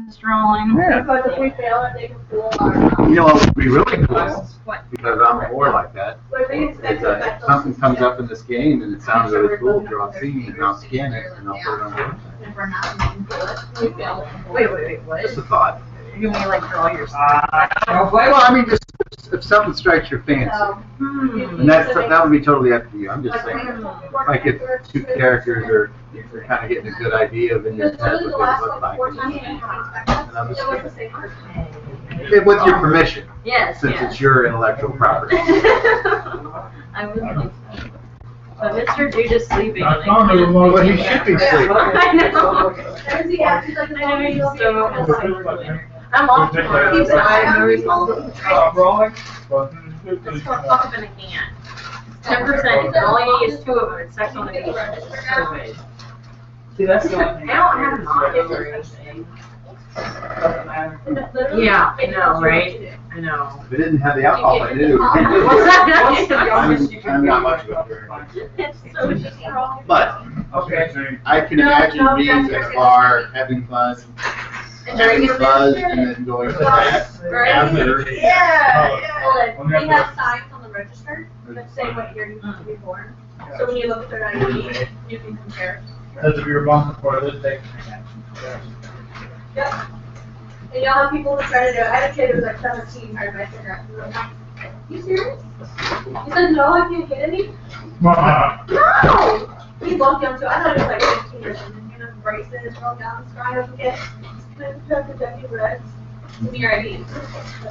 Just rolling. Yeah. Because if we fail it, they can fool our. You know what would be really cool, What? because I'm bored like that, is that something comes up in this game and it sounds really cool, draw a scene, and I'll scan it and I'll put it on the website. If we're not, we fail it. Wait, what? Just a thought. You mean like draw your Well, I mean, just if something strikes your fancy, and that would be totally up to you. I'm just saying, like if two characters are you're kind of getting a good idea of in your head what they look like. And I'm just with your permission, Yes, since yes. it's your intellectual property. I would think so. So Mr. Dude is sleeping. And Well, he should be sleeping. I know. I'm off tomorrow. Keep an eye on the results. Rolling? It's for fuck up in a can. 10%. All you need is 2 of them. It's sexual negation. It's so good. See, that's the only thing. I don't have pockets or anything. Yeah, I know, right? I know. If it didn't have the alcohol, I knew. What's that? What's the youngest you I'm can not be? much of a drinker. It's so strong. But Okay. I can imagine being at a bar, having fun, having buzz, and then going to that after. Yeah. We have signs on the register that say what year you were born. So when you look at their ID, you can compare. As if you were born before this day. Yep. And y'all have people who try to do it. I had a kid who was like 17 tried my cigarette. You serious? He said, no, I can't get any. No! He walked down to, I thought he was like 15 or something. You know, braces, rolled down, sky up again. Protective reds. Give me your ID. I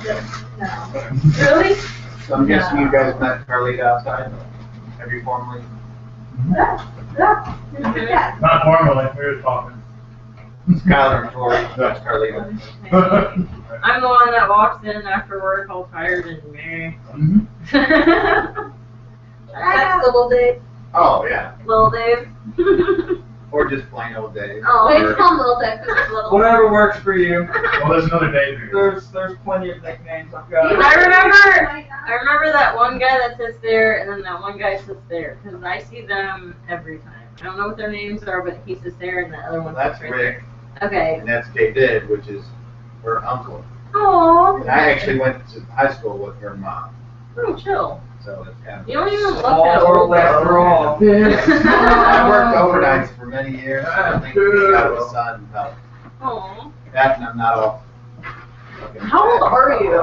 said, no. Really? So I'm guessing you guys met Carlita outside? Have you formally? Yeah. Yeah. Not formally, we were talking. Skylar and Tori, that's Carlita. I'm the one that walks in after work all tired and meh. That's the little Dave. Oh, yeah. Little Dave. Or just plain old Dave. Oh, They call him little Dave because it's little. Whatever works for you. Well, there's another day here. There's plenty of nicknames I've got. I remember that one guy that sits there and then that one guy sits there because I see them every time. I don't know what their names are, but he sits there and the other one That's sits right Rick, there. Okay. and that's David, which is her uncle. Aww. And I actually went to high school with her mom, Oh, chill. so it's kind of. You don't even look Small that old. world after all. I worked overnights for many years, so I think we got a son helped. Aww. That and I'm not all. How old are you?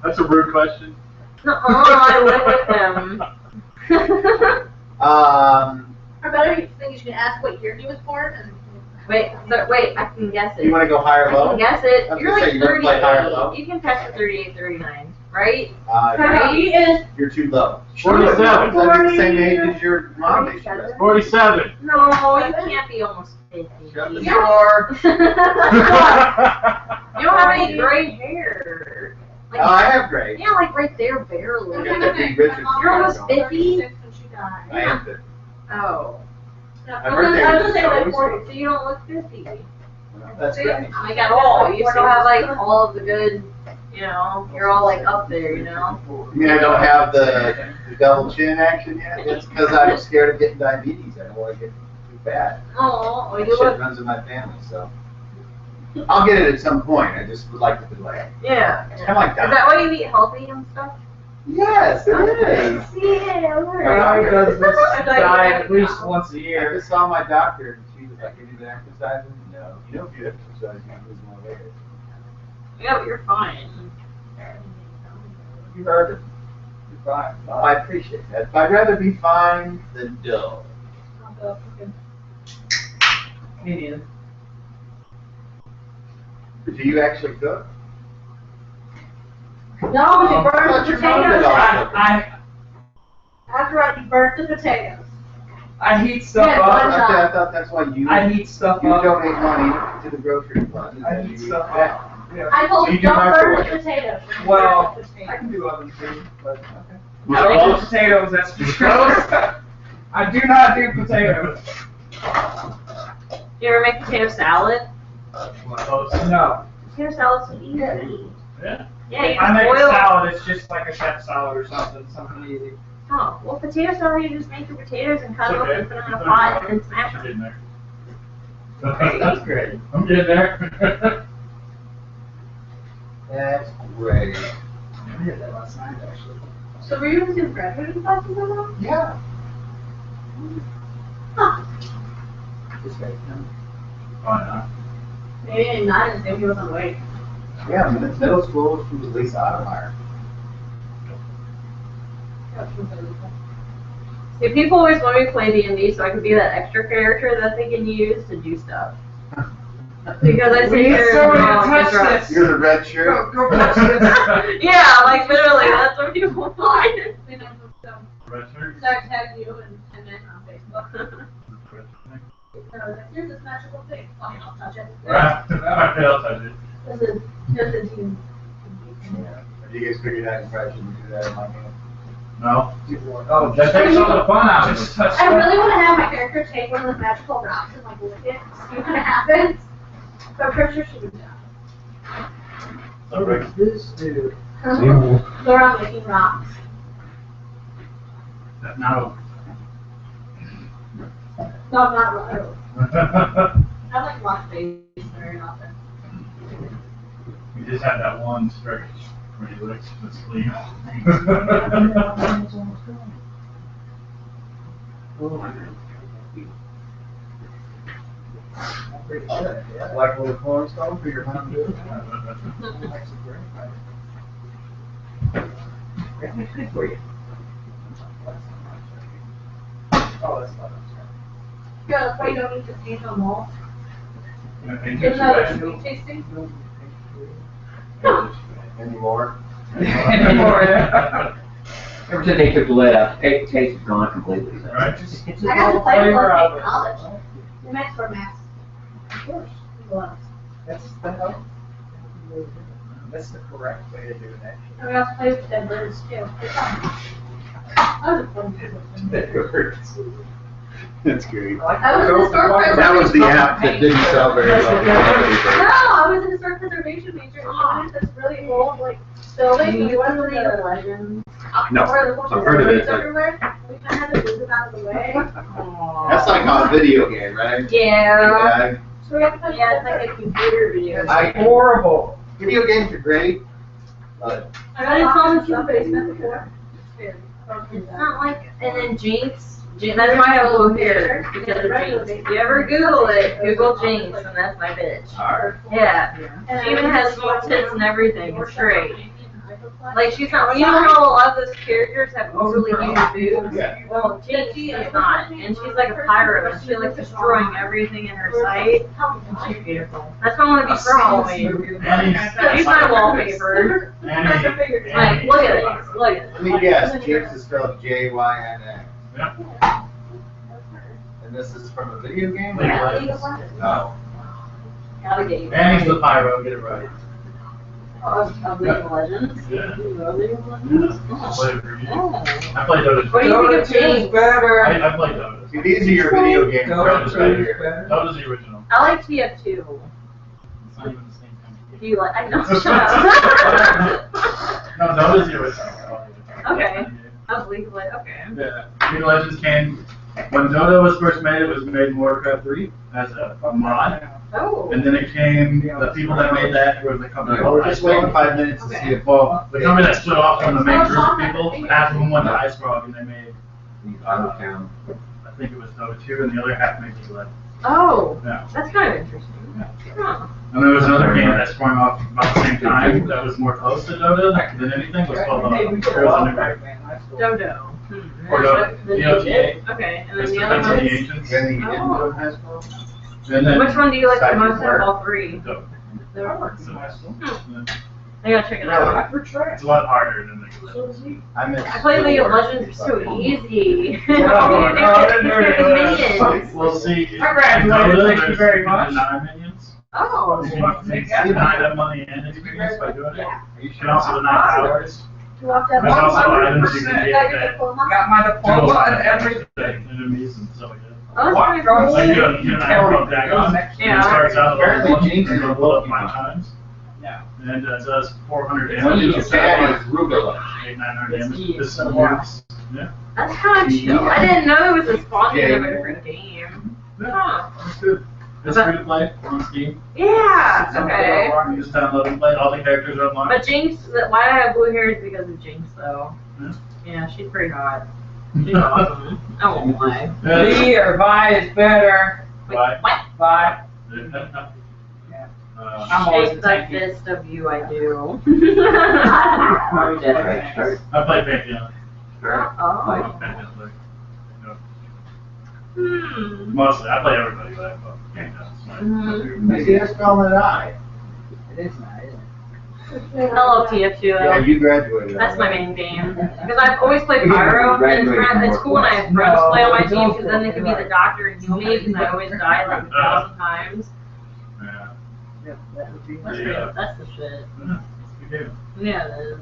That's a rude question. I live with him. Or better thing you should ask what year he was born and. Wait, I can guess it. You want to go high or I low? can guess it. I was You're gonna like say, you wanna play high or low? 38. You can catch the 38, 39, right? He is. You're too low. 47. That's the same age as your mom. They should have. 47. No, you can't be almost 50. Shut the You door. don't have any gray hair. Oh, I have gray. Yeah, like right there, barely. I got that big Richard You're almost scar going. 50? I am 50. Oh. My birthday I was was gonna say like August. 40. So you don't look 50. That's good. Like at all. You still have like all of the good, you know, you're all like up there, you know? I mean, I don't have the double chin action yet. That's because I'm scared of getting diabetes. I don't want to get too fat. Oh, well, That you shit look, runs in my family, so. I'll get it at some point. I just would like to delay. yeah. Kind of like Is that. that why you eat healthy and stuff? Yes, it is. Yeah, Guy does this diet at least once a I year. just saw my doctor and she was like, have you been exercising? No. You know, if you exercise, you lose more weight. Yeah, but you're fine. You heard it. You're fine. I appreciate that. I'd rather be fine than dull. Me neither. Do you actually cook? No, he burnt the your mom did potatoes. all. After he burnt the potatoes. I heat stuff Yeah, up. Okay, I thought that's why you Heat stuff you up. donate money to the grocery fund. And I then heat you stuff eat that. up. Yeah. I told You him, do don't burn the microwave. potatoes. Well, Burn the potatoes. I can do other things, but okay. I don't do potatoes, that's for sure. I do not do potatoes. You ever make potato salad? No. Potato salad's so easy. Yeah. Yeah, you I make just a boil. salad, it's just like a chef salad or something easy. Oh, well, potato salad, you just make your potatoes and cut It's them up okay. and put them in a pot and then smash I'm them. getting there. That's great. I'm getting there. That's great. I did that last night, actually. So were you in the graduating classes or not? Yeah. Huh. This guy, Why not? Maybe not, and if he wasn't awake. yeah, I mean, it's middle school, she was Lisa Ottermeyer. See, people always want me to play D&D so I can be that extra character that they can use to do stuff. Because I sit here So and touch get drunk. this. You're the red shirt. Go touch this. Yeah, like literally, that's what people want. Red shirt? So I tagged you and then on Facebook. So I was like, here's this magical thing. Fine, I'll touch it. Right. I'll touch it. There's a team. Have you guys figured out if I should do that in my game? No. Oh, that takes all the fun out of it. Touch I really want to have my character take one of those magical rocks and like lick it, see what happens. But I'm pretty sure she would die. So, Rick. This dude. Go around licking rocks. No. No, I'm not really. I like rock face very often. We just had that one stretch where he licks the sleeve. Pretty good, yeah. Like a little cornerstone for your home, dude. That's good for you. Oh, that's not Yeah, that's why you don't need to paint them all. Thank Isn't that a sweet tasting? Anymore? Ever since they took the lid out, the taste is gone completely. So. Right. I got to play with them in college. They meant for math. Of course. Gloves. That's the hell. That's the correct way to do it, actually. And we also play with dead birds too. It's fun. That was a fun game. That hurts. That's great. I was in the store for That was the app that didn't sell very well. No, I was in the store preservation major and we went to this really old like building. We went to the Legends. No, where the I've heard of it, but- everywhere. We kind of had to move them out of the way. That's like on a video game, right? Yeah. So we have to put Yeah, it's like a computer video. Horrible. Video games are great, but I got it from the basement before. It's not like, and then Jinx, that's why I have little hair, because of Jinx. If you ever Google it, Google Jinx, and that's my bitch. Yeah. She even has small tits and everything, it's great. Like, she's not, you know how a lot of those characters have overly huge boobs? Yeah. Well, Jinx is not, and she's like a pirate, and she like destroying everything in her sight. And she's beautiful. That's why I want to be for Halloween. She's my wallpaper. Like, look at it, look at it. let me guess, Jinx is spelled J-Y-N-X. Yeah. And this is from a video game? Yeah. No. Alligator. Annie's the pyro, get it right. Of League of Legends? Yeah. You know League of Legends? I played it for you. Oh. I played Dota. What do you think of Jinx? I played Dota. See, these are your video game friends right here. Dota's the original. I like TF2. It's not even the same thing. Do you like? I know. Shut up. No, Dota's the original. Okay. Of League of Legends. Okay. Yeah. League of Legends came, when Dota was first made, it was made in Warcraft 3 as a mod. Oh. And then it came, the people that made that were the company No, called we're just waiting 5 minutes to see if. Well, the company that split off from the main group of people, half of them went to Ice Frog and they made, Out of town. I think it was Dota 2 and the other half made League of Legends. Oh. Yeah. That's kind of interesting. Huh. And there was another game that sprung off about the same time that was more close to Dota than anything, was called Heroes of New York. Dodo. Or Dota, DOTA. Okay, and then It's the Defense other of the one. Ancients. Then you didn't go to high school? And then Which one do you like the Cyber most out War. of all three? Dota. I gotta check it out. It's a lot harder than League of Legends. I play League of Legends, it's so easy. Minions. We'll see. I graduated, thank you very much. 9 minions. Oh. You can have money and experience by doing it. You can also the 9 powers. You walked There's out. also items you can get Got your that diploma? Got my diploma and everything. enemies and stuff like that. Oh, What? that's pretty Like cool. you can have Dagon. Yeah. It starts out at level Apparently 1 Jinx and is it'll a blow up Pokemon. 5 times. Yeah. And it does 400 One damage. you can add is Rubella. 800-900 damage. Yeah. This works. Yeah. That's kind of chill. I didn't know there was a spawn in a different game. Huh. It's good. It's free to play on Steam. Yeah, okay. Skell-Greyhawk, you just download and play. All the characters are online. But Jinx, why I have blue hair is because of Jinx, though. Yeah. Yeah, she's pretty hot. She's awesome. I won't lie. B or Vi is better. Why? What? Vi. I'm always Shake the the tanky. fist of you, I do. I play Pantheon. Oh. Mostly, I play everybody, but I play Pantheon. Maybe that's spelling an I. It is not, isn't it? I love TF2 though. Yeah, you graduated. That's my main game. Because I've always played Pyro, and it's cool when I have friends play on my team, because then they can be the doctor and heal me, because I always die like 1,000 times. Yeah. That's great. That's the shit. Good. Yeah, it is.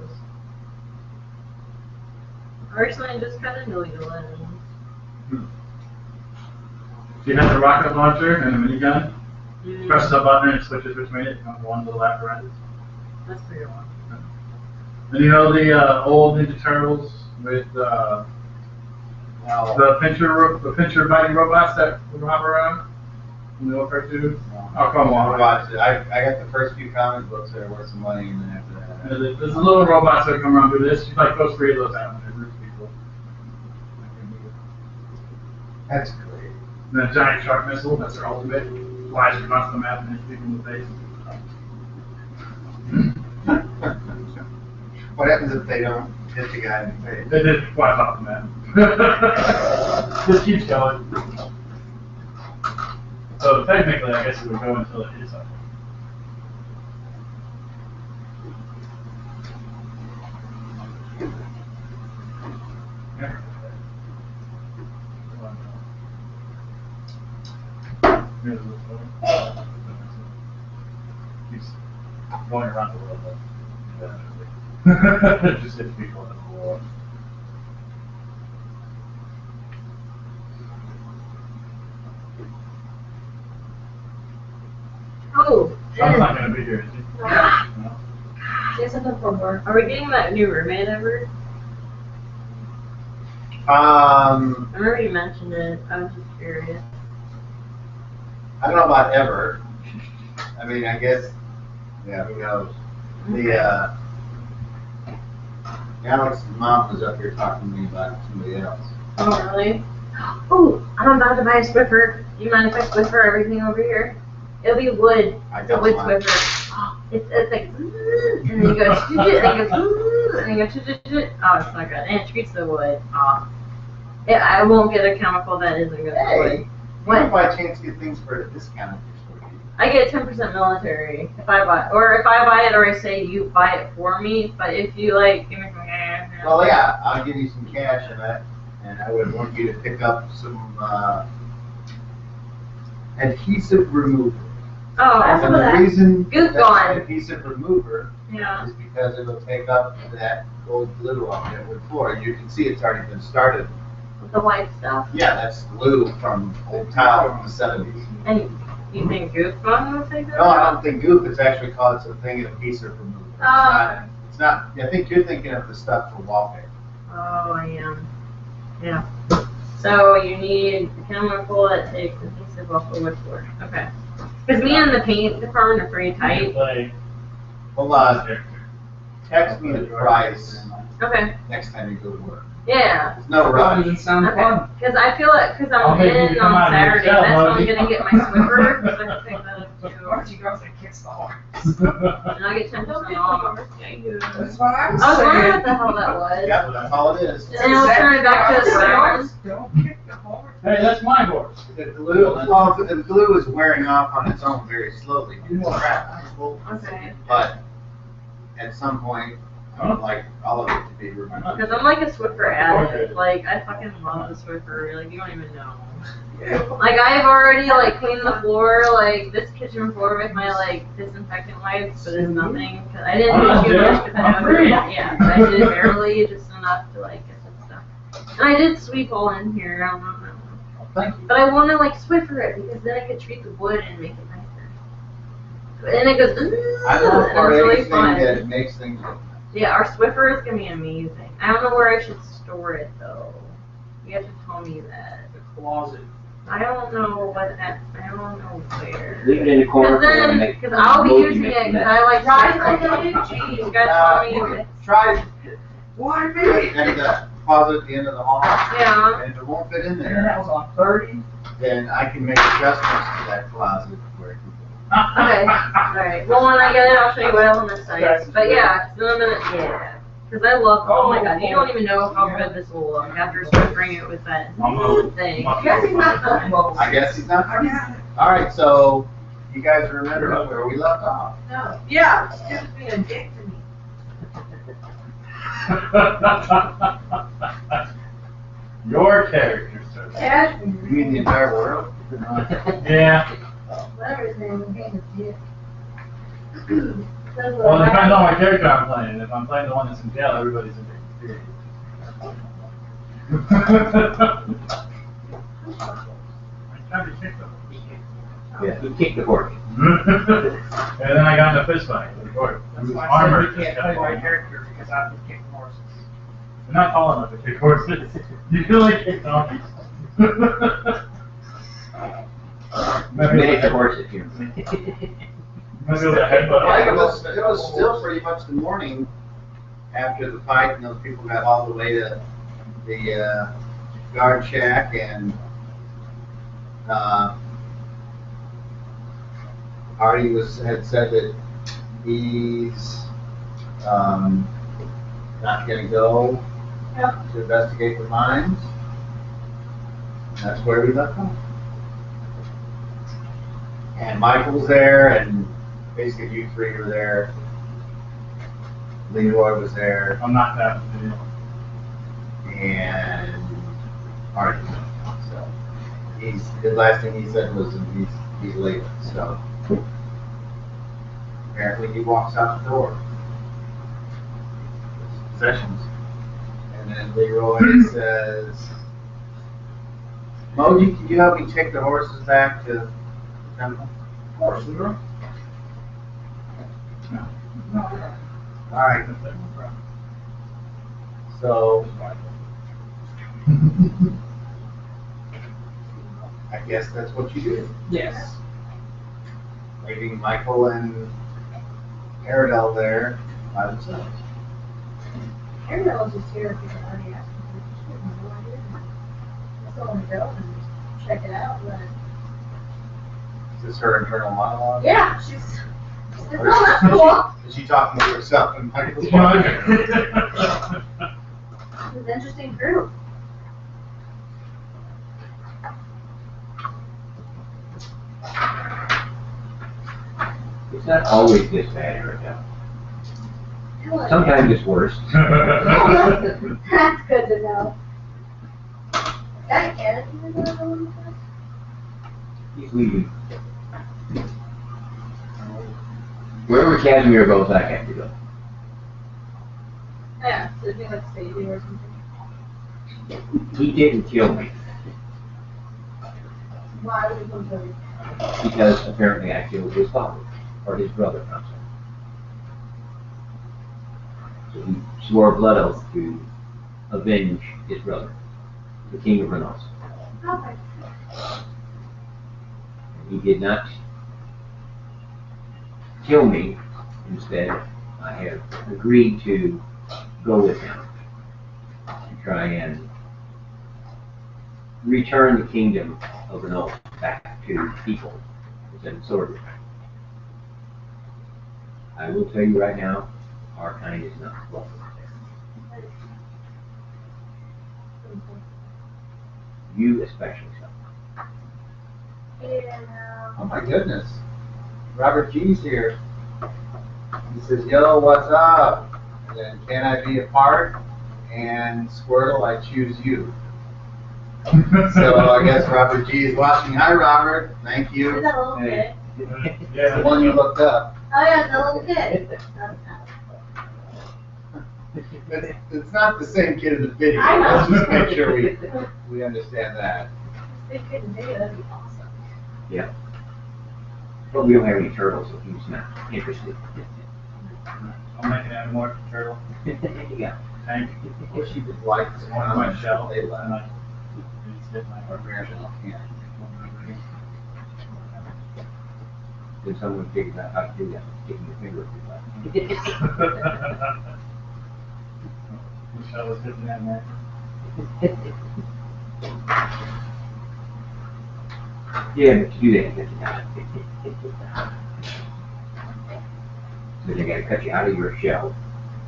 Recently, I just got into League of Legends. You have the rocket launcher and a minigun. Press the button and it switches between it. On one to the left or right. That's pretty long. And you know the old Ninja Turtles with the pincher biting robots that would hop around in the old cartoon? Oh, come on. Watch it. I got the first few comic books that are worth some money, and then after that. There's the little robots that come around do this. You like those 3 of those out when they root people. That's great. And then a giant shark missile, that's their ultimate. Flies across the map and hits people in the face. What happens if they don't hit the guy in the face? They did fly off the map. Just keeps going. So technically, I guess it would go until it hits something. Yeah. Keeps going around the world. Just hits people in the wall. Oh, Sean's not gonna be here, is he? No. Say something for work. are we getting that new roommate ever? I remember you mentioned it. I was just curious. I don't know about ever. I mean, I guess, yeah, who knows? Alex's mom was up here talking to me about somebody else. Oh, really? Oh, I'm about to buy a Swiffer. Do you mind if I Swiffer everything over here? It'll be wood. I It's a don't wood mind. Swiffer. It's like, and then you go, and then you go, and then you go, oh, it's not good. And it treats the wood. Oh. I won't get a chemical that isn't good for wood. Hey, what if by chance get things for a discount at your store? I get 10% military if I buy, or if I buy it, or I say you buy it for me. But if you like, give me some. Well, yeah, I'll give you some cash in that, and I would want you to pick up some adhesive remover. Oh, And the reason Goof that's gone. an adhesive remover yeah. is because it'll take up that gold glue on that wood floor. You can see it's already been started. With the white stuff. Yeah, that's glue from the tile from the 70s. And you think Goof gone will take that? No, I don't think goof. It's actually called something adhesive remover. It's not. I think you're thinking of the stuff for wallpaper. Oh, I am. Yeah. So you need a chemical that takes adhesive off the wood floor. Okay. Because me and the paint department are pretty tight. Play Hold on. Text me the price Okay. next time you go to work. Yeah. There's no That rush. doesn't sound Okay. fun. Because I feel like, because I'll I'm make you in come on out of your Saturday, shell, that's when I'm buddy. gonna get my Swiffer. So I can pick that up too. Aren't you girls that kicks the horse? And I'll get 10% off. That's what I'm I was wondering what saying. the hell that was. Yeah, that's all it is. And it'll turn it back to the brown. Don't kick the horse. Hey, that's my horse. The glue, well, the glue is wearing off on its own very slowly. It's practical, Okay. but at some point, I would like all of it to be removed. Because I'm like a Swiffer addict. Like, I fucking love the Swiffer. Like, you don't even know. Like, I've already, like, cleaned the floor, like, this kitchen floor with my, like, disinfectant wipes, but it's nothing. Cause I didn't do too much because I know yeah, but I did barely, just enough to, like, get some stuff. And I did sweep all in here. I don't know. Thank you. But I want to, like, Swiffer it because then I could treat the wood and make it nicer. And it goes, I love and for it's really anything fun. that makes things look nice. Yeah, our Swiffer is gonna be amazing. I don't know where I should store it though. You have to tell me that. The closet. I don't know what that, I don't know where. Leave it in the corner. Cause then, make- cause I'll be emoji using make it, cause mess. I like Right. geez, you guys tell me. Try Why me? at the closet at the end of the hall. Yeah. And if it won't fit in And there, that was on 30. then I can make adjustments to that closet where it can go. Okay, alright. Well, when I get it, I'll show you what element size. But yeah, so I'm gonna, yeah. Cause I love, oh my god, you don't even know how good this will look after sprinkling it with that thing. I guess he's not. Alright, so you guys remember where we left off? No. Yeah, she was being a dick to me. Your character, sir. Cashmere. You mean the entire world? Yeah. Whatever his name was, being a dick. Well, it depends on what character I'm playing. If I'm playing the one that's in jail, everybody's a big experience. I tried to kick them. Yeah, he kicked the horse. And then I got in a fist fight with the court. That's His why I armor said you just can't play kept my falling. character because I can kick horses. You're not tall enough to kick horses. You can only kick donkeys. Miniature horses here. Maybe with a headbutt. It was still pretty much the morning after the fight, and those people got all the way to the guard shack, and Artie had said that he's not gonna go to investigate the mines. And that's where we left off. And Michael's there, and basically you three were there. Leroy was there, I'm not that video. and Artie. So the last thing he said was he's leaving. So apparently he walks out the door. Sessions, and then Leroy says, "Moji, can you help me take the horses back to the temple?" Of course, Leroy. All right. So I guess that's what you do. Yes. Leaving Michael and Aradel there by themselves. Ariel was just here because I already asked her. She had no idea. I still want to go and check it out, but. Is this her internal monologue? Yeah, she's like, Or oh, that's cool. Is she talking to herself and Michael's You talking know, to her? It's an interesting group. It's not always this bad, Erica. Sometimes. Sometimes it's worse. That's good to know. That kid, He's leaving. Wherever Casimir goes, I have to go. yeah, so it'd be like Sadie or something. He didn't kill me Why would he come to me? because apparently I killed his father, or his brother, I'm sorry. So he swore a blood oath to avenge his brother, the king of Renault. Okay. He did not kill me. Instead, I have agreed to go with him to try and return the kingdom of Renault back to people instead of sword. I will tell you right now, our kind is not welcome there. You especially so. Oh my goodness. Robert G's here. He says, "Yo, what's up?" And then, "Can I be a part?" And Squirtle, I choose you. So I guess Robert G is watching. Hi, Robert. Thank Who's you. that little kid? The one you looked up. Oh yeah, the little kid. It's not the same kid in the video. I know. Let's just make sure we understand that. Big kid and video, that'd be awesome. Yeah. But we don't have any turtles, so he's not interested. I'll make an animal turtle. Yeah. Tank. Wish you could like One of my shell. They And left. I just hit my Or apparently you can't. Then someone figures out how to do that, sticking your finger up your butt. Wish I was hitting that man. Yeah, but to do that, you have to so they gotta cut you out of your shell.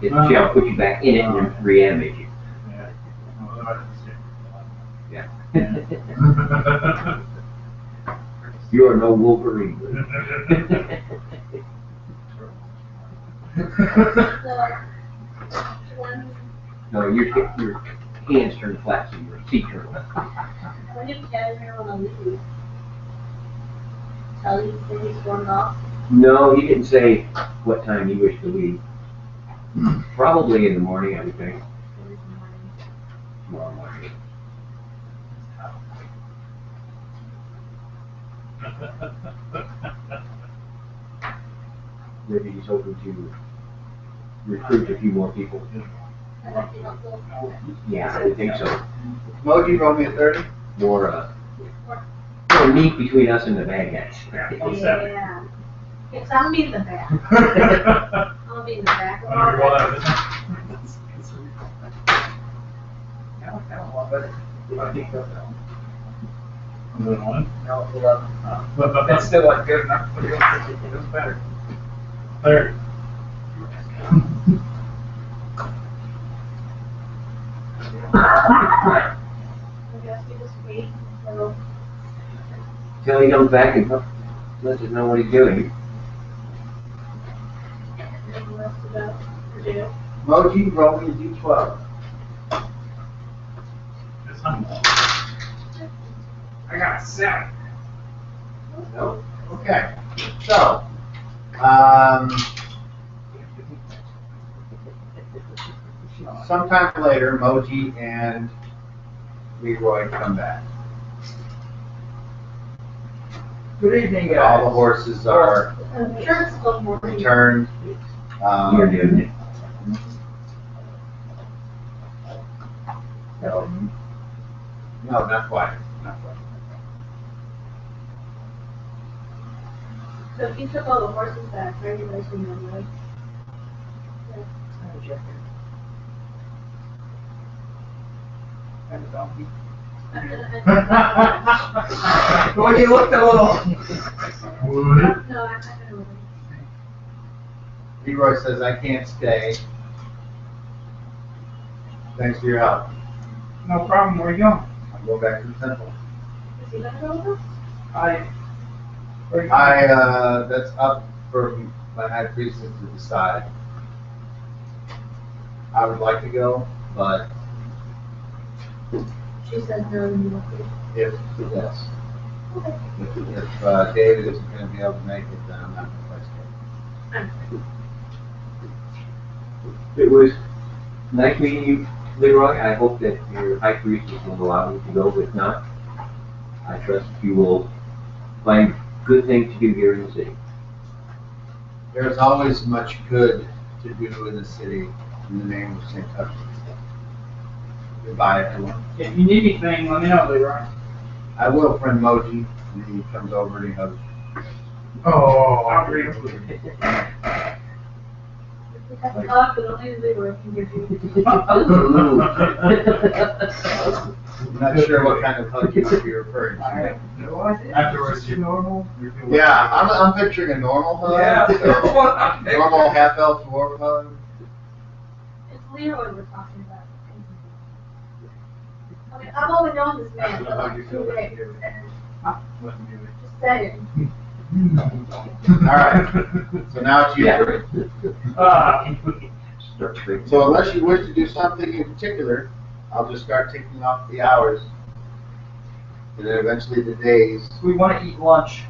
Get the shell, put you back in it, and then reanimate you. Yeah. Well, Yeah. Yeah. You are no Wolverine. No, your hands turn flat, so your feet turn flat. When did Casimir want to leave? Tell you that he's going off? No, he didn't say what time he wished to leave. Probably in the morning, I would think. Tomorrow morning. Maybe he's hoping to recruit a few more people. Yeah, I would think so. Moji, roll me a 30. More meat between us and the bad guys. Yeah. Yes, I'll be in the back. I'll be in the back. Whenever you roll out of this one. Was it one? No, 11. That's still like good enough for you. It was better. Third. I guess we just wait until Till he comes back and lets us know what he's doing. the rest of the do. Moji, roll me a D12. It's not. I got a 7. No? Okay. So, sometime later, Moji and Leroy come back. Good evening, guys. All the horses are I'm sure it's still morning. returned. You're doing it. No, not quite. Not quite. So if you took all the horses back, where are you guys going to go? And a donkey. Well, you looked a little. Would it? No, I'm not going to. Leroy says, I can't stay. Thanks for your help. No problem. Where you going? I'll go back to the temple. Is he going to go with us? Where you going? That's up for my high priestess to decide. I would like to go, but She says no, you will be. if, yes, Okay. if David isn't gonna be able to make it, then I'm not gonna place it. It was nice meeting you, Leroy. I hope that your high priestess will allow you to go. If not, I trust you will find good things to do here in the city. There's always much good to do in the city in the name of St. Tucker. Goodbye, everyone. If you need anything, let me know, Leroy. I will friend Moji, and he comes over and he hugs me. Oh. I'll agree with you. If you have to talk, but only Leroy can give you. I'm not sure what kind of hug you might be referring I to. have no idea. Afterwards, you- normal. Yeah, I'm picturing a normal hug. Yeah, so that's what I'm thinking. normal half-elf dwarf hug. It's Leroy we're talking about. I mean, I've only known this man for like 2 days. Just saying. All right. So now it's you. Start drinking. So unless you wish to do something in particular, I'll just start ticking off the hours. And then eventually the days. We want to eat lunch.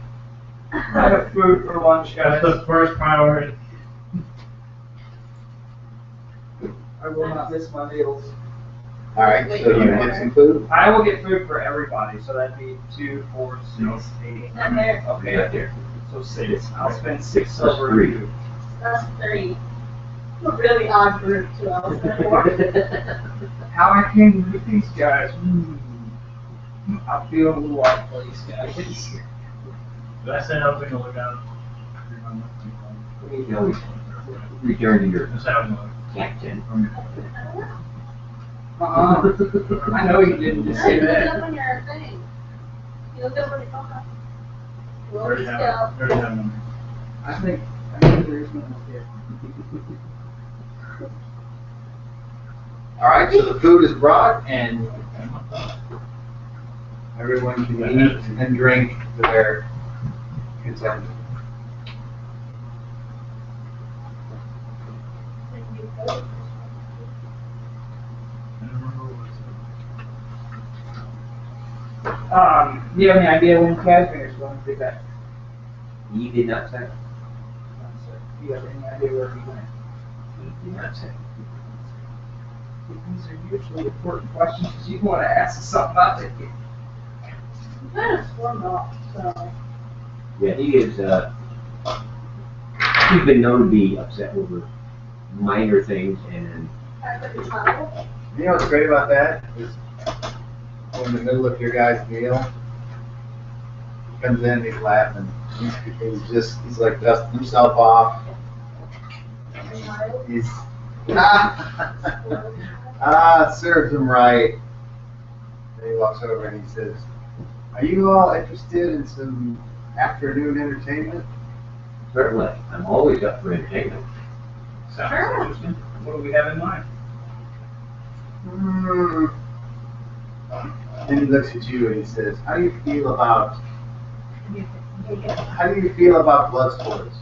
I have food for lunch, guys. That's the first priority. I will not miss my meals. All right, so you get some food? I will get food for everybody, so that'd be 2, 4, 6, 8. And there, Okay, up there. So 6. I'll spend 6 Plus over 3. you. that's 3. A really odd group too. I was gonna work. How I came to meet these guys. I feel a little out of place, guys. Did I say I was gonna look out? You can always return to your That's how captain. I know you didn't just say You look it that. up on your thing. You look up what it's called. I Will already be have, still. I already have one. I think there's nothing here. All right, so the food is brought and everyone can eat and drink to their content. Do you have any idea when Casimir's going to be back? He did not say. Do you have any idea where he went? He did not say. These are usually important questions because you want to ask something about it. I'm kind of swarmed off, so. Yeah, he is, he's been known to be upset over minor things and I put the towel. You know what's great about that is when in the middle of your guys' meal, he comes in and he's laughing. He's like dusting himself off. He's, serves him right. And he walks over and he says, "Are you all interested in some afternoon entertainment?" certainly, I'm always up for entertainment. Sounds Sure. interesting. What do we have in mind? Then he looks at you and he says, how do you feel about blood sports?"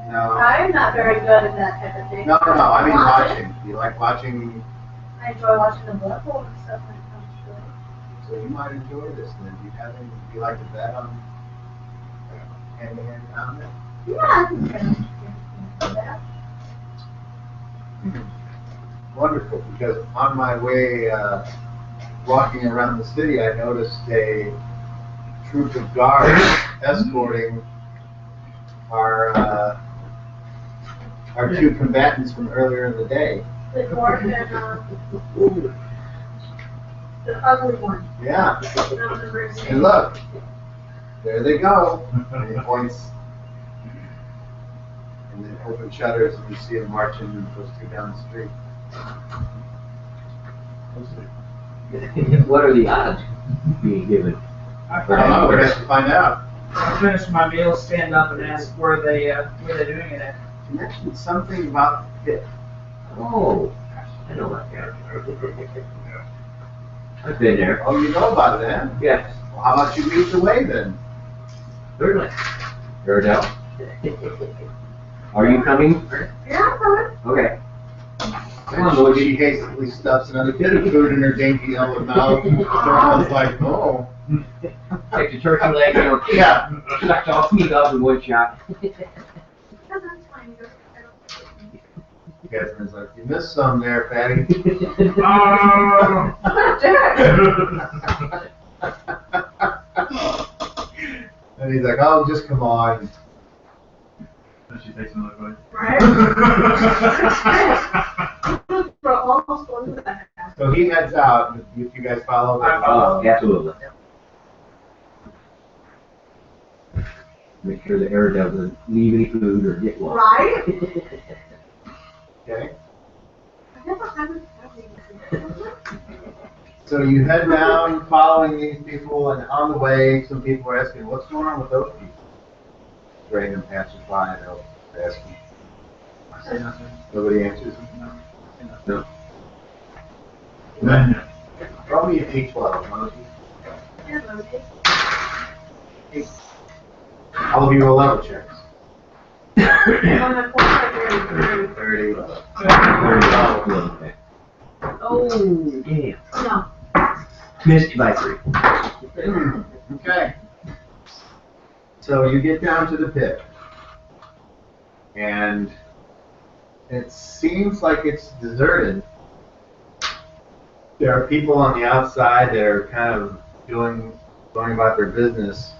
No. I'm not very good at that type of thing. No, I mean watching. Do you like watching? I enjoy watching the Blood Bowl and stuff when it comes to it. So you might enjoy this then. Do you like to bet on hand-to-hand combat? Yeah, I can kind of do that. Wonderful, because on my way walking around the city, I noticed a troop of guards escorting our two combatants from earlier in the day. The dwarf and, the ugly one. Yeah, I don't remember his and name. look, there they go. And he points, and then open shutters, and you see them marching those two down the street. What are the odds being given? I don't know, we're going to have to find out. I'll finish my meal, stand up, and ask where they're doing it at. You mentioned something about the pit. Oh, I know about that. I've been there. Oh, you know about it, then? Yes, Well, how about you lead the way then? certainly. Iredell? Are you coming? Yeah, I'm coming. Okay. Come on, And Luigi. she hastily stuffs another bit of food in her dainty yellow mouth. I was like, oh. Take the turkey leg, you know, Yeah. sucked all meat off in one shot. Yeah, that's fine. I don't- Catherine's like, you missed some there, fatty. Oh! And he's like, oh, just come on. Then she takes another bite. Right? We're almost going to that. So he heads out, if you guys follow. then Oh, absolutely. Make sure the Iredell doesn't leave any food or get lost. Right? Okay. I never had So you head down following these people, and on the way, some people are asking, what's going on with those people? Random passersby, they'll ask them. Say nothing. Nobody answers. No. Roll me a D12, one of you. All of you roll level checks. 30. Oh, yeah. No. Missed by 3. Okay. So you get down to the pit. And it seems like it's deserted. There are people on the outside that are kind of going about their business.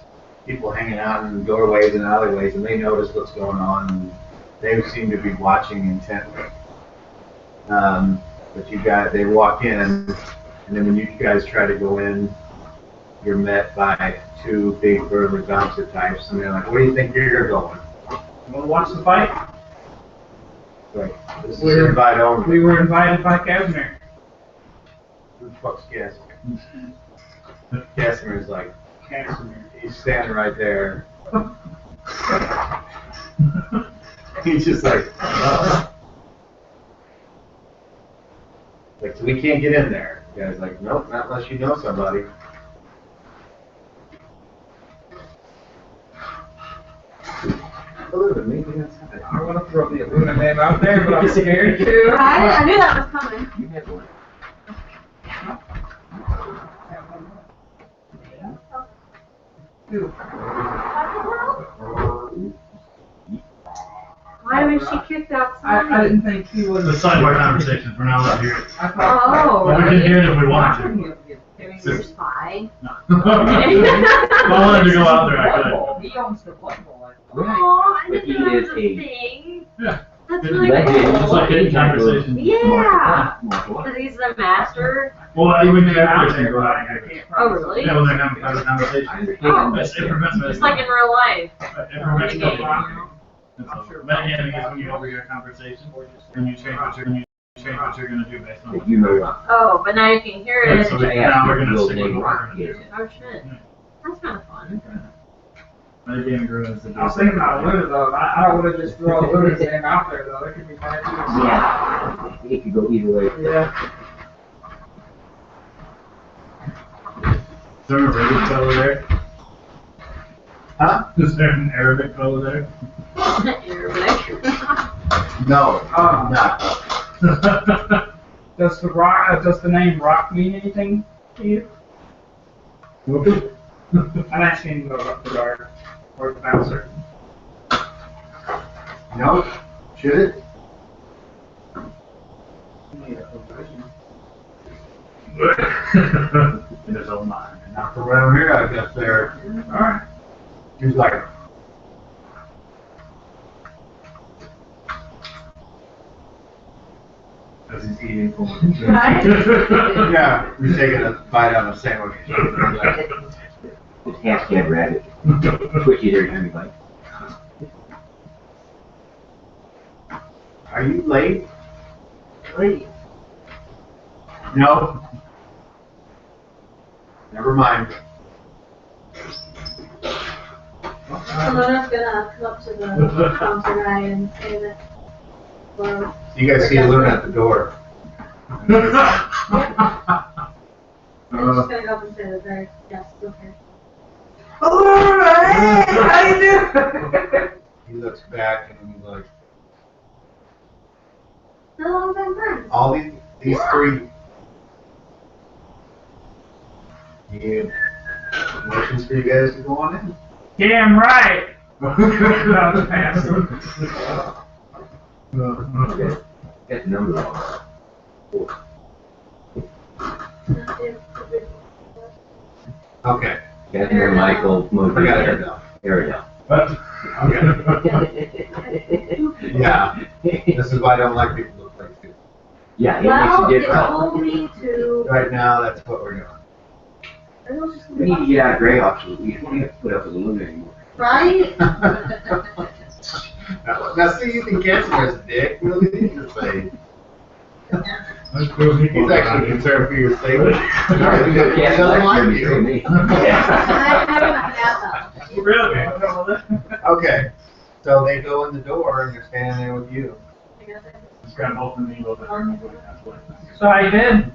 People hanging out in doorways and alleyways, and they notice what's going on, and they seem to be watching intently. But you guys, they walk in, and then when you guys try to go in, you're met by two big burly bouncer types, and they're like, "Where do you think you're going?" You wanna watch the fight? Like, this is an invite only. We were invited by Casimir. Who the fuck's Casimir? Casimir's like, Casimir. he's standing right there. He's just like, like, we can't get in there. The guy's like, nope, not unless you know somebody. I wanna throw the Luna name out there, but I'm scared too. I knew that was coming. You have one. Why was she kicked outside? I didn't think he was. The sidebar conversations, we're not allowed to hear it. I thought. Oh, But we can hear it if we want to. Doing your spy. No. If I wanted to go out there, I could. He owns the Blood Bowl. Oh, I But didn't he know that is was a a- thing. Yeah. That's It's really legend. cool. It's like any conversation. Yeah. Martial arts. Because he's the master. Well, even if out everything there, go but out I here. can't Oh, promise. really? Yeah, when they're having a conversation. I understand. Oh. It prevents Just like in real life. It prevents In a double game. talking. Metagaming is when you overhear a conversation and you change what you're gonna do based on That what you know Rock. Oh, but now you can hear Yeah, it. so I now we're asked gonna you stick to with name what we're Rock gonna do. is. Oh shit. That's kind of fun. Metagaming ruins the I was thinking about Luna though. I would have just thrown Luna's name out there though. That could be bad too. Yeah. It could go either way. Yeah. Is there an Arabic fellow there? Huh? Is there an Arabic fellow there? Arabic. No, not. Does the rock? Does the name Rock mean anything to you? I'm asking the guard or the bouncer. No? Should it? There's a line. Not from around here, I guess there. Alright. He's like, As he's eating corn. yeah, he's taking a bite out of a sandwich. Just hashtag rabbit. Twitchy there, everybody. Are you late? Late. No. Never mind. Simona's gonna come up to the counter guy and say that. Well, You guys see Luna at the door. I'm just gonna go up and say that they're, yes, okay. Alright! How you doing? He looks back and he's like, They're long time friends. all these three. Yeah. Motions for you guys to go on in. Damn right! That was fast. Got the number wrong. Okay. Casimir, Michael, Moby, I got it. Aridel. Okay. Yeah. This is why I don't like people who look like you. Yeah, it Well, makes a they difference. told me to. Right now, that's what we're doing. I was just We need to get out of Greyhawk so we don't have to put up with the Luna anymore. Right? Now, see, you think Casimir's a dick. What do you need to say? He's He's actually concerned for your safety. He Yeah, doesn't like actually, you. me. I haven't had that Really? Okay. So they go in the door and they're standing there with you. Just got both of them a little bit. So how you been?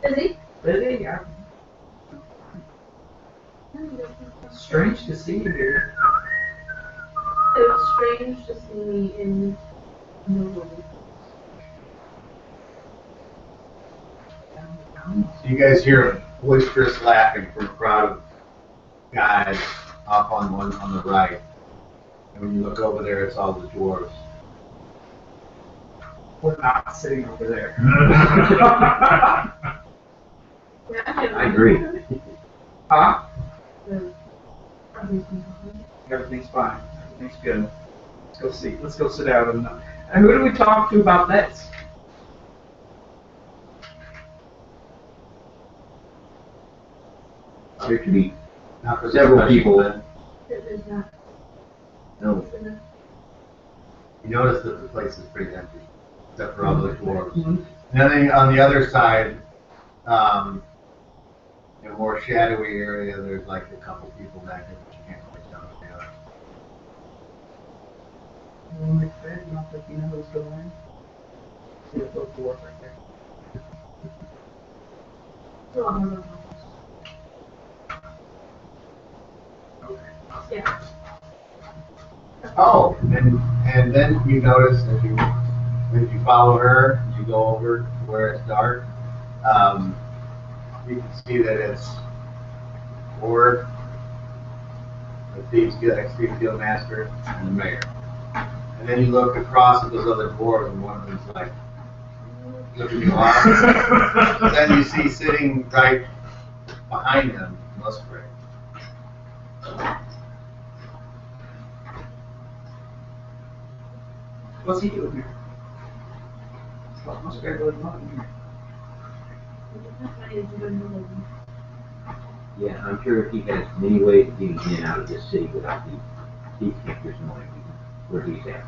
Busy? Busy, yeah. Strange to see you here. It was strange to see me in the room. So you guys hear boisterous laughing from a crowd of guys off on the right. And when you look over there, it's all the dwarves. We're not sitting over there. I agree. Huh? Everything's fine. Everything's good. Let's go see. Let's go sit down and who do we talk to about this? there should be Not for several professional, people. then. There's not. No, You notice that the place is pretty empty, except for all the dwarves. And then on the other side, in a more shadowy area, there's like a couple people back there, but you can't quite tell what they are. Like I said, you don't think you know who's going. See a little dwarf right there. Yeah. Oh, and then you notice as you follow her, you go over to where it's dark, you can see that it's Ord, the Thieves Guild Master, and the Mayor. And then you look across at those other dwarves, and one of them's like looking you off. Then you see sitting right behind him, Musgrave. What's he doing here? What must I go to here? yeah, I'm sure he has many ways of getting in and out of this city without the thief catchers knowing where he's at.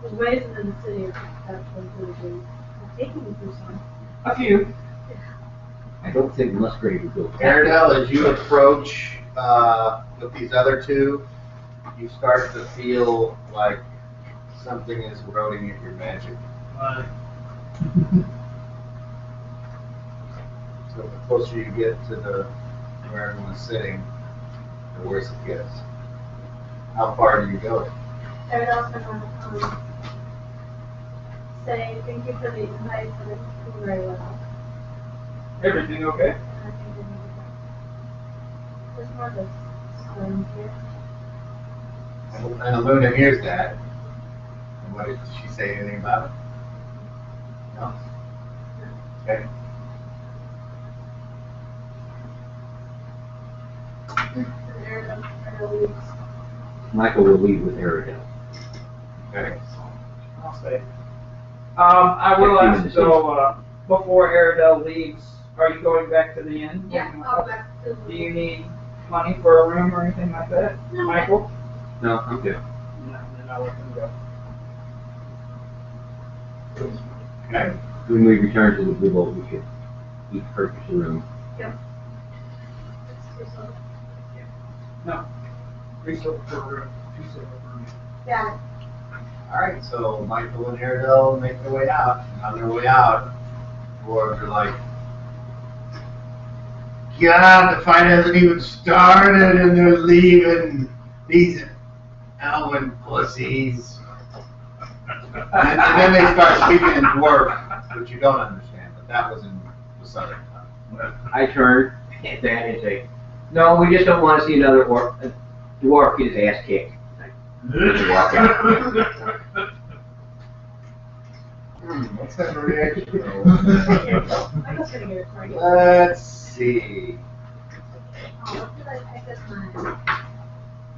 There's ways in the city of actually really good. Taking you through some. A few. I don't think Musgrave would go. Aradel, as you approach with these other two, you start to feel like something is eroding at your magic. So the closer you get to where everyone's sitting, the worse it gets. How far do you go? Ariel's gonna say thank you for the invite, but it's doing very well. Everything okay? And I think we need to there's more of this storm here. And Luna hears that. And what did she say anything about it? No? Okay. And Ariel leaves. Michael will leave with Aradel. Okay. I'll stay. I will Yeah, ask though, before Aradel leaves, are you going back to the inn? Yeah, I'll go back to Do you need money for a room or anything like that? No. Michael? No, I'm good. No, then I'll let them go. Okay. When we return to the Blue Bolt, we should each purchase a room. No. 3 silver for a room, 2 silver for a room. Yeah. All right, so Michael and Aradel make their way out. And on their way out, dwarves are like, God, the fight hasn't even started and they're leaving. These elven pussies. And then they start speaking in dwarf, which you don't understand, but that was in the southern tongue. I turn at that and say, no, we just don't want to see another dwarf get his ass kicked. Walk out. Let's have a reaction. I'm just gonna get it for you. Let's see. Oh, what did I pick this one?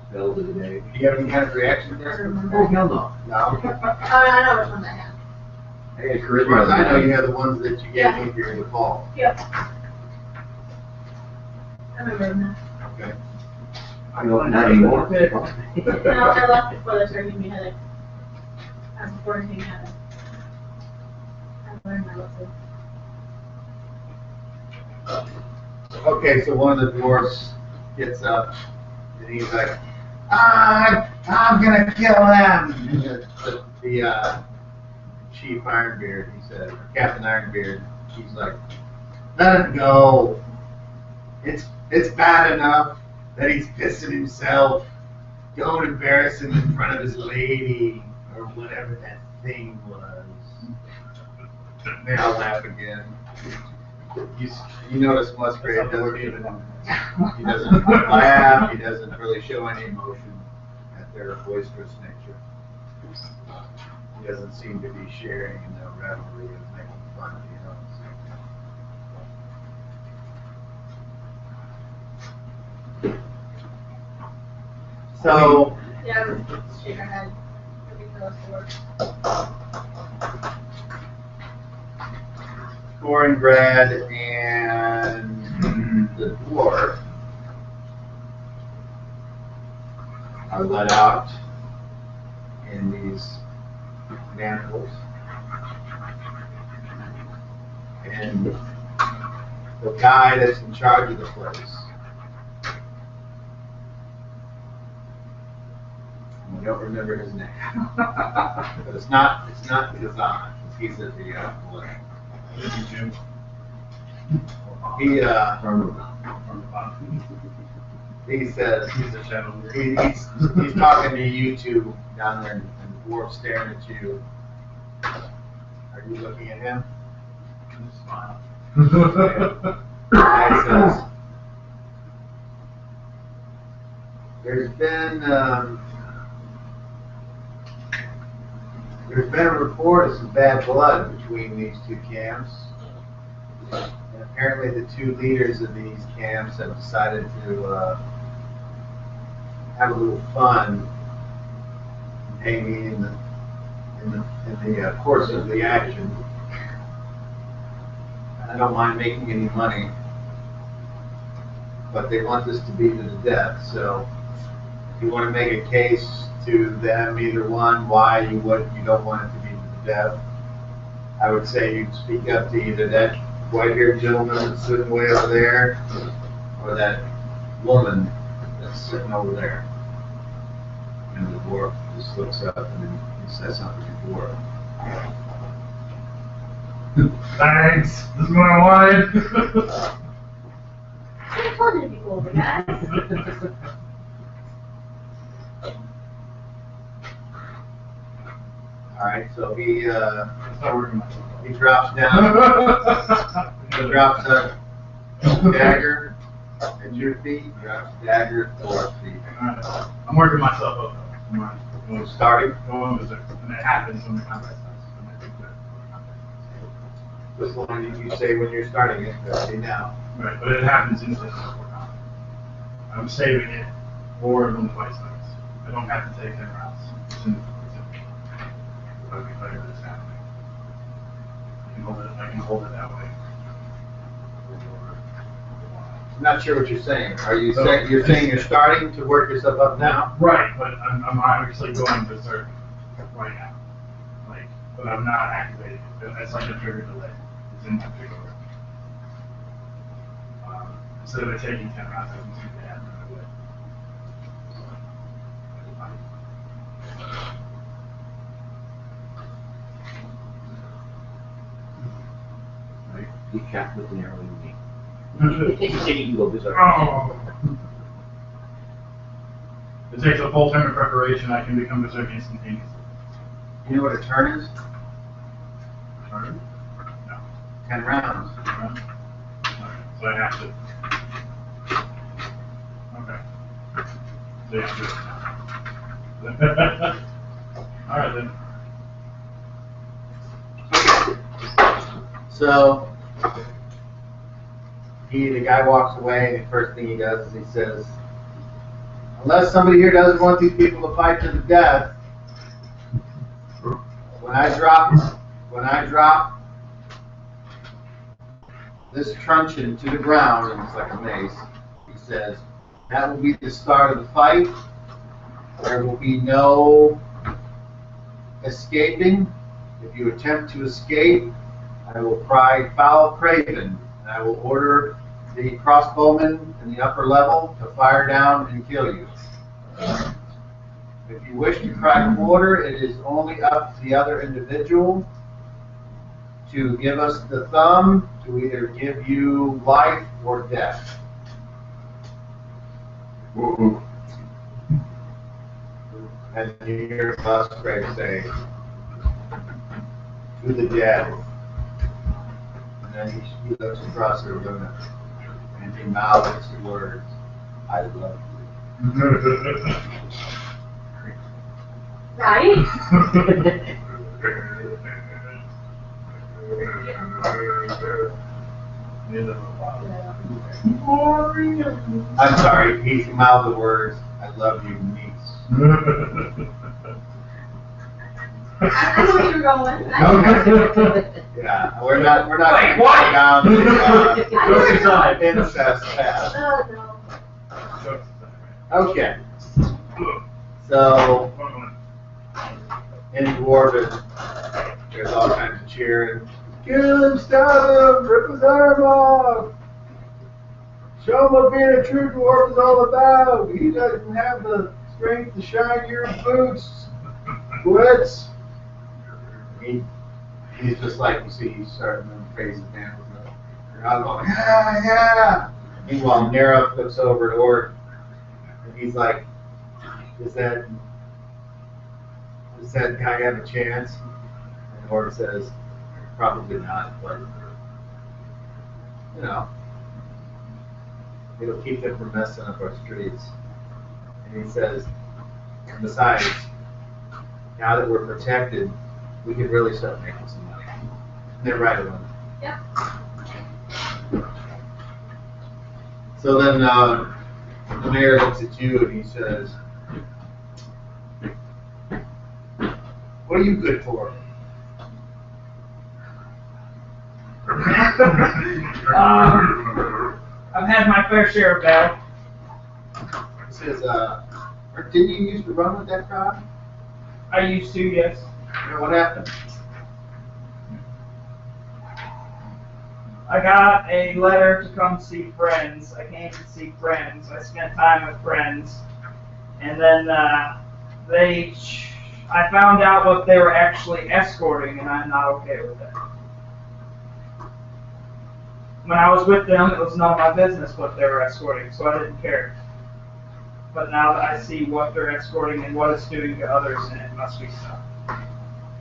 Spells of the day. Do you have any kind of reaction to I this? don't remember. Oh, hell no. No? Oh, I know which one I have. I got As far as charisma. I know, you have the ones that you gave me during the fall. Yep. I remember them Okay. No, not anymore. now. No, I left before they started giving me headaches. Before he had it. I learned my lesson. Okay, so one of the dwarfs gets up and he's like, I'm gonna kill them. And the Chief Ironbeard, he said, or Captain Ironbeard, he's like, let him go. It's bad enough that he's pissing himself. Don't embarrass him in front of his lady or whatever that thing was. They all laugh again. You notice Musgrave doesn't even, he doesn't laugh, he doesn't really show any emotion at their boisterous nature. He doesn't seem to be sharing in the revelry of making fun of you know. So, Yeah, I was shake her head. Let me tell us to work. Goringrad and the dwarf are let out in these manholes. And the guy that's in charge of the place, I don't remember his name, but it's not Kazan. He's at the he says he's talking to you two down there, and the dwarf staring at you. Are you looking at him? Smile. He says, there's been a report of some bad blood between these two camps. And apparently the two leaders of these camps have decided to have a little fun, maybe in the course of the action. I don't mind making any money, but they want this to be to the death. So if you want to make a case to them, either one, why you don't want it to be to the death, I would say you'd speak up to either that white-haired gentleman that's sitting way over there, or that woman that's sitting over there. And the dwarf just looks up and then he says something to the dwarf. Thanks. This is what I wanted. I told you to be cool, guys. All right, so he Start working myself. he drops down. He drops a dagger at your feet. He drops a dagger at Thor's feet. Alright. I'm working myself up. I'm Starting. going berserk. And it happens when the combat starts. And I think that This line you say when you're starting it, see now. right, but it happens instantly before combat. I'm saving it for when the fight starts. I don't have to take 10 rounds. It's in I'll be fighting this happening. I can hold it that way. I'm not sure what you're saying. Are you saying you're starting to work yourself up now? Right, but I'm actually going berserk right now. Like, but I'm not activating it. It's like a trigger delay. It's in my trigger. Instead of it taking 10 rounds, I can keep it after my way. Right? You shot with an arrow in me. You go berserk. Oh. It takes a full turn of preparation. I can become berserk instantaneously. You know what a turn is? Turn? No. 10 rounds. Okay. So I have to. Okay. So you have to. Alright then. So the guy walks away, and the first thing he does is he says, unless somebody here doesn't want these people to fight to the death, when I drop this truncheon to the ground, and it's like a mace, he says, that will be the start of the fight. There will be no escaping. If you attempt to escape, I will cry foul craven, and I will order the crossbowmen in the upper level to fire down and kill you. If you wish to crack water, it is only up to the other individual to give us the thumb to either give you life or death. And you hear Musgrave say, to the dead. And then he looks across the room and he mouths the words, I love you. Right? I'm sorry, he mouthed the words, I love you, niece. I know where you're going. Yeah, we're not Wait, going what? down the Jokes aside. incest path. Oh, no. Okay. So, in Dwarven, there's all kinds of cheering. Kill him, stab him, rip his arm off. Show him what being a true dwarf is all about. He doesn't have the strength to shine your boots. Blitz. He's just like, you see, he's starting to praise the man. They're all going, yeah, yeah. Meanwhile, Nera looks over at Ord, and he's like, does that guy have a chance? And Ord says, probably not, but, you know, it'll keep them from messing up our streets. And he says, and besides, now that we're protected, we can really start making some money. And they're right on it. Yep. So then the mayor looks at you and he says, what are you good for? I've had my fair share of battle. He says, didn't you used to run with that crowd? I used to, yes. Yeah, what happened? I got a letter to come see friends. I came to see friends. I spent time with friends. And then I found out what they were actually escorting, and I'm not okay with that. When I was with them, it was none of my business what they were escorting, so I didn't care. But now that I see what they're escorting and what it's doing to others, and it must be stopped.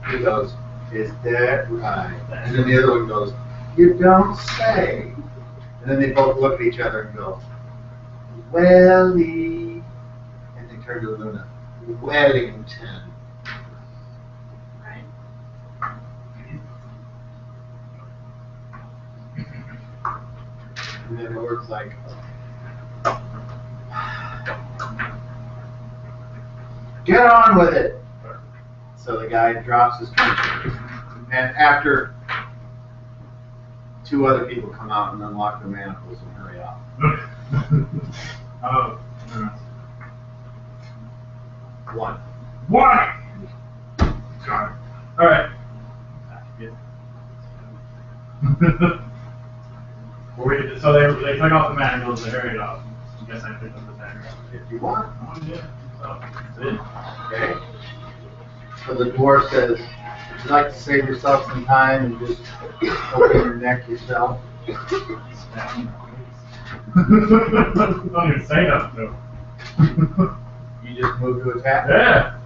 He goes, is that right? And then the other one goes, you don't say. And then they both look at each other and go, Welly. And they turn to Luna, Wellington. Right. And then Lord's like, get on with it. So the guy drops his truncheon. And after two other people come out and unlock their manacles and hurry off. Oh. One. One! Got it. Alright. So they took off the manacles, they hurried off. I guess I picked up the dagger. If you want. Oh, yeah. So, that's it. Okay. So the dwarf says, would you like to save yourself some time and just open your neck yourself? Don't even say that, no. You just move to attack Yeah!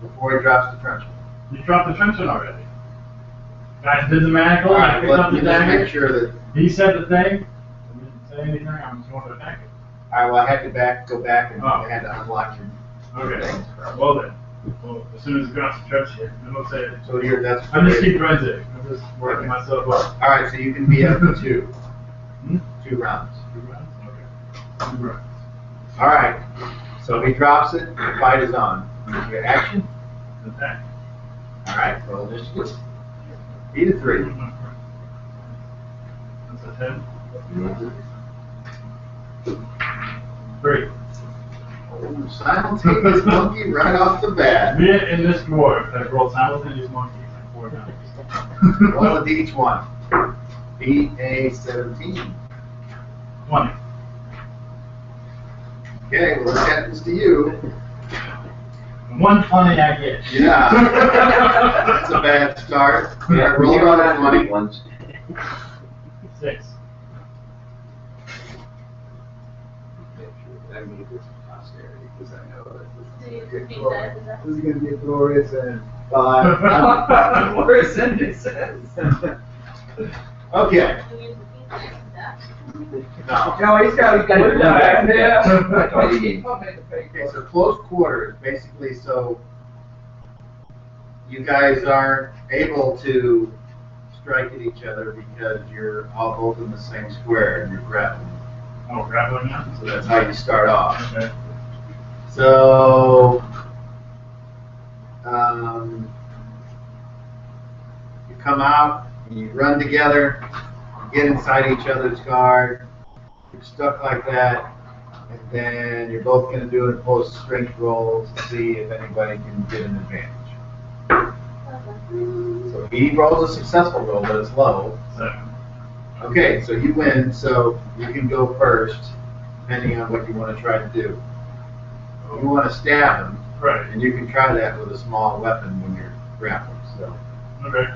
before he drops the truncheon. You dropped the truncheon already. Guys did the manacle, I Alright, picked up let the me just dagger. make sure that, He said the thing. I didn't say anything, I'm just going to attack it. alright, well I had to go back and Oh. I had to unlock your Okay. things. Well then. Well, as soon as it drops the truncheon, then we'll say it. So that's I'm just keep running. I'm just working myself up. Alright, so you can be up to two. Hmm? 2 rounds. 2 rounds? Okay. 2 rounds. Alright, so he drops it, the fight is on. Your action? Attack. Alright, roll initiative. Beat a 3. That's a 10. 3. Oh, simultaneous monkey right off the bat. Me and this dwarf have rolled simultaneous monkeys like 4 times. One with each one. Beat a 17. 20. Okay, well, this happens to you. 120 I get. Yeah. That's a bad start. Yeah, Roll roll on on a 20. ones. 6. I made this posterity because I know that Do you this beat is that? Is that- this is going to be a glorious end. 5. Glorious sentences. Okay. Do you use the pizza next to that? No. No, he's got to it done. Yeah. Okay, so close quarters, basically, so you guys aren't able to strike at each other because you're all both in the same square and you're grappling. Oh, grappling now? So that's how you start off. Okay. So, you come out, and you run together, you get inside each other's guard, you're stuck like that, And then you're both gonna do an opposed strength roll to see if anybody can get an advantage. So he rolls a successful roll, but it's low. 7. Okay, so you win, so you can go first, depending on what you want to try to do. You want to stab him, Right. and you can try that with a small weapon when you're grappling, so. Okay.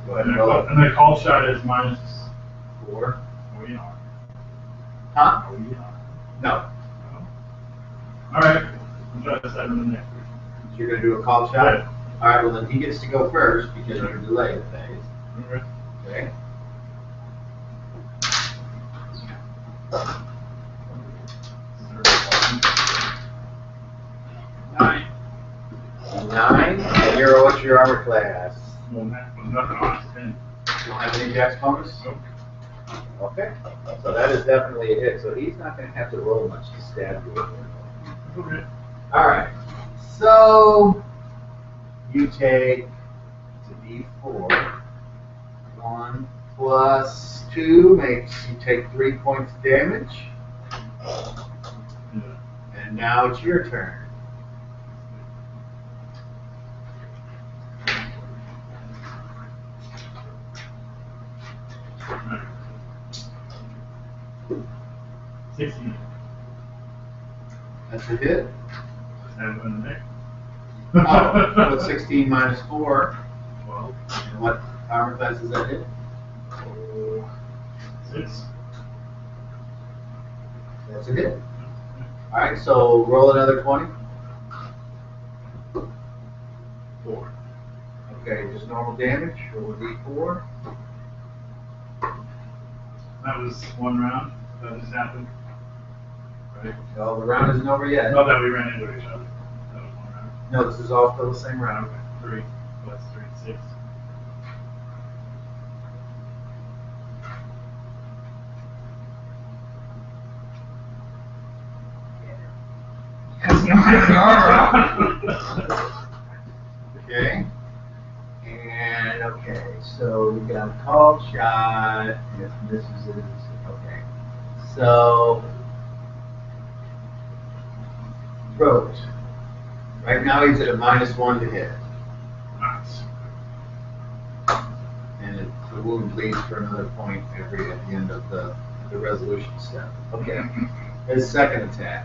Go ahead And and roll. the call shot is -4. 4. We are. Huh? We are. No. All right. I'm trying to 7 in there. So you're gonna do a call shot? Right. All right, well then he gets to go first because you're delayed phase. Okay. Okay? Nine. 9. And what's your armor class? Well, nothing on it. 10. You don't have any dex bonus? Nope. Okay. So that is definitely a hit. So he's not gonna have to roll much to stab you with it. Okay. All right. So you take it's a D4. 1 plus 2 makes you take 3 points of damage. Yeah. And now it's your turn. Alright. 16. That's a hit. 7 in there. Oh, with 16 minus 4. 12. And what armor class does that hit? 6. That's a hit. All right, so roll another 20. 4. Okay, just normal damage. Roll a D4. That was 1 round. That just happened. Right. Oh, the round isn't over yet. Not that we ran into each other. That was 1 round. No, this is all still the same round. Okay. 3 plus 3, 6. Okay. And okay, so we got a called shot. If this is it, okay. So throat. Right now he's at a -1 to hit, Nice. and the wound bleeds for another point at the end of the resolution step. Okay. His second attack.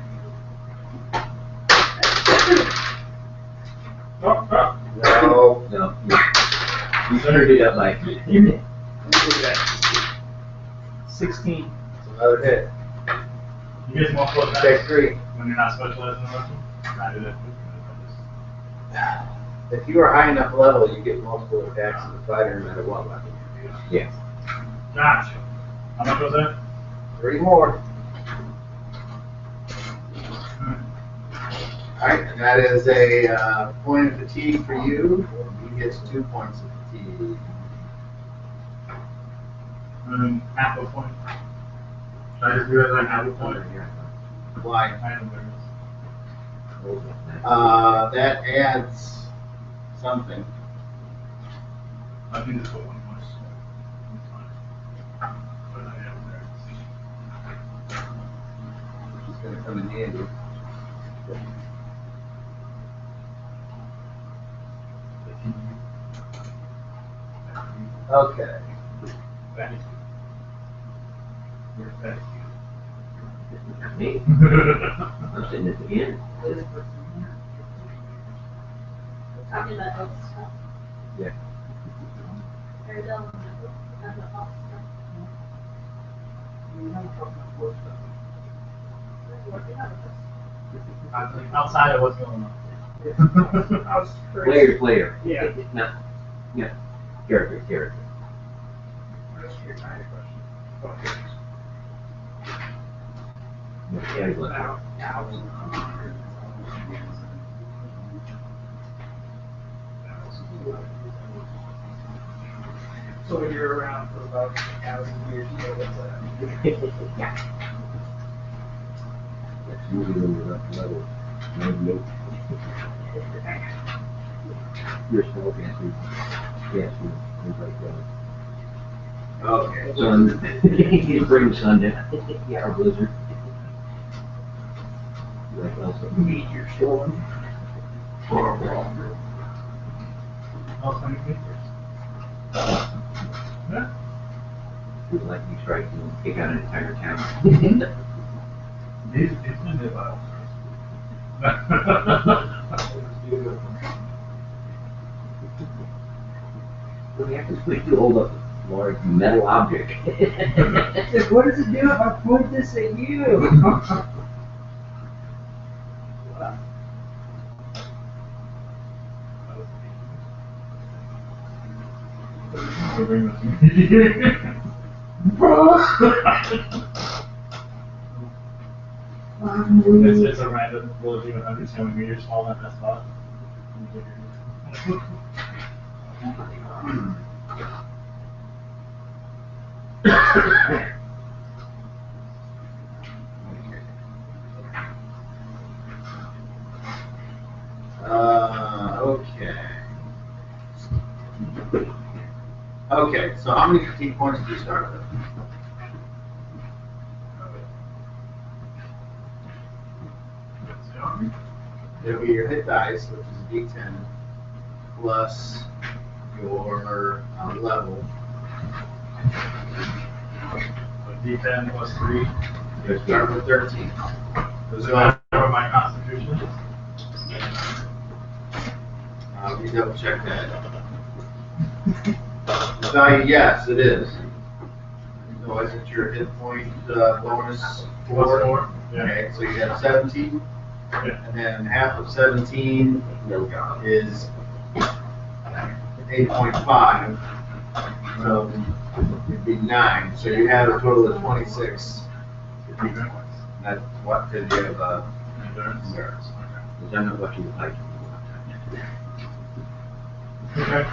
No. No, you screwed it up like me. 16. It's another hit. You guys want to flip Take that 3. when you're not specialized in Russian? I do that. If you are high enough level, you get multiple attacks as a fighter no matter what weapon. Yeah. Gotcha. How much was that? 3 more. Alright, and that is a point of fatigue for you. He gets 2 points of fatigue. Half a point. Should I just do it like half a point? Why? I am nervous. That adds something. I think it's what 1 point. It's fine. But I am nervous. It's going to come in handy. Okay. Thank you. Thank Me? I'm sitting at the end. Talking about health stuff. Yeah. Or don't. Talking about health stuff. Working out with us. Outside of what's going on. I was Player to player. Yeah. No. Yeah. Character to character. Yeah, he's looking out. So when you're around for about 1,000 years, you know what's Yeah. That's usually when you're up level 98. Your spell cancer, yes, things like that. Okay. Sun, you bring sun down. Yeah, or blizzard. some major storm. Oh, 20 meters. Yeah. People like you try to take out an entire town. These men live out. What do you have to do? Hold up a large metal object. What does it do if I point this at you? It's a random village even under 20 meters tall in that spot. Okay. Okay, so how many fatigue points did you start with? It'll be your hit dice, which is a D10, plus your level. D10 plus 3. You start with 13. Does it matter what my constitution is? We double check that. The value, yes, it is. So isn't your hit point bonus 4? Plus 4? Yeah. Okay, so you have 17. Yeah. And then half of 17 is 8.5. So it'd be 9. So you have a total of 26. That's what, because you have Endurance. endurance. Because I'm not what you would like. Okay.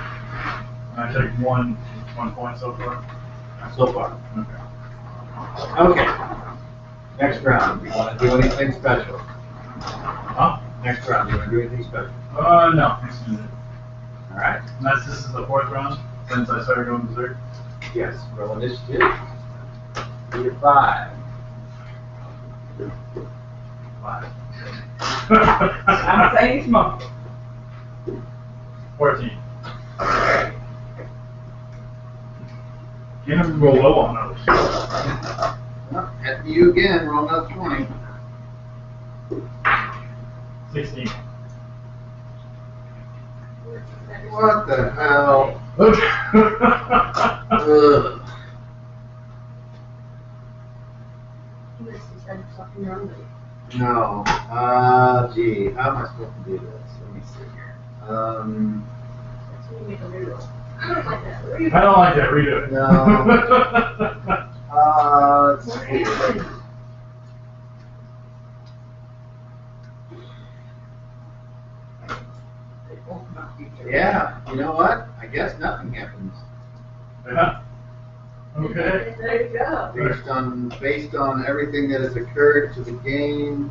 I take one point so far. So far. Okay. Okay. Next round. You want to do anything special? Huh? Next round. You want to do anything special? No. Next minute. All right. This is the 4th round since I started going berserk. Yes. Roll initiative. 3 to 5. 5. I'm saying smoke. 14. You have to roll low on those. Well, after you again. Roll another 20. 16. What the hell? Ugh. No. Gee, how am I supposed to do this? Let me see here. I don't like that. Redo it. No. Let's see. Yeah, you know what? I guess nothing happens. Yeah. Okay. There you go. Based on everything that has occurred to the game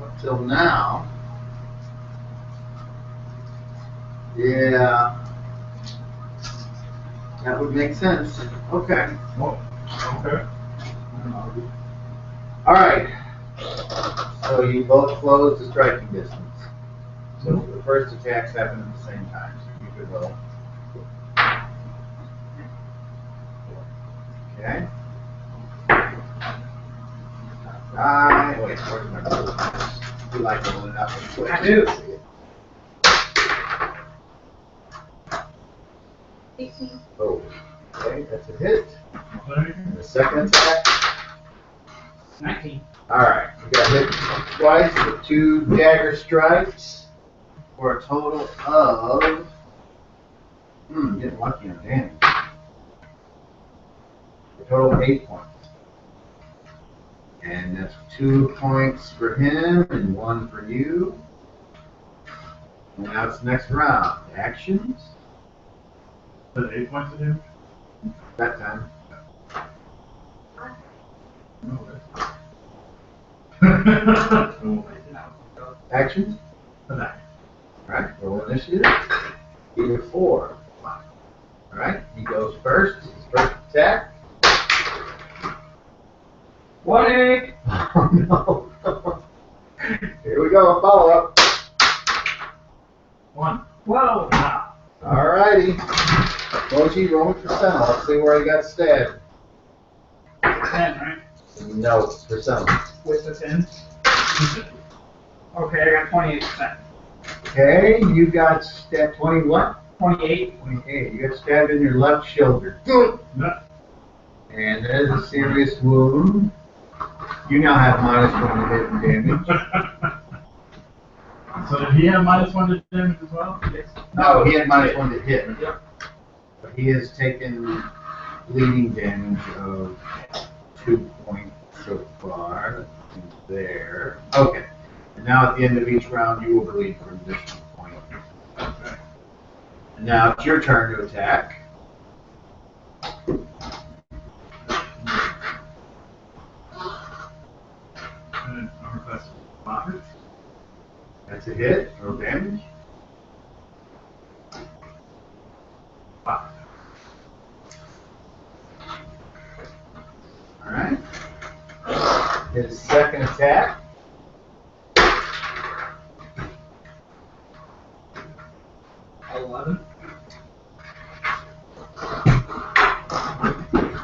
up till now. Yeah. That would make sense. Okay. Oh, okay. All right. So you both close the striking distance. So the first attacks happen at the same time. So you could roll. Okay. Wait, where's my roll? You like rolling it up? I do. Oh, okay, that's a hit. Okay. And the second attack. 19. All right, we got hit twice with 2 dagger strikes for a total of. Getting lucky on damage. A total of 8 points. And that's 2 points for him and 1 for you. And now it's next round. Actions. Is it 8 points of damage? That time. Actions. Attack. Alright, roll initiative. Either 4. Alright, he goes first. His first attack. 20. Oh no. Here we go, a follow-up. 1. Whoa! Ah. Alrighty. Moji, roll for center. Let's see where he got stabbed. 10, right? No, for center. With the 10. Okay, I got 28%. Okay, you got stabbed 20 what? 28. 28. You got stabbed in your left shoulder. No. And that is a serious wound. You now have -1 to hit and damage. So did he have -1 to damage as well? Yes. No, he had -1 to hit. Yep. But he has taken bleeding damage of 2 points so far. There. Okay. And now at the end of each round, you will bleed for an additional point. Okay. And now it's your turn to attack. And armor class 5. That's a hit. Roll damage. 5. Alright. His second attack.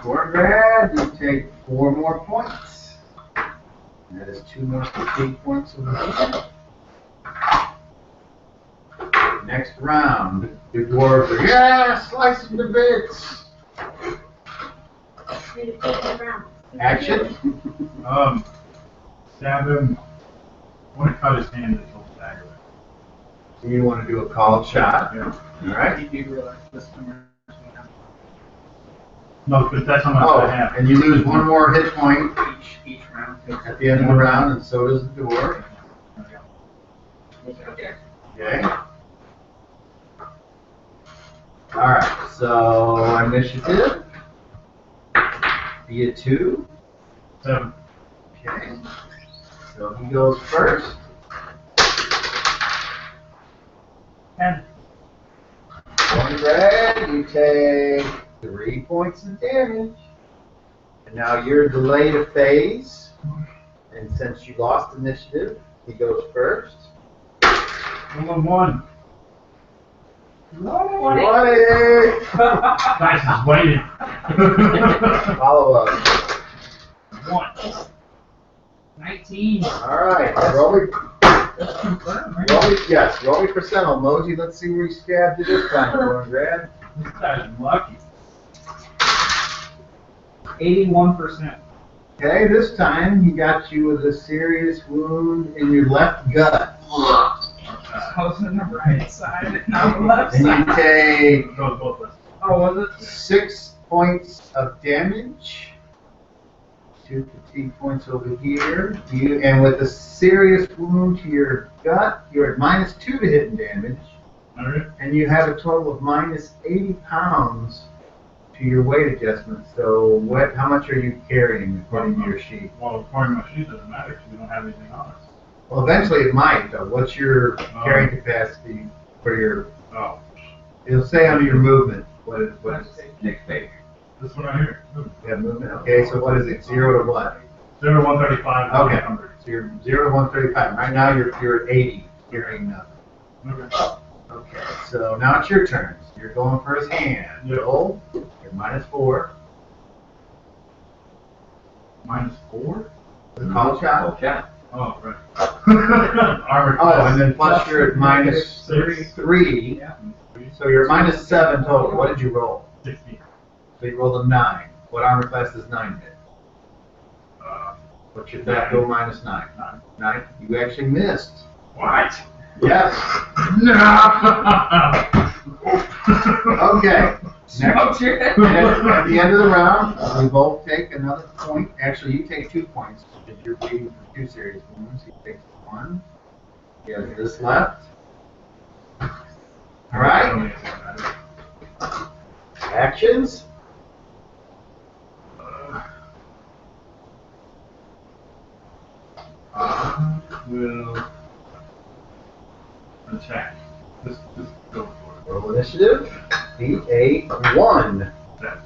Grad, you take 4 more points. And that is 2 more fatigue points of the next round. The dwarves are, yeah, slice him to bits. Action. Stab him. I want to cut his hand and pull the dagger. So you want to do a called shot. Yeah. Alright. You do realize this time. No, but that's how much Oh, I have. and you lose 1 more hit point Each round. at the end of the round, and so does the dwarf. Okay. Okay. Alright, so initiative. Be a 2. 7. Okay. So he goes first. 10. Grad, you take 3 points of damage. And now you're delayed a phase. And since you lost initiative, he goes first. 1. 20! Nice, is waiting. Follow up. 1. 19. Alright, roll me. That's confirmed, right? Roll me percent on Moji. Let's see where he stabbed you this time, Grad. This guy's lucky. 81%. Okay, this time he got you with a serious wound in your left gut. I was on the right side, not the left And you side. take Goes both ways. Oh, was it? 6 points of damage. 2 fatigue points over here. And with a serious wound to your gut, you're at -2 to hit and damage. Alright. And you have a total of -80 pounds to your weight adjustment. So how much are you carrying according to your sheet? Well, according to my sheet, doesn't matter because we don't have anything on us. Well, eventually it might, though. What's your carrying capacity for your... Oh, It'll say under your movement. What is Next page. this one right here. yeah, movement? Okay, so what is it? 0 to what? 0 to 135. Okay. 100. So you're 0 to 135. Right now you're at 80, carrying nothing. Okay. Okay, so now it's your turn. So you're going for his hand. Yeah. Roll. You're -4. -4? The call shot. Shot. Oh, right. Armor Oh, class. and then plus you're at -3. Yeah. So you're at -7 total. What did you roll? 16. So you rolled a 9. What armor class does 9 hit? What's your that go -9? 9. You actually missed. What? Yes. No! Okay. Next. your At the end of the round, we both take another point. Actually, you take 2 points because you're bleeding from 2 serious wounds. He takes 1. He has this left. All right. Actions. Will attack. Just go for Roll initiative. Beat a 1. it. That.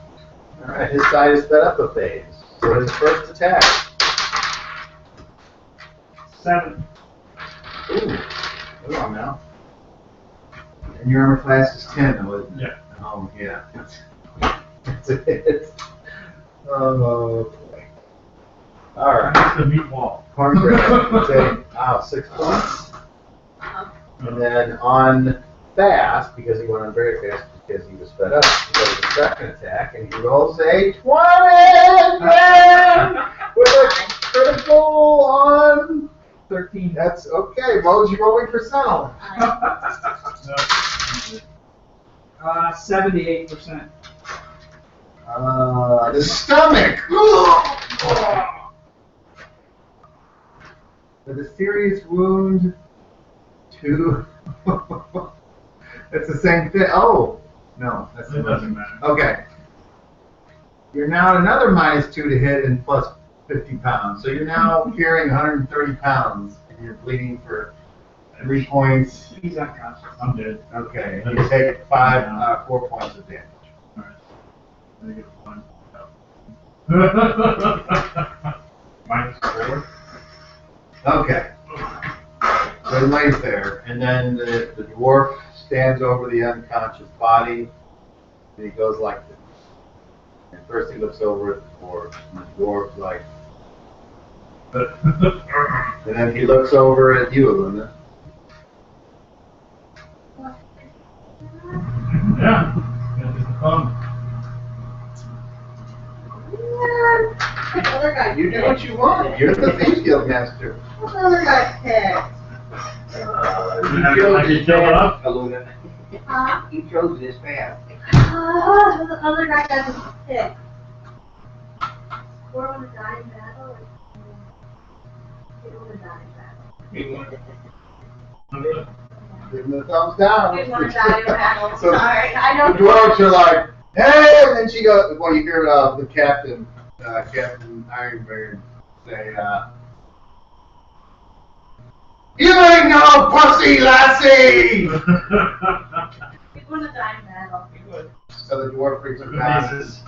All right. His side is sped up a phase. So his first attack. 7. Ooh, hold on now. And your armor class is 10, though, isn't it? Yeah. Oh, yeah. That's it. Oh, boy. All right. That's the meat wall. Cornbread. It's 6 points. And then on fast, because he went on very fast, because he was fed up, he goes to second attack, and he rolls a 20 again with a critical on 13. That's okay. What was you rolling for Sentinel? 78%. The stomach. With a serious wound to. That's the same thing. Oh, no, that's It doesn't matter. Okay. You're now another -2 to hit and plus 50 pounds. So you're now carrying 130 pounds and you're bleeding for 3 points. He's unconscious. I'm dead. Okay, and you take 4 points of damage. Alright. -1. -4. Okay. So he lays there, and then the dwarf stands over the unconscious body, and he goes like this. And first he looks over at the dwarf, and the dwarf's like, and then he looks over at you, Aluna. Yeah. That's just fun. The other guy. You do what you want. You're the Thieves Guild master. What's the other guy picked? He Fill it up. Aluna. Huh? He chose this path. The other guy doesn't pick. Score on the die in battle or hit on the die in battle? Give him the thumbs down. Hit on the die in battle. So Sorry, I know. the dwarves are like, hey! And then she goes, well, you hear the captain, Captain Ironbeard, say, you ain't no pussy, lassie! Hit on the die in battle. So the dwarf brings him down, Pieces.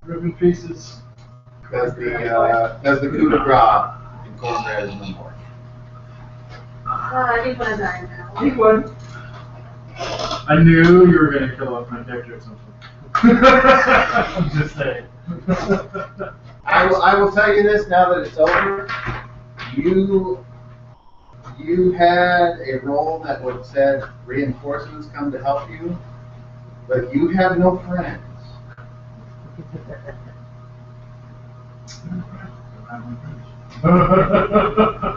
Ribbon pieces. does the coup de grace, and Cornbread is no more. I think on the die in battle. He would. I knew you were going to kill off my character or something. I'm just saying. I will tell you this now that it's over. You had a role that would said reinforcements come to help you, but you have no friends.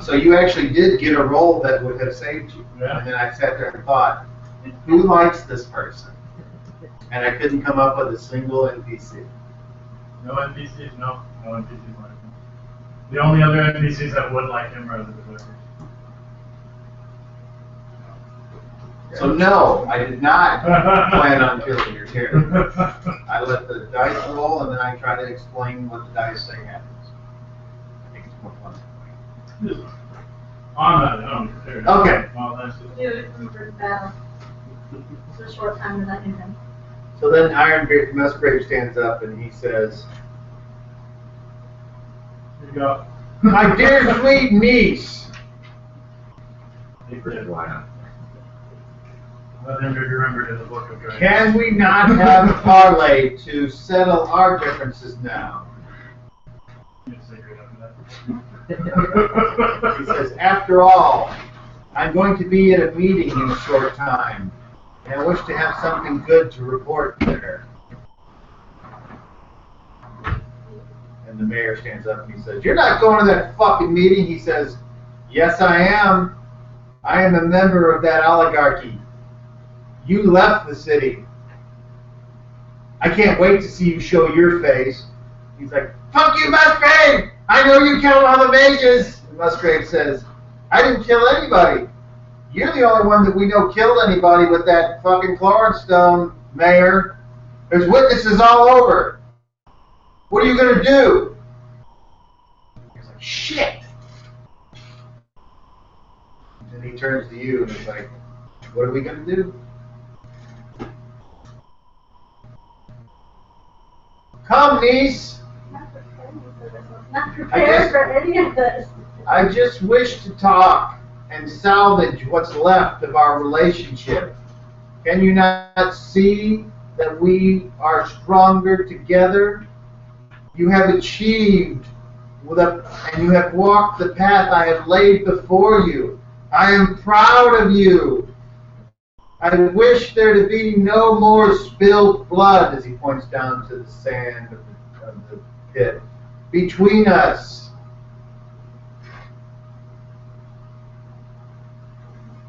So you actually did get a role that would have saved you. Yeah. And then I sat there and thought, who likes this person? And I couldn't come up with a single NPC. No NPCs? No NPCs like him. The only other NPCs that would like him are the developers. So no, I did not plan on killing your character. I let the dice roll and then I try to explain what the dice say happens. I think it's more fun. I'm not, I don't care. Okay. Well, that's just, Do it from first battle. It's a short time that I can come. So then Ironbeard Musgrave stands up and he says, here you go. my dear sweet niece, Why not? Let him be remembered in the book of dragons. can we not have a parley to settle our differences now? You say great after He says, after all, I'm going to be at a meeting in a short time, and I wish to have something good to report there. And the mayor stands up and he says, you're not going to that fucking meeting? He says, yes, I am. I am a member of that oligarchy. You left the city. I can't wait to see you show your face. He's like, fuck you, Musgrave! I know you killed all the mages! And Musgrave says, I didn't kill anybody. You're the only one that we know killed anybody with that fucking Clarence-stone, Mayor. There's witnesses all over. What are you gonna do? He's like, shit! And he turns to you and he's like, what are we gonna do? Come, niece! Not prepared for any of this. I just wish to talk and salvage what's left of our relationship. Can you not see that we are stronger together? You have achieved and you have walked the path I have laid before you. I am proud of you. I wish there to be no more spilled blood, as he points down to the sand of the pit, between us.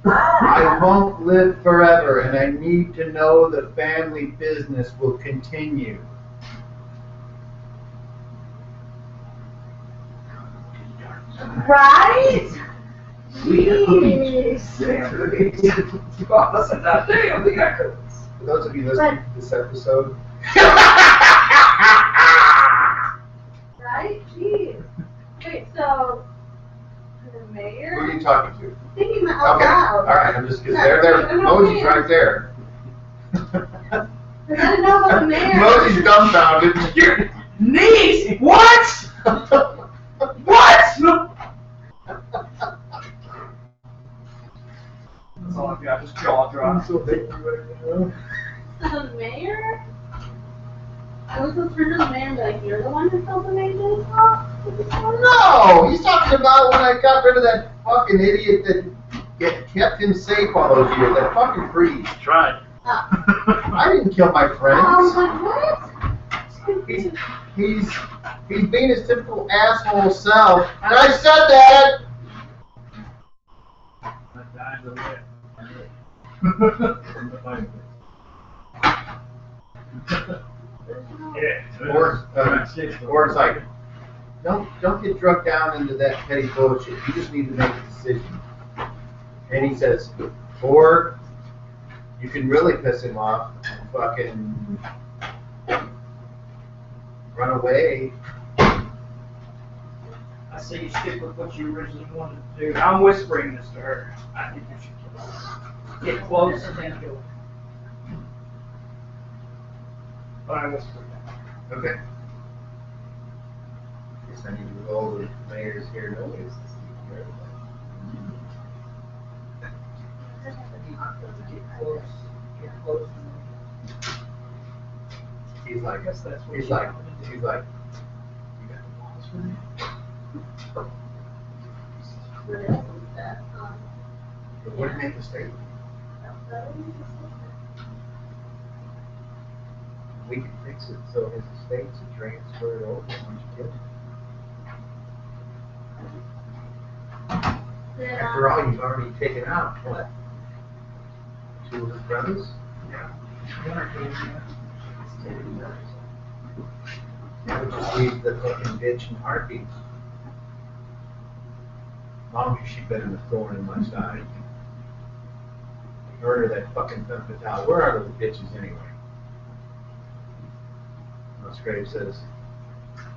I won't live forever, and I need to know the family business will continue. Right? Jeez. For those of you listening to this episode, Right? Jeez. Wait, so the who are mayor? you talking to? Thinking out Okay, loud. all right, I'm just because they're Mosey's right there. I didn't know about the mayor. Mosey's dumbfounded. Your niece? What? What? That's all I've got, just jaw drop. So thank you right now. The mayor? I was going to turn to the mayor and be like, you're the one who killed the mayor? No, he's talking about when I got rid of that fucking idiot that kept him safe all those years. That fucking priest. Tried. I didn't kill my I was friends. like, what? He's being his typical asshole self. And I said that. Or it's like, don't get drugged down into that petty bullshit. You just need to make a decision. And he says, or you can really piss him off and fucking run away. I say you stick with what you originally wanted to do. I'm whispering this to her. I think you should kill her. Get close and then kill her. But I whispered that. Okay. Guess I need to roll the mayor's here noise to see where he's like, you got the balls for me? What did he make the statement? We can fix it so his estates are transferred over once you get it. After all, you've already taken out, what? 2 of his brothers? Yeah. That would just leave the fucking bitch in heartbeat. Mom, she's been in a thorn in my side. Murder that fucking femme fatale. Where are those bitches anyway? Musgrave says,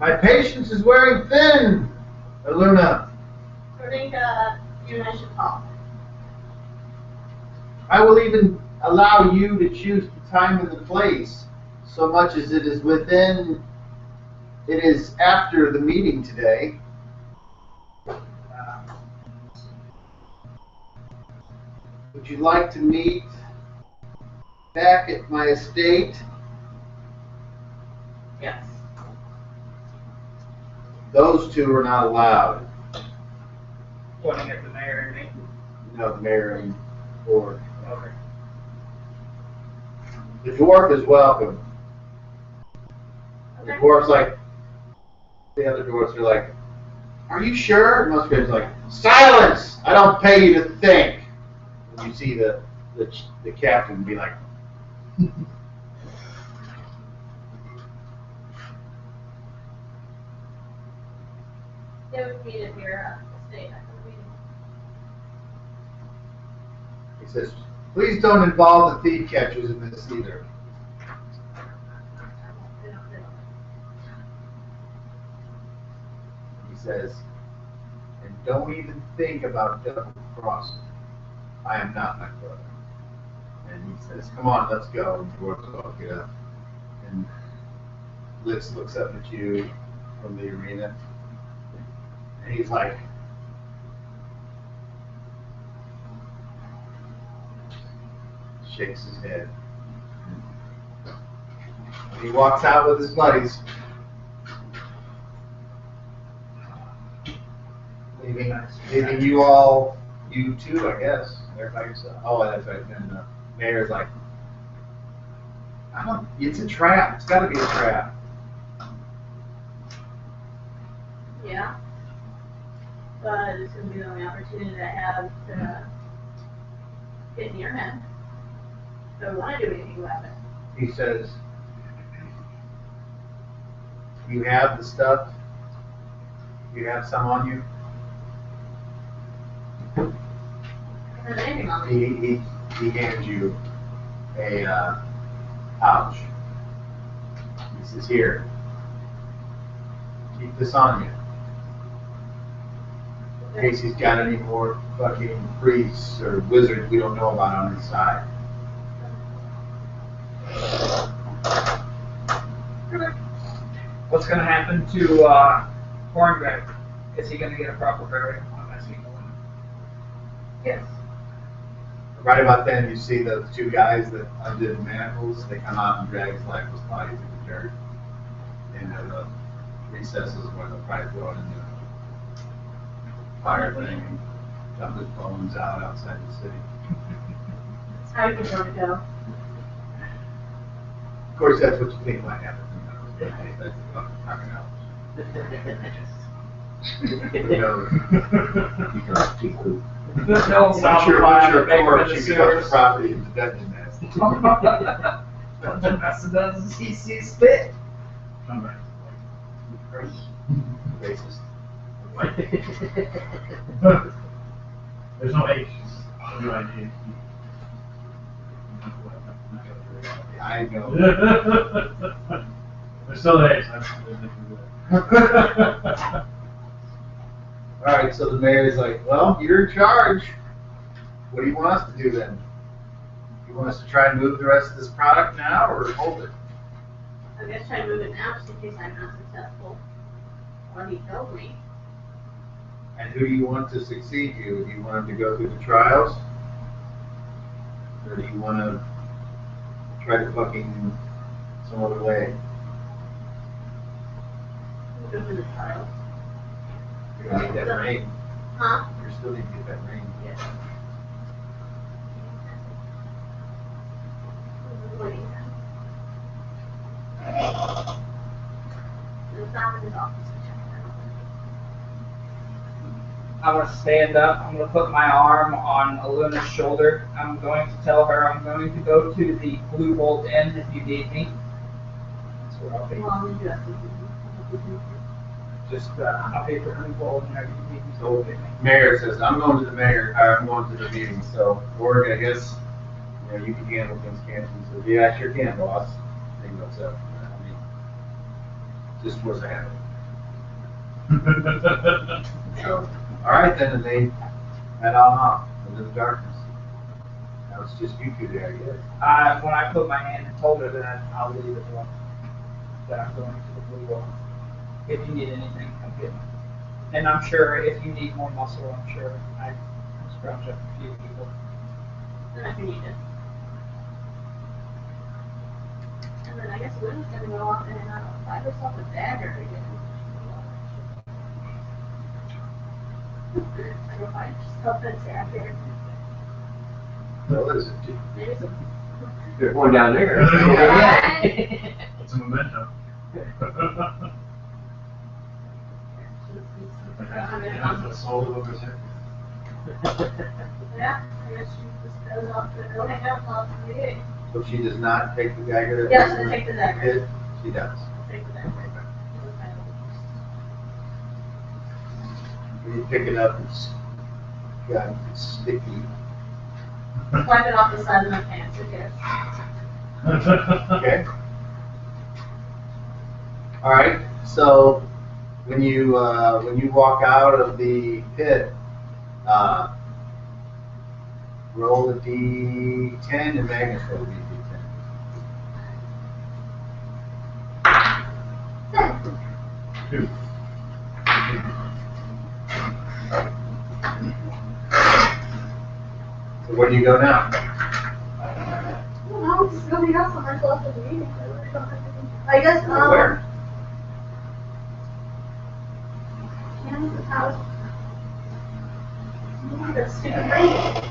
my patience is wearing thin, Aluna. I think you and I should talk. I will even allow you to choose the time and the place, so much as it is after the meeting today. Would you like to meet back at my estate? Yes. Those 2 are not allowed. Pointing at the mayor and me. No, the mayor and board. Okay. The dwarf is welcome. The dwarf's like, the other dwarfs are like, are you sure? And Musgrave's like, silence! I don't pay you to think. And you see the captain be like, They would meet at your estate after the meeting. he says, please don't involve the thief catchers in this either. He says, and don't even think about double crossing. I am not my brother. And he says, come on, let's go. And dwarfs all get up. And Liz looks up at you from the arena. And he's like, shakes his head. He walks out with his buddies, leaving you all, you two, I guess. They're by yourself. Oh, that's right. And the mayor's like, it's a trap. It's got to be a trap. Yeah. But it's going to be the only opportunity I have to get near him. So I want to do anything about it. He says, you have the stuff? You have some on you? I don't have anything on me. He hands you a pouch. He says, here, keep this on you. In case he's got any more fucking priests or wizards we don't know about on his side. What's going to happen to Hornbeck? Is he going to get a proper burial? I'm asking. Yes. Right about then, you see those two guys that undid the manacles. They come out and drag his lifeless body through the dirt into the recesses where they'll probably throw it in the fire thing and dump his bones out outside the city. That's how you want to go. Of course, that's what you think might happen. You know, that's fucking talking out. Who knows? You can keep poop. No, Once you're poor, she becomes the property of the dungeon master. Dungeon master does as he sees fit. Come back. Racist. There's no H. W-I-G-H-T. I know. There's still H. All right, so the mayor's like, well, you're in charge. What do you want us to do then? You want us to try and move the rest of this product now, or hold it? I guess try to move it now just in case I'm not successful. Or he kills me. And who do you want to succeed you? Do you want him to go through the trials? Or do you want to try to fucking some other way? We'll go through the trials. You're going to need that ring. Huh? You still need to get that ring. Yes. What do you think? It's not in his office to check it out. I'm going to stand up. I'm going to put my arm on Aluna's shoulder. I'm going to tell her I'm going to go to the Blue Bolt Inn if you need me. That's where I'll be. How long did you have to do? Just, I'll pay for Blue Bolt whenever you need me. So mayor says, I'm going to the mayor, I'm going to the meeting, so, or I guess, you know, you can handle things, can't you? He says, yeah, I sure can, boss. I think that's it. I mean, just what's happening. So, all right then, and they head on off into the darkness. Now it's just you two there, I guess. When I put my hand and told her that I'll leave it alone, that I'm going to the Blue Bolt. If you need anything, come get me. And I'm sure if you need more muscle, I'm sure I can scrounge up a few people. Then if you need it. And then I guess Lynn's gonna go off and buy herself a dagger again. I go find stuff that's dagger. What is it? Maybe some. There's one down there. Right? It's a memento. That's the soul of his head. Yeah, I guess she just goes off to go hang out while I'm meeting. So she does not take the dagger? Yes, I take the dagger. Hit? She does. Take the dagger. When you pick it up, it's sticky. Wipe it off the side of my pants, okay? Okay. All right. So when you walk out of the pit, roll a d10 and Magnus roll a d10. 2. So where do you go now? Oh, this is going else on my left of the meeting. I guess, Where? Kansas House. That's stupid radio.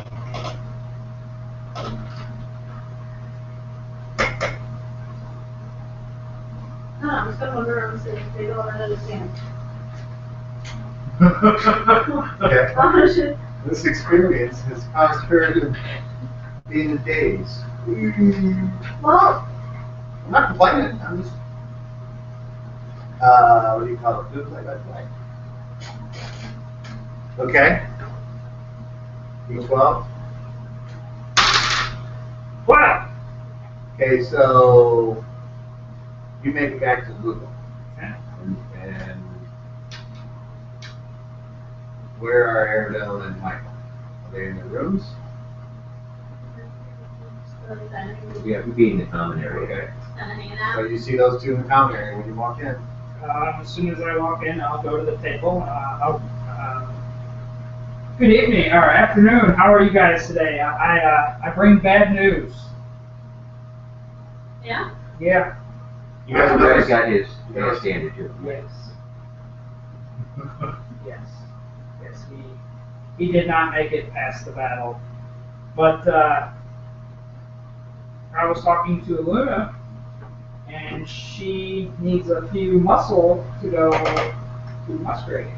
No, I'm just gonna wander around the city. They don't understand. Okay. Oh, shit. This experience has caused her to be in a daze. Well, I'm not complaining. I'm just, what do you call it? Good play by play. Okay. D12. Wow. Okay, so you make it back to Google. Okay. And where are Airedale and Michael? Are they in their rooms? Yeah, we'd be in the common area. Okay. Kinda hanging So out. you see those two in the common area when you walk in. As soon as I walk in, I'll go to the table. Good evening or afternoon. How are you guys today? I bring bad news. Yeah? Yeah. You guys Guy's notice? got his standard too. Yes. Yes. Yes. He did not make it past the battle, but I was talking to Luna, and she needs a few muscle to go to Musgraves.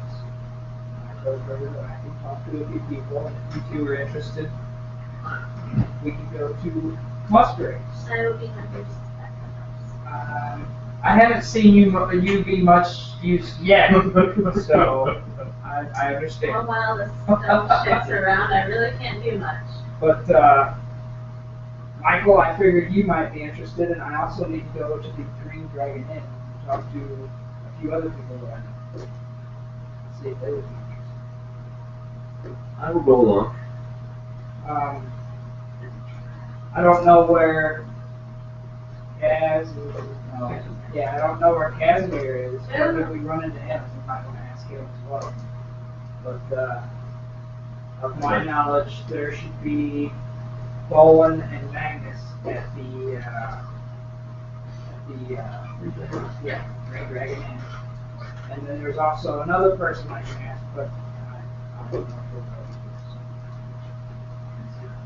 I told her that I could talk to a few people, and if you two are interested, we can go to Musgraves. I will be hungry. I haven't seen you be much use yet, so I understand. Well, while this stuff shifts around, I really can't do much. But Michael, I figured you might be interested, and I also need to go to the Green Dragon Inn and talk to a few other people that I know. See if they would be interested. I will go along. I don't know where Kaz is. No. Yeah, I don't know where Casimir is. But if we run into him, I'm not going to ask him as well. But of my knowledge, there should be Bolin and Magnus at the Green Dragon Inn. And then there's also another person I can ask, but I don't know if he'll go.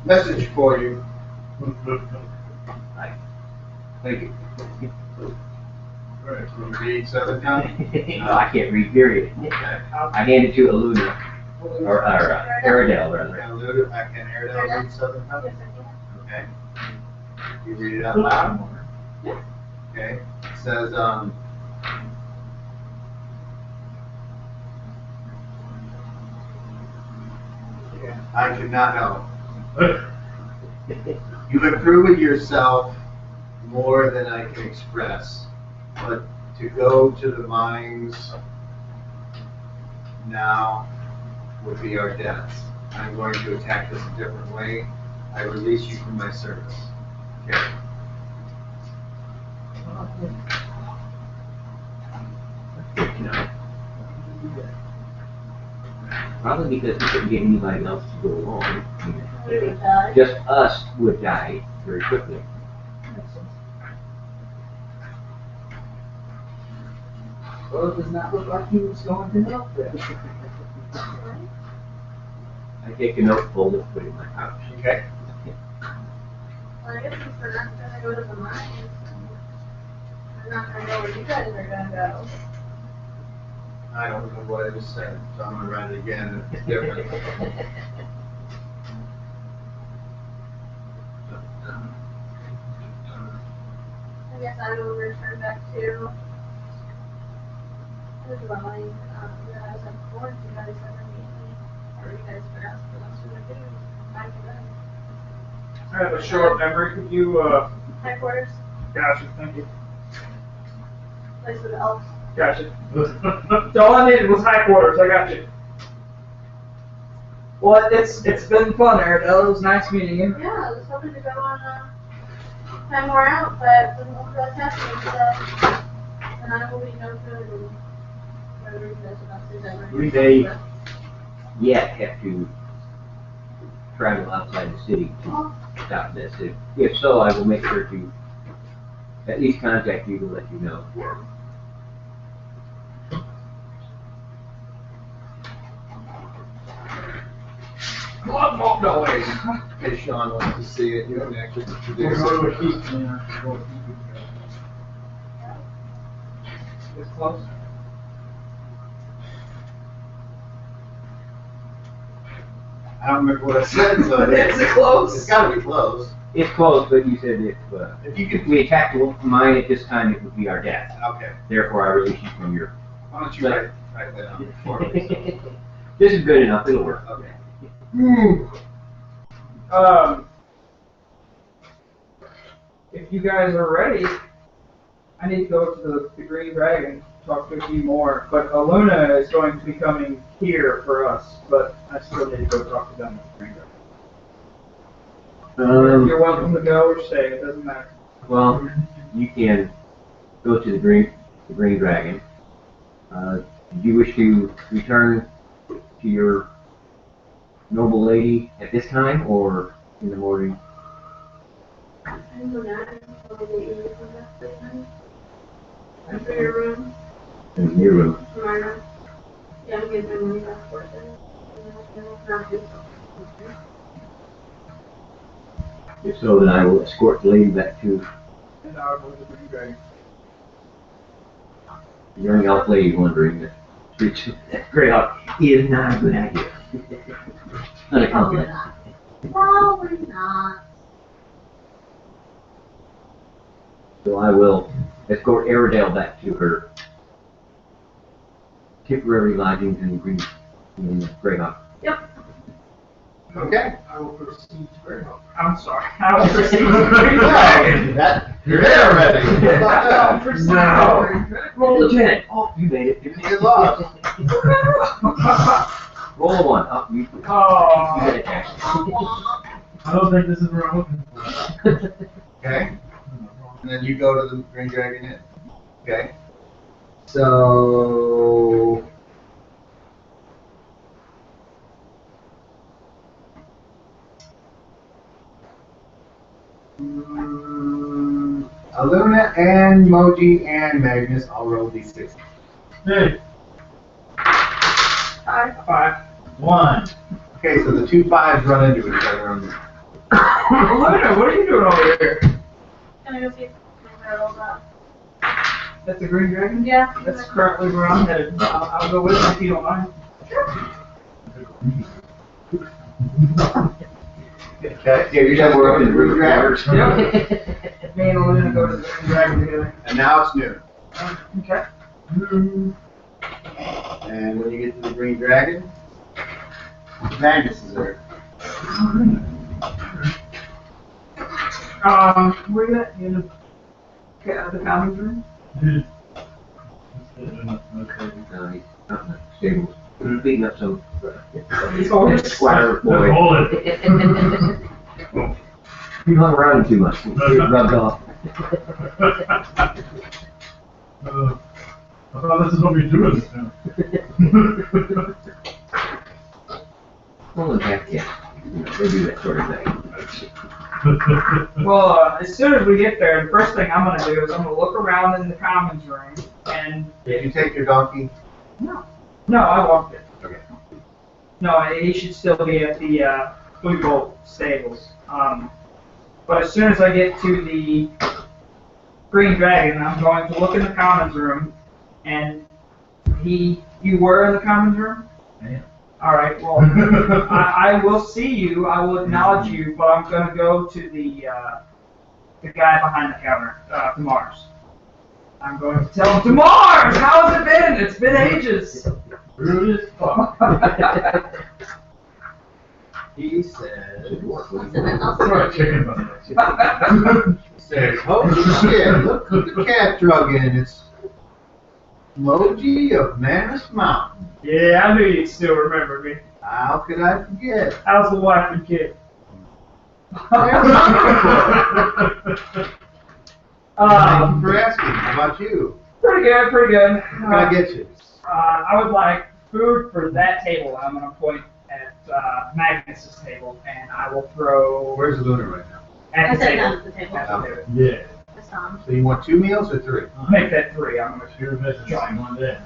Message for you. Thank you. Alright, can you read Southern Town? No, I can't read, period. I hand it to Aluna, or Airedale, rather. Can Airedale read Southern Town? Yes, I can. Okay. You read it out loud? Yeah. Okay. It says, I cannot help. You've improved yourself more than I can express, but to go to the mines now would be our deaths. I'm going to attack this a different way. I release you from my service. Okay. No. Probably because we couldn't get anybody else to go along. Really bad. Just us would die very quickly. Well, it does not look like he was going to help them. I take a note, fold it, put it in my pouch. Okay. Well, I guess since we're not gonna go to the mines, I'm not gonna know where you guys are gonna go. I don't know what I just said, so I'm gonna write it again. It's different. I guess I will return back to the dwelling that I was at before, if you guys ever need me, or you guys ever ask for what to do, I can go. I have a short memory. Could you, Headquarters, gotcha, thank you. place with the elves. Gotcha. So all I needed was high quarters. I got you. Well, it's been fun, Airedale. It was nice meeting you. Yeah, I was hoping to go on time more out, but doesn't look like that's happening, so then I will be no good and whatever you guys are about to do. that we're We gonna may yet have to travel outside the city to stop this. If so, I will make sure to at least contact you to let you know. No way. Hey, Sean wants to see it. You haven't actually introduced it. It's close. I don't remember what I said, so Is it close? It's gotta be close. It's close, but you said If you if could, we attacked mine at this time, it would be our death. okay. Therefore, I release you from your. Why don't you write that on for me? This is good enough. It'll work. Okay. If you guys are ready, I need to go to the Green Dragon, talk to a few more. But Aluna is going to be coming here for us, but I still need to go talk to them at the Green Dragon. You're welcome to go or stay, it doesn't matter. Well, you can go to the Green Dragon. Do you wish to return to your noble lady at this time or in the morning? I don't know. Probably you come back to the after your room. In your room. To my room. Yeah, I'm getting my money back for it then. Not do something. If so, then I will escort the lady back to And I'll go to the Green Dragon. the young elf lady wondering that Greyhawk is not a good idea. Not a Probably compliment. not. Probably not. So I will escort Aerodale back to her temporary lodgings in Greyhawk. Okay. I will proceed to Greyhawk. I'm sorry. I will proceed to the Green Dragon. You're there already. No. Roll Lieutenant. Oh, you made it. You lost. Roll a 1. Oh, you Oh. got it, Jack. I don't think this is what I'm looking for. Okay. And then you go to the Green Dragon Inn. Okay. So. Aluna and Moji and Magnus all roll d6. Hey, 5. 1. Okay, so the 2 5s run into each other on the. Aluna, what are you doing over here? Can I go see if I can roll that? That's the Green Dragon? Yeah. That's currently where I'm headed. I'll go with you if you don't mind. Okay. Yeah, you're somewhere up in the Green Dragon. Yep. Me and Aluna go to the Green Dragon together. And now it's noon. Okay. And when you get to the Green Dragon, Magnus is there. Where you at? In the commons room? Dude. He's out in the stables. Beating up some He's always squire boy. Hold it. You hung around too much. You're rubbed off. I thought this is what we do in this town. Well, yeah. They do that sort of thing. Well, as soon as we get there, the first thing I'm gonna do is I'm gonna look around in the commons room and Did you take your donkey? no, I walked it. Okay. No, he should still be at the Blue Bolt stables. But as soon as I get to the Green Dragon, I'm going to look in the commons room, and you were in the commons room? Yeah. All right. Well, I will see you. I will acknowledge you, but I'm going to go to the guy behind the counter, to Mars. I'm going to tell him, to Mars! How has it been? It's been ages. Rude as fuck. He said, Sorry, chicken butt. he says, oh shit, look who the cat drug in. It's Moji of Mammoth Mountain. Yeah, I knew you'd still remember me. How could I forget? How's the wife and kid? Thank you for asking. How about you? Pretty good, pretty good. What can I get you? I would like food for that table. I'm going to point at Magnus's table, and I will throw Where's Luna right now? at I the said table. down at the table. At the table. Yeah. That's Tom. So you want 2 meals or 3? Make that 3. I'm gonna You're missing John. one day.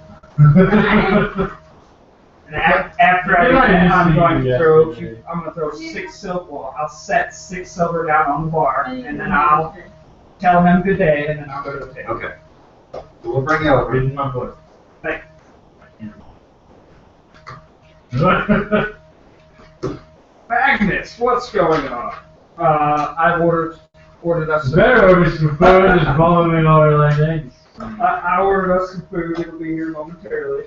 And after I do that, I'm going to Yeah. throw. I'm going to throw 6 silver. Well, I'll set 6 silver down on the bar, and then I'll tell him good day, and then I'll go to the table. Okay. So we'll bring you over. Reading my book. Thank Magnus, what's going on? I ordered us some. Better order some food just following me over like eggs. I ordered us some food. It'll be here momentarily.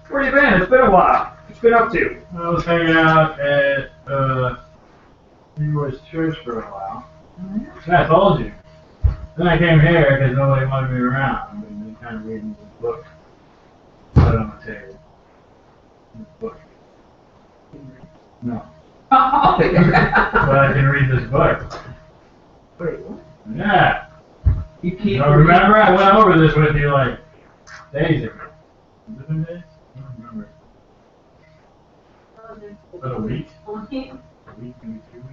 Where you been? It's been a while. What's been up to? I was hanging out at Leroy's church for a while. Yeah, I told you. Then I came here because nobody wanted me around. I've been kind of reading this book. Put it on the table. This book. No. But I can read this book. Wait, what? Yeah. You can't. No, remember I went over this with you like days ago. Has it been days? I don't remember. About a week? A week, maybe 2 weeks?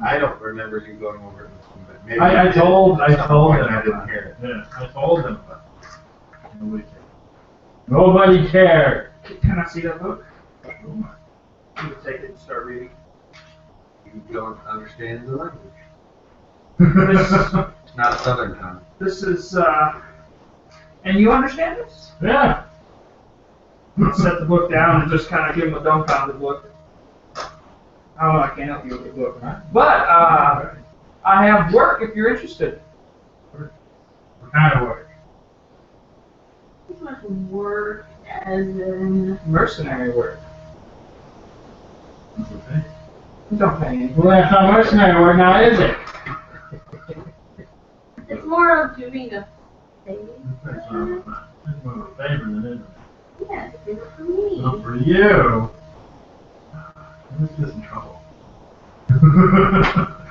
I don't remember you going over it with him, but maybe. I told at some them. point I didn't hear it. Yeah, I told them about it. Nobody cared. Nobody cared. Can I see that book? You can take it and start reading. You don't understand the language. This, It's not Southern tongue. this is, and you understand this? Yeah. Set the book down and just kind of give him a dumbfounded look. I don't know, I can't help you with the book. But, I have work if you're interested. What kind of work? Too much work as in. Mercenary work. Okay. Don't pay anything. Well, that's not mercenary work now, is it? It's more of doing a favor. That's more of a favor than it is. Yeah, it's a favor for me. Not for you. Let's get in trouble.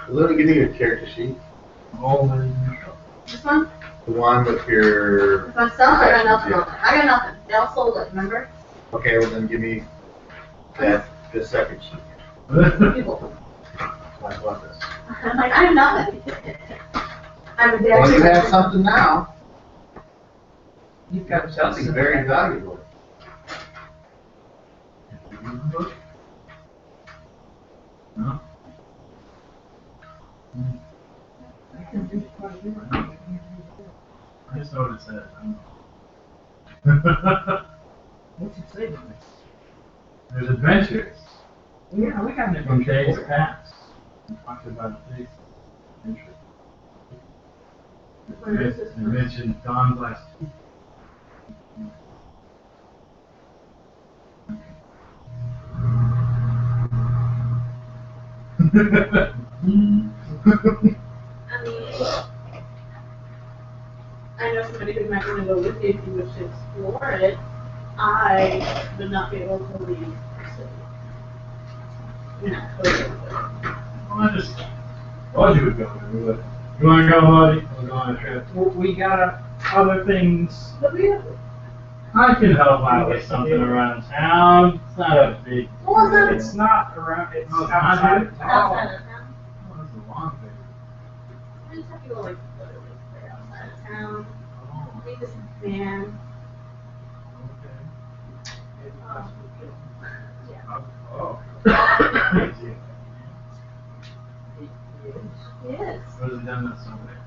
Luna, give me your character sheet. Always in trouble. This one? The one with your. Myself, I got nothing on it. I got nothing. They all sold it, remember? Okay, well then give me that, the second sheet. People. Like what this? I'm like, I have nothing. I'm a Well, you have something now. You've got Something very valuable. No? I just know what it says. I don't know. What's it say to me? There's adventures Yeah, we got an from adventure days for you. past. Talked about these adventures. It mentioned Don's last. I mean, I know somebody who might want to go with you if you wish to explore it. I would not be able to leave the city. Not totally. Well, I just thought you would go there, but you want to go, buddy? We'll go on a trip. We got other things. But we have. I can help out with something around town. It's not a big. Well, then- It's not around, it's Oh, it's outside not of town. Outside of town. Oh, that's a long thing. We just have to go like literally right outside of town. Oh, Leave this van. okay. Yeah. Oh. Yes. What has he done with somebody?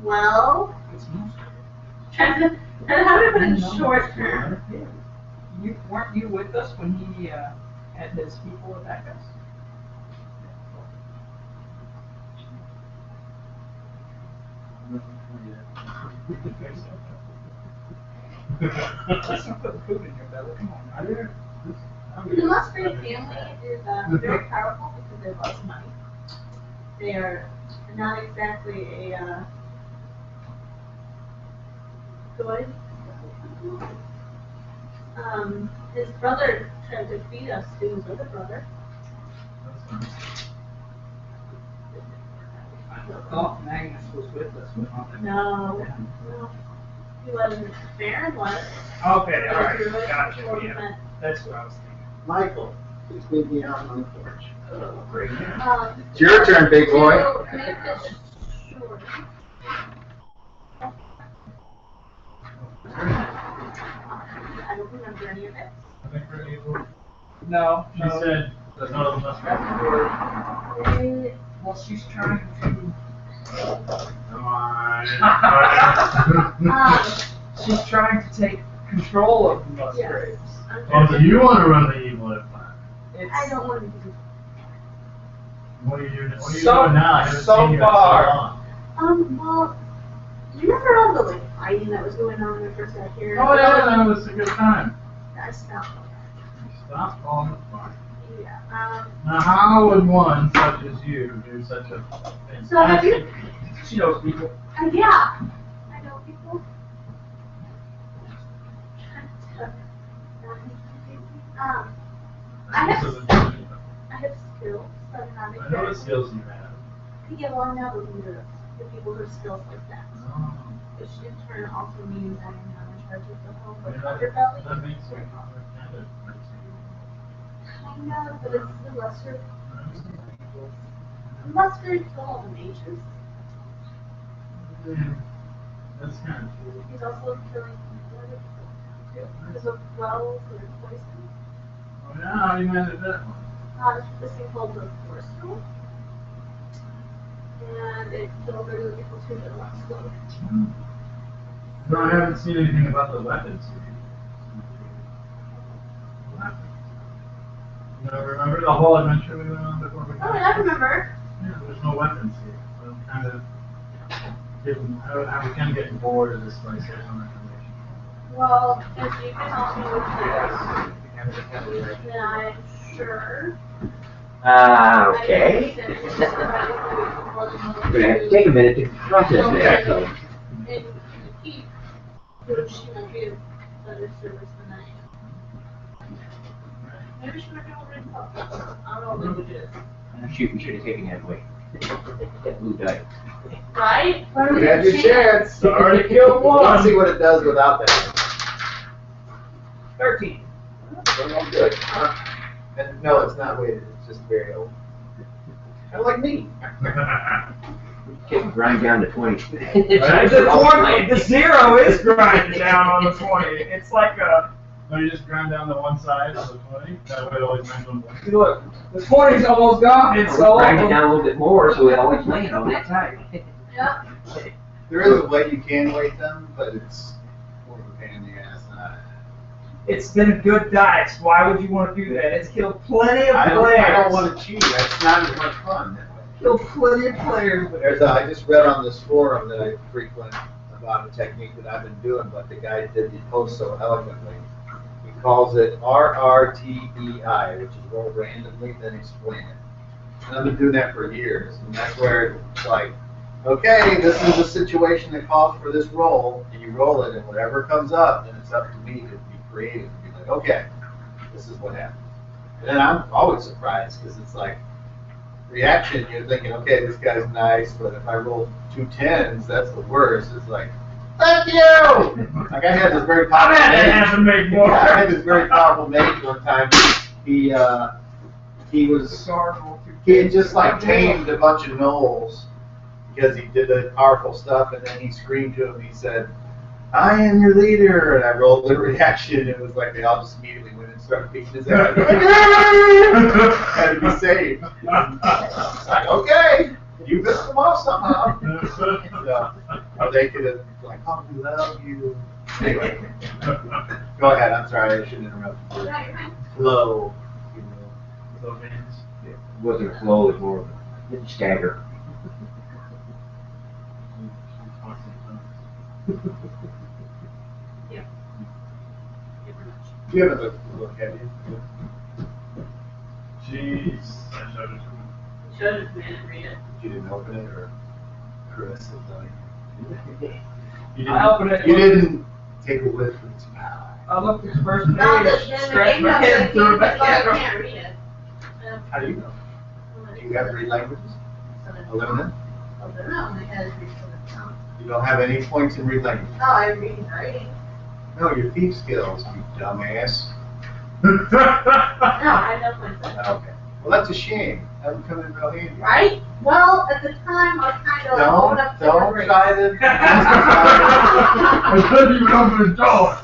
Well, trying to how do I put it in short term? Weren't you with us when he had his people attack us? Let's not put food in your belly. Come on. The Musgrave family is very powerful because they love money. They are not exactly a good. His brother tried to feed us to his other brother. Oh, Magnus was with us. No. He wasn't. Baron was. Okay, all right, gotcha, yeah. That's what I was thinking. Michael, please meet me out on the porch. Oh, great. It's your turn, big boy. To make this short. I don't remember any of it. No, She no. said, that's not of us. Well, she's trying to. Come on. She's trying to take control of the Musgraves. Oh, so you want to run the evil empire? I don't want to do What are you doing? What are you So- doing now? I haven't so seen you in far. well, you remember all the like fighting that was going on when I first got here? Oh yeah, that was a good time. I stopped. Stop falling apart. Yeah. Now, how would one such as you do such a So have you? fantastic? She knows people. Yeah. I know people. I have skills that are not I know the skills you have. to get along now with the people who have skills like that. Oh, Which in turn also means I am now in charge of the whole yeah, underbelly. that makes you kind of Kind of, but it's the lesser. Mustard kill all the mages. yeah, that's kind of cool. He's also killing other people too. Because of wells or poison. Oh yeah, how do you manage that one? This thing called the force stone. And it kills regular people too, but a lot slower. No, I haven't seen anything about the weapons here. You know, remember the whole adventure we went on before we Oh, and I remember. Yeah, there's no weapons here. So I'm kind of getting, I'm kind of getting bored of this place. There's no information. Well, if you can help me with this, then I'm sure. Okay. We're gonna have to take a minute to process that, so. And the keep, which she might be a better service than I am. Maybe she might be able to read the I don't know what language it is. Shoot, we should have taken that away. That blue die. Right? You had your chance. Already killed Let's see one. what it does without that. 13. Well, good. And no, it's not weighted. It's just very old. Kind of like me. Can't grind down to 20. The zero is grinding down on the 20. It's like a. No, you just grind down to one side of the 20. That way it always lands on one. Look, the 20's almost gone. It's We're so grinding down a little bit more, so it always lands on that side. Yeah. There is a way you can weight them, but it's more of a pain in the ass. It's been a good dice. Why would you want to do that? It's killed plenty of I players. don't want to cheat. It's not as much fun that way. Killed plenty of players. I just read on this forum that I frequent about a technique that I've been doing, but the guy did the post so eloquently. He calls it RRTEI, which is roll randomly, then explain it. And I've been doing that for years, and that's where it's like, okay, this is a situation that calls for this roll, and you roll it, and whatever comes up, then it's up to me to be creative and be like, okay, this is what happened. And then I'm always surprised, because it's like, reaction, you're thinking, okay, this guy's nice, but if I roll 2 10s, that's the worst. It's like, thank you! Like I had this very I powerful had to have to make more. I had this very powerful mage one time. He had just like tamed a bunch of gnolls because he did the powerful stuff, and then he screamed to him. He said, "I am your leader," and I rolled the reaction. It was like they all just immediately went and started beating his ass. Had to be saved. It's like, okay, you pissed them off somehow. So, or they could have like, "Oh, we love you." Anyway, go ahead. I'm sorry, I shouldn't interrupt you. Flow. It wasn't a flow, it was more of a stagger. You haven't looked, have you? Jeez. I showed it to him. Showed it to me and read it. You didn't open it, or Chris is like, You I opened it. you didn't take a whiff of its power. I looked at the first Not page, that scratched my head, and threw it back I at her. can't read it. How do you know? Do you have 3 languages? 11 then? Oh, they're not my head. You don't have any points in read language. Oh, I'm reading and writing. No, your thief skills, you dumbass. No, I know myself. Okay. Well, that's a shame. That would come in real handy. Right? Well, at the time, I was kind of like, open up Don't different try to. I couldn't even open the door.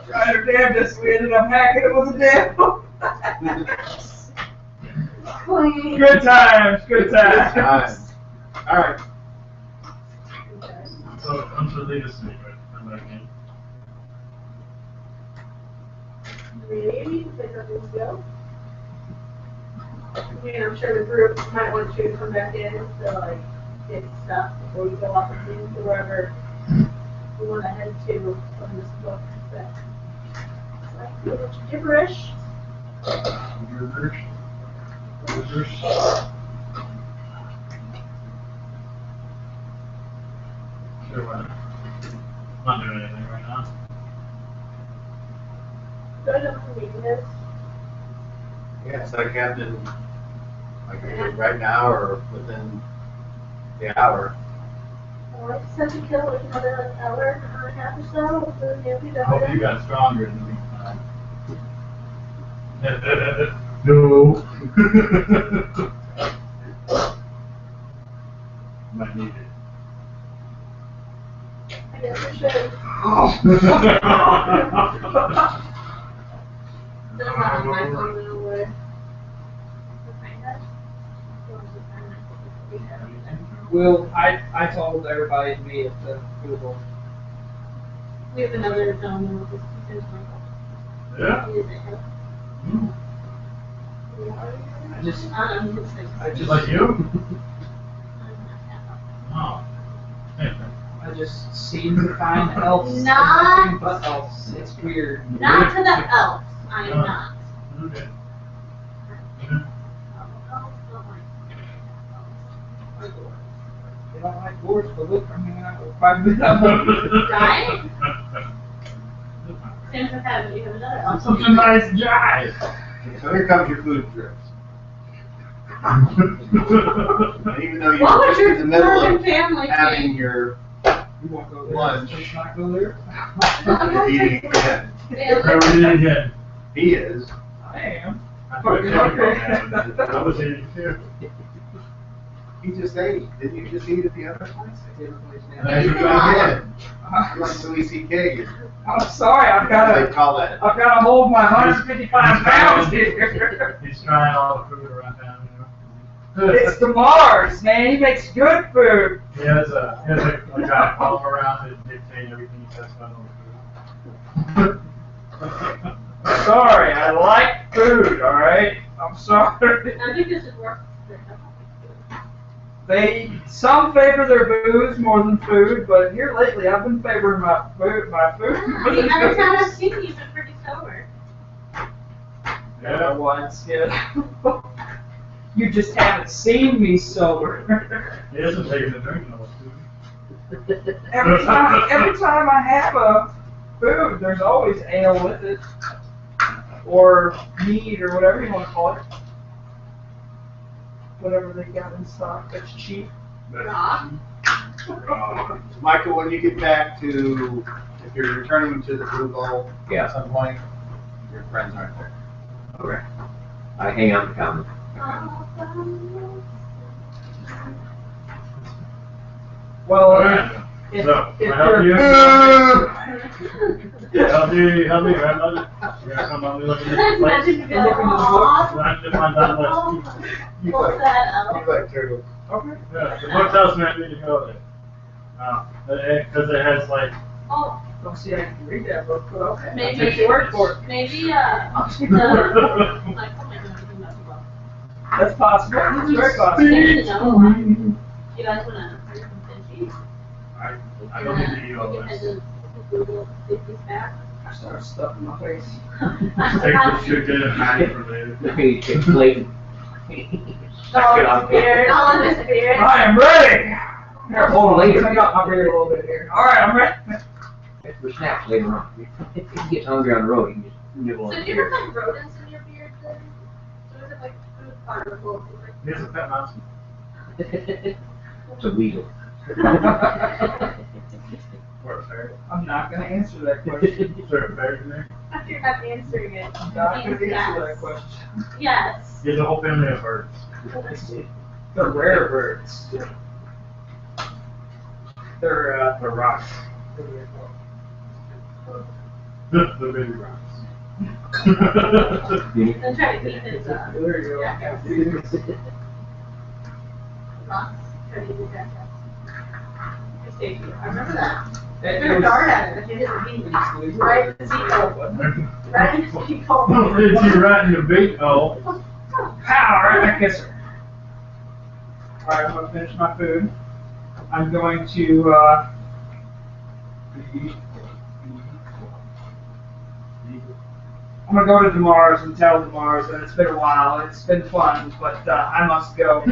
Tried her damnedest, we ended up hacking it with a damn. Clean. Good times, good times. All right. So, I'm to lead us secret. I'm back in. Maybe, pick up and go. I mean, I'm sure the group might want you to come back in to like get stuff before you go off and things to wherever you want to head to from this book. But it's like a little gibberish. Sure, why not? I'm not doing anything right now. Good on the weakness. Yeah, so Captain, like right now or within the hour. Well, I just have to kill like another like hour and a half or so. So you'll be I hope you done. got stronger in the meantime. No. Might need it. I guess I should. There's not on my phone in a way. Well, I told everybody to meet at the Google. We have another gentleman with us. Yeah? Mm. I just Just like you? Oh. I just seem to find elves. Not- Nothing but elves. It's weird. Not to the elves. I am not. Okay. They don't like dwarves, but look, I'm hanging out with 5 minutes. Right? Seems like that, you have another elf. Such a nice guy. So here comes your food drips. And even though What you're was just your in the middle Southern of family having thing? your You won't go there. Lunch. Let's not go there. you're eating again. Where we did again. He is. I am. I put a camera on. I was eating too. He just ate. Didn't you just eat at the other place? Thank you, Go God. ahead. You're like Louis C.K. I'm sorry, I've got They to. call that. I've got to hold my 155 pounds here. He's trying all the food around town, you know. It's the Mars, man. He makes good food. He has a guy follow him around and dictate everything he says about all the food. Sorry, I like food, alright? I'm sorry. I think this is worth. Some favor their booze more than food, but here lately I've been favoring my food. Every time I've seen you, you've been pretty sober. Yeah. Wineskin. You just haven't seen me sober. He hasn't taken a drink in all his food. every time I have a food, there's always ale with it. Or meat, or whatever you want to call it. Whatever they got in stock that's cheap. Raw. Michael, when you get back to, if you're returning to the Blue Bowl Yeah. at some point, your friends aren't there. Okay. I hang out in the common. Well, Alright. if, So, if can I help you're... you? Help me, grandmother. You gotta come on me looking at this place. Imagine you go, "Aw, I'm just on that list. You what's like, that elf?" you like turtles. Okay. Yeah, the book tells me I need to go there. Because it has like, Oh, Don't see I can read that book, but okay. maybe, I'll take your word for it. maybe, I'll take the, your word for it. like, oh my god, I'm not well. That's possible. That's very possible. You guys wanna hurry up and finish these? I don't need to eat all And this. then Google these back. I started stuffing my face. Take this shit in and hide it for later. It's late. Oh, beard. All of his beard. I am ready! Here, hold on, Later. take out my beard a little bit here. Alright, I'm ready. It's for snacks later on. If he gets hungry on the road, he can just nibble So on do the you ever beer. find rodents in your beard then? So is it like food particles? Here's a pet mouse. It's illegal. Or a ferret. I'm not gonna answer that question. Is there a ferret in there? After you're not answering it. I'm not gonna answer Yes. that question. Yes. There's a whole family of birds. They're rare birds. They're The rocks. The baby rocks. I'm trying to keep it, there you go. jackass. Rocks, trying to keep it jackass. I remember that. It Threw a was- dart at it, but you didn't mean it. Right in the seat hole. Right in the seat hole. It's you right in the bait hole. Pow! Right in the kisser. Alright, I'm gonna finish my food. I'm going to, I'm gonna go to Demar's and tell Demar's that it's been a while, it's been fun, but I must go.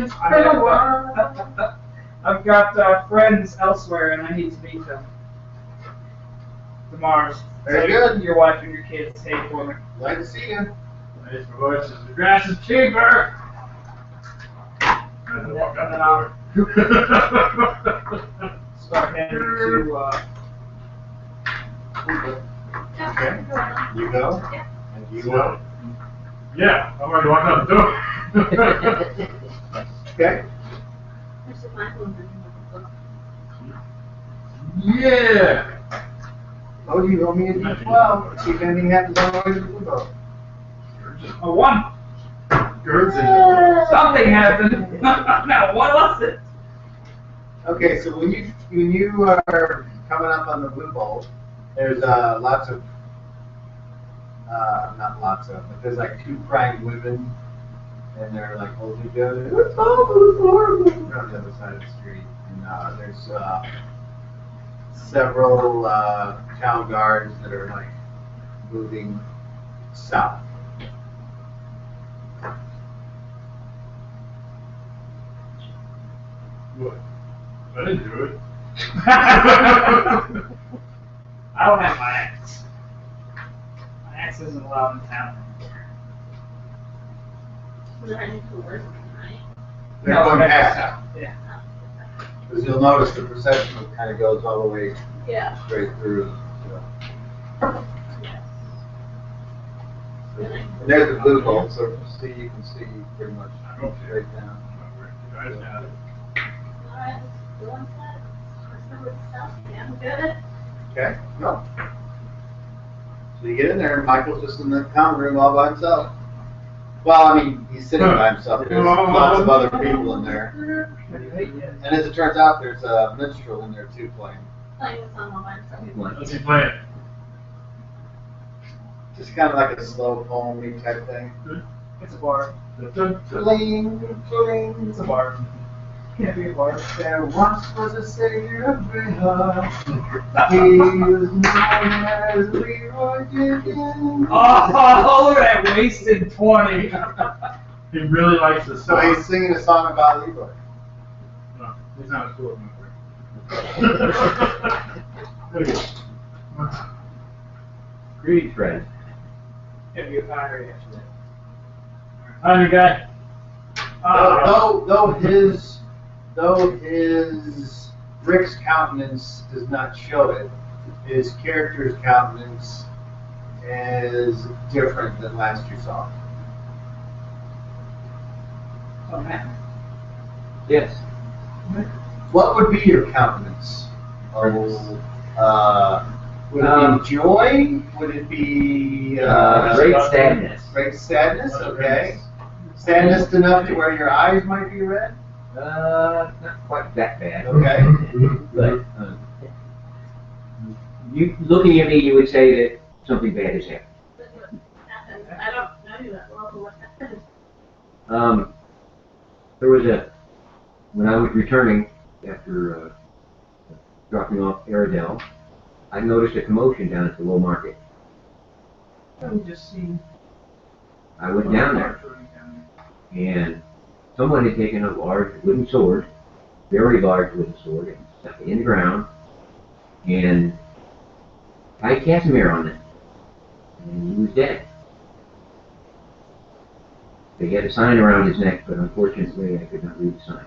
I've got friends elsewhere and I need to meet them. Demar's. Very tell good. Your wife and your kids, hey for me. Glad to see you. Nice for horses. The grass is cheaper. And then walk out the door. Start heading to, Okay. You go. And you go. Yeah, I'm already walking out the door. Okay. There's some Michael in the Yeah. Oh, you owe me a D12. See if anything happens on the way to the blue boat. a 1. Girds in. Something happened. Now, what was it? Okay, so when you are coming up on the blue bolt, there's lots of not lots of, but there's like 2 crying women, and they're like holding each other. It's awful, it's horrible. They're on the other side of the street, and there's several town guards that are like moving south. What? I didn't do it. I don't have my axe. My axe isn't allowed in town. They're heading towards tonight. They're No, going okay. past, Yeah. because you'll notice the procession kind of goes all the way Yeah. straight through. So. And there's the blue bolt, so you can see pretty much straight down. Guys got it. Alright, go on set. Some of the stuff, yeah, I'm good. Okay, go. So you get in there, and Michael's just in the common room all by himself. Well, I mean, he's sitting by himself. There's lots of other people in there. And as it turns out, there's a minstrel in there too playing. Playing with someone by himself. What's he playing? Just kind of like a slow poem type thing. It's a bar. Pling, pling. It's a bar. Can't be a bar. There once was a savior of Greyhawk. He was known as Leroy Jenkins. Oh, look at that wasted 20. He really likes the So song. he's singing a song about Leroy. No, he's not a school member. There you go. Greetings, friends. It'd be a fire reaction. Hi, new guy. Though his Rick's countenance does not show it, his character's countenance is different than last you saw. Oh, man. Yes. What would be your countenance? Oh, would it be joy? Would it be Great sadness. great sadness? Okay. Sadness enough to where your eyes might be red? Not quite that bad. Okay. But you looking at me, you would say that something bad has happened. I don't know you that well, but what happened? There was when I was returning after dropping off Aradell, I noticed a commotion down at the low market. Let me just see. I went down there, and someone had taken a large wooden sword, very large wooden sword, and stuck it in the ground, and tied Casimir on it, and he was dead. They had a sign around his neck, but unfortunately I could not read the sign.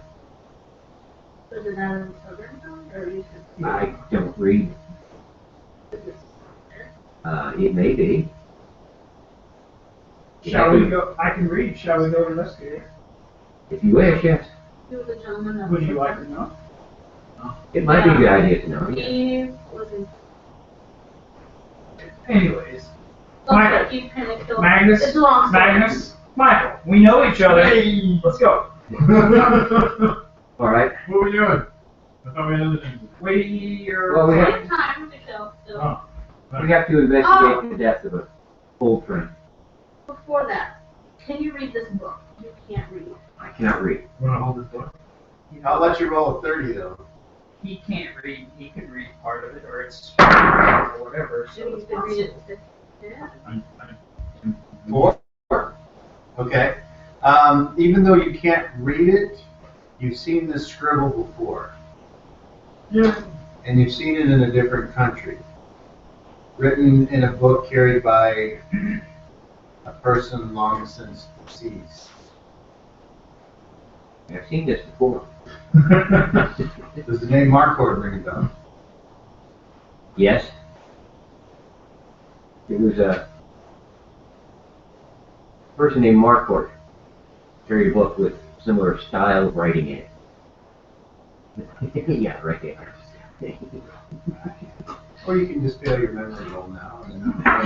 Is it out of the southern zone, or you should? I don't read. It may be. Shall we go? I can read. Shall we go investigate? If you wish, yes. He was a gentleman of. Would you like to know? It might be a good idea to know. Yes. He was in. Anyways, Looks like you kind of killed. Magnus, It's a long story. Magnus, Michael, we know each other. Let's go. All right. What were you doing? I thought we had other things. We are. Well, we have, Same time to kill. Still. Oh. we have to investigate the death of a old friend. Before that, can you read this book? You can't read. I cannot read. Want to hold this book? I'll let you roll a 30 though. He can't read. He can read part of it, or it's or whatever. So Maybe you it's could read possible. it. Yeah. I'm 4? Okay. Even though you can't read it, you've seen this scribble before. Yeah. And you've seen it in a different country. Written in a book carried by a person long since deceased. I've seen this before. Does the name Marcord ring a bell? Yes. It was a person named Marcourt carried a book with similar style of writing in it. Yeah, right there. Or you can just fail your memory roll now.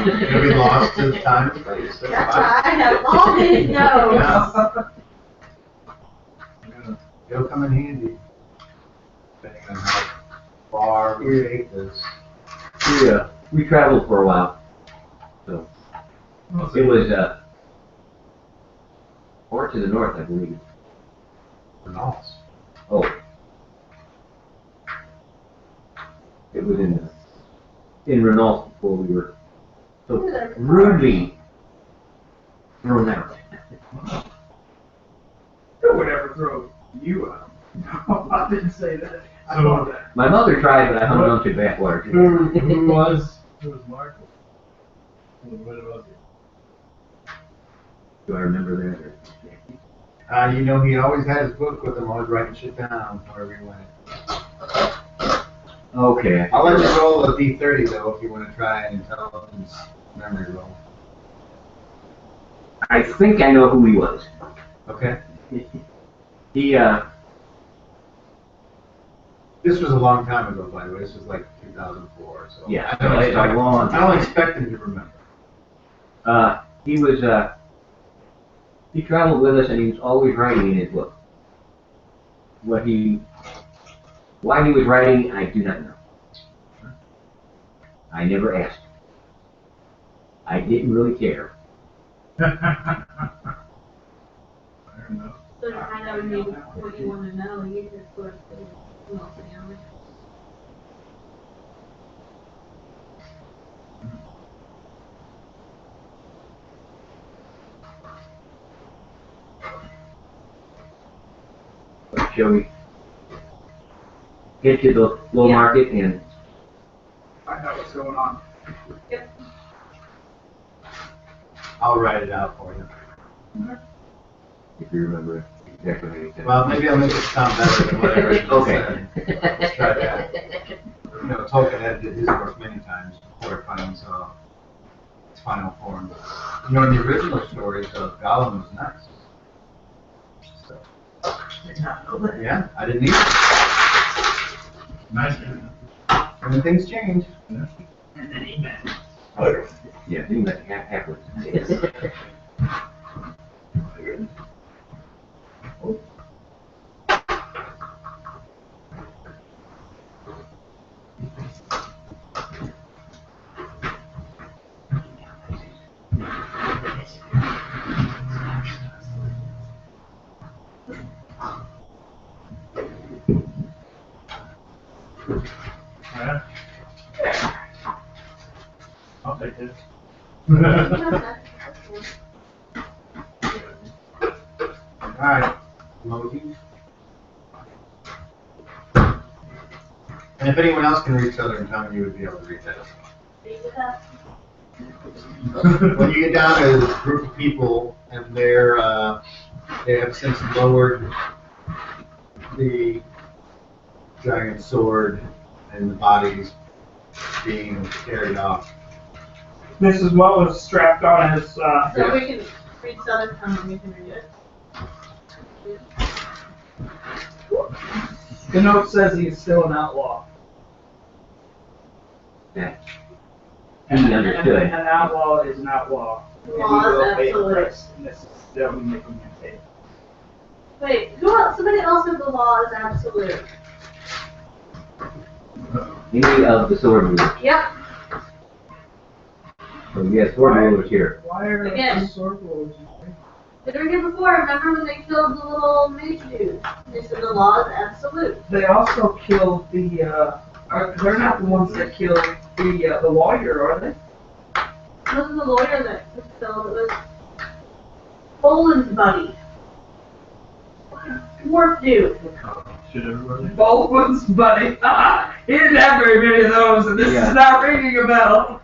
You'll be lost to time and place. That's That's fine. why I have all these notes. It'll come in handy. Depending on how far we take this. We traveled for a while. So it was or to the north, I believe. Renault. Oh, it was in Renault before we were so rudely thrown out. Who would ever throw you out? No, I didn't say that. I So- know that. My mother tried, but I hung on to backwater. Who was Michael? What about you? Do I remember that? You know, he always had his book with him, always writing shit down wherever he went. Okay. I'll let you roll a D30 though if you want to try an intelligence memory roll. I think I know who he was. Okay. He This was a long time ago, by the way. This was like 2004. So Yeah, I don't it's expect, a long I don't expect him to remember. he was he traveled with us and he was always writing in his book. Why he was writing, I do not know. I never asked. I didn't really care. I don't know. So to find out maybe what you want to know, you just go to the family. But shall we get to the low Yeah. market and Find out what's going on. I'll write it out for you. if you remember exactly how you said it. Well, maybe I'll make it sound better than what I originally Okay. said. Let's try that. You know, Tolkien edited his work many times before it finally saw its final form. You know, in the original stories, Gollum was next. So, yeah, I didn't either. Nice. And then things change. And then he met. Yeah, doing that halfway. Yeah. I'll take this. Alright, emojis. And if anyone else can read Southern Tongue, you would be able to read that as well. When you get down to this group of people, and they have since lowered the dragon sword and the bodies being carried off. This is what was strapped on his, So we can read Southern Tongue and we can read it. the note says he's still an outlaw. That And he understood. an outlaw is an outlaw. The And he law is will pay a absolute. price, and this is that we making him pay. Wait, who else? Somebody else said the law is absolute. Any of the sword rulers. Yep. So we have sword rulers here. Why are Again. the sword rules? Did we hear before? Remember when they killed the little mage dude? They said the law is absolute. They also killed the, they're not the ones that killed the lawyer, are they? It wasn't the lawyer that was killed, it was Boland's buddy. Dwarf dude. Should everybody? Baldwin's buddy. He didn't have very many of those, and this Yeah. is not ringing a bell.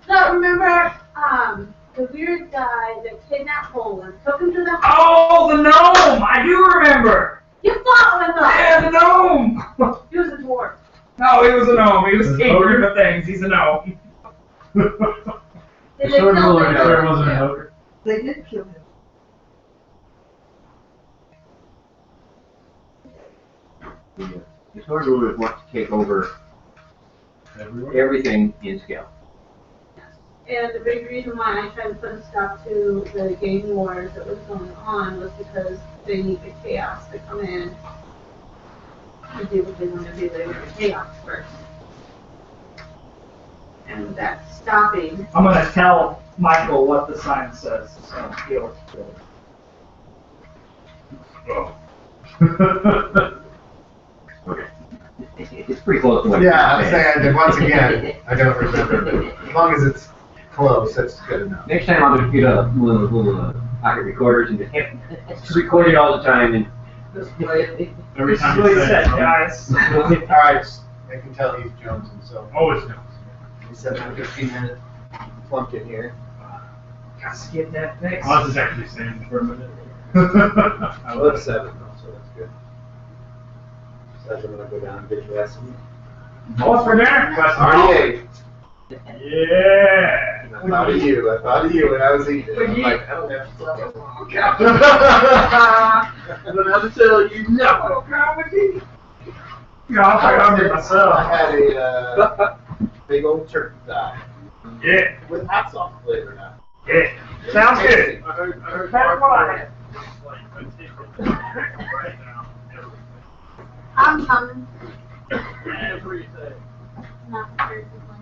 So remember, the weird guy that kidnapped Boland, took him to the house. Oh, the gnome! I do remember! You fought with him! Yeah, the gnome! He was a dwarf. No, he was a gnome. He was Was it king ogre? of things. He's a gnome. Did The they sword kill ruler him? sure wasn't an ogre. They did kill him. The sword rulers want to take over Everyone? everything in scale. And the big reason why I tried to put a stop to the gang wars that was going on was because they need the chaos to come in to do what they want to do. They want the chaos first. And that's stopping. I'm gonna tell Michael what the sign says, so he'll. Oh. Okay. It's pretty close to what Yeah, I'm you're saying. saying, once again, I don't remember, but as long as it's close, that's good enough. Next time I'll just get a little pocket recorders and just record it all the time and Every This is time what you he say said, something. guys. Alright, I can tell he's Jonesing, so. Always know. He said 15-minute plunk in here. Gotta skip that fix. I was just actually saying for a minute. I love 7 though, so that's good. 7 when I go down and get dressed. What's for dinner? 38. Yeah. And I thought of you when I was eating. Would I'm you- like, I don't have to tell you. I don't have to tell you no. Yeah, I'll take it myself. I had a big old turkey thigh Yeah, with hot sauce flavor now. yeah. Sounds good. I heard Better what I had. like, I take it right now. I'm coming. Everything. Not very good one.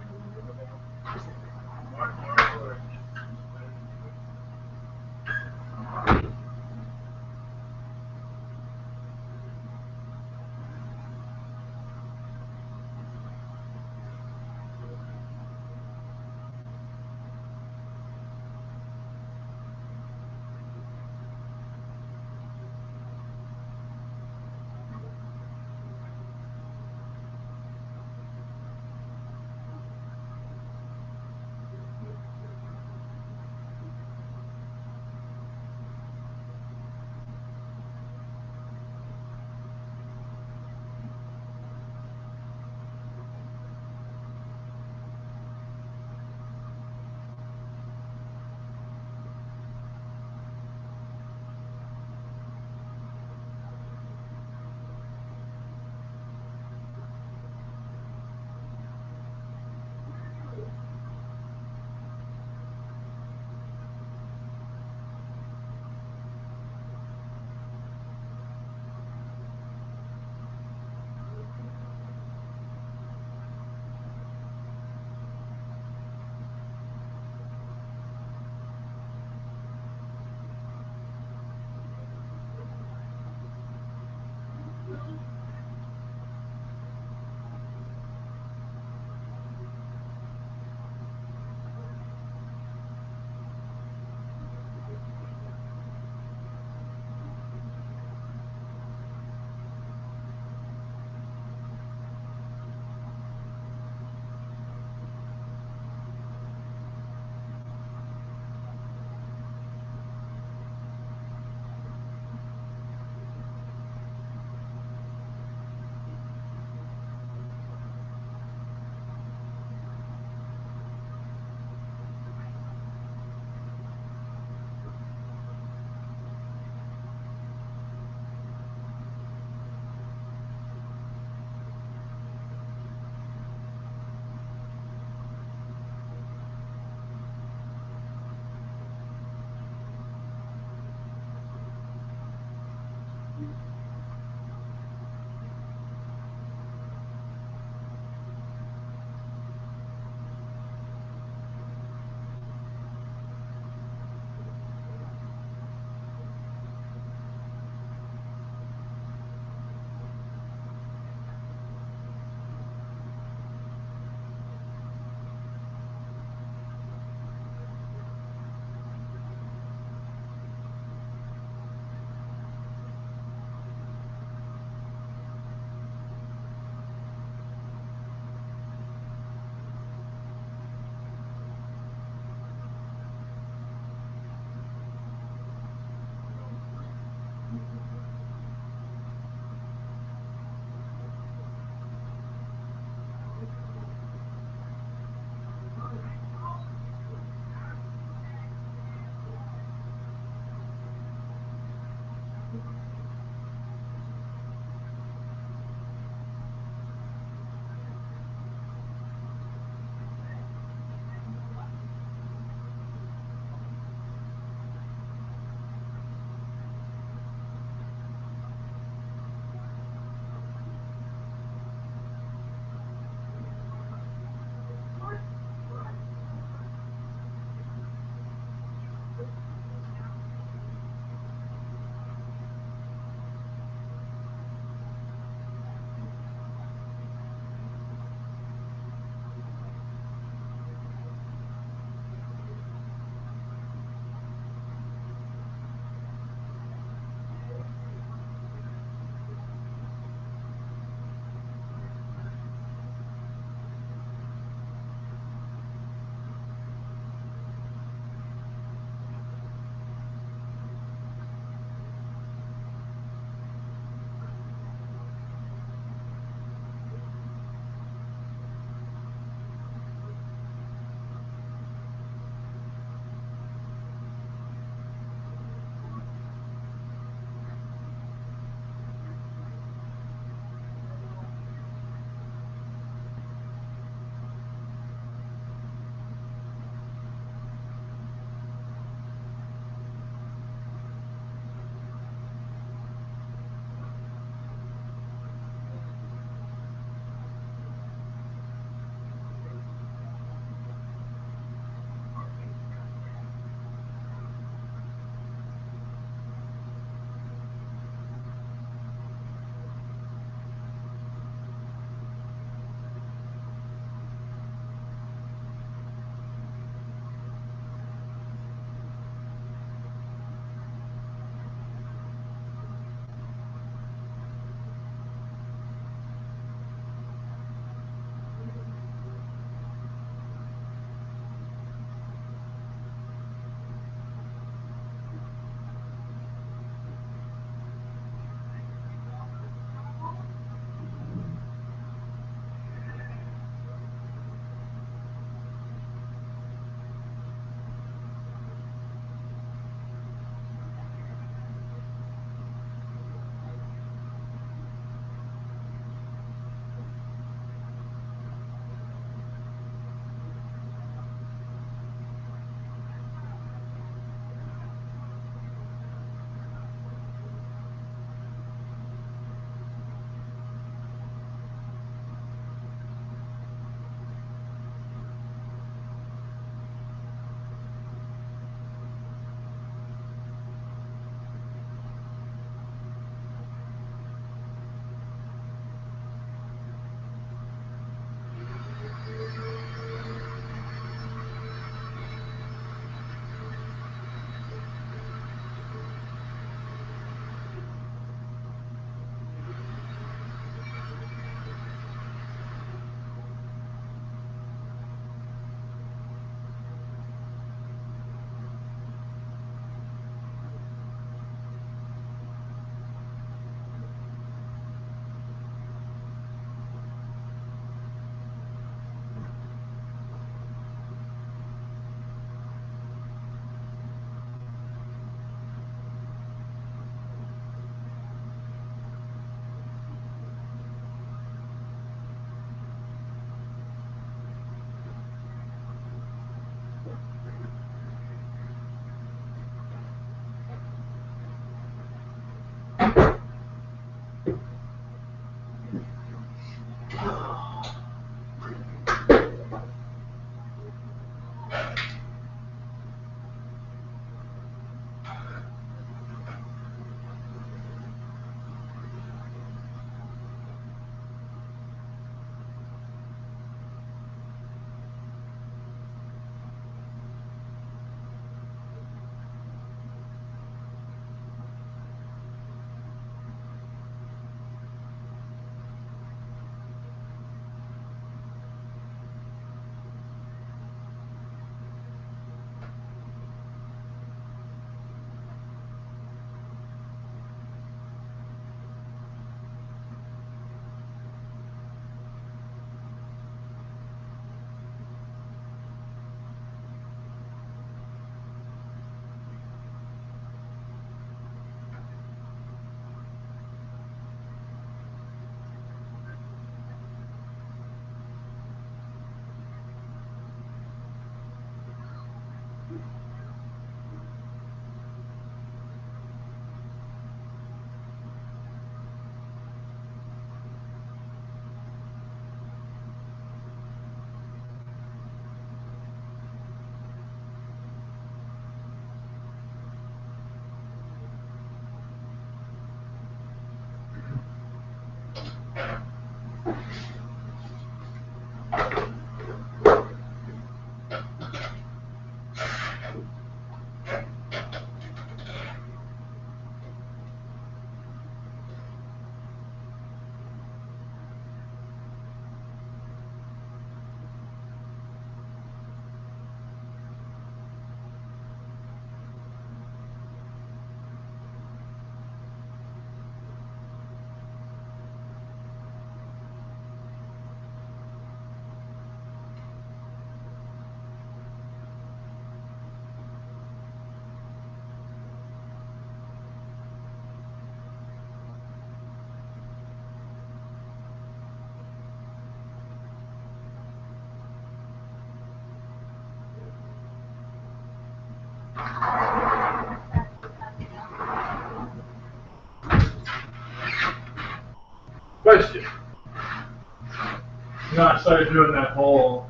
started doing that whole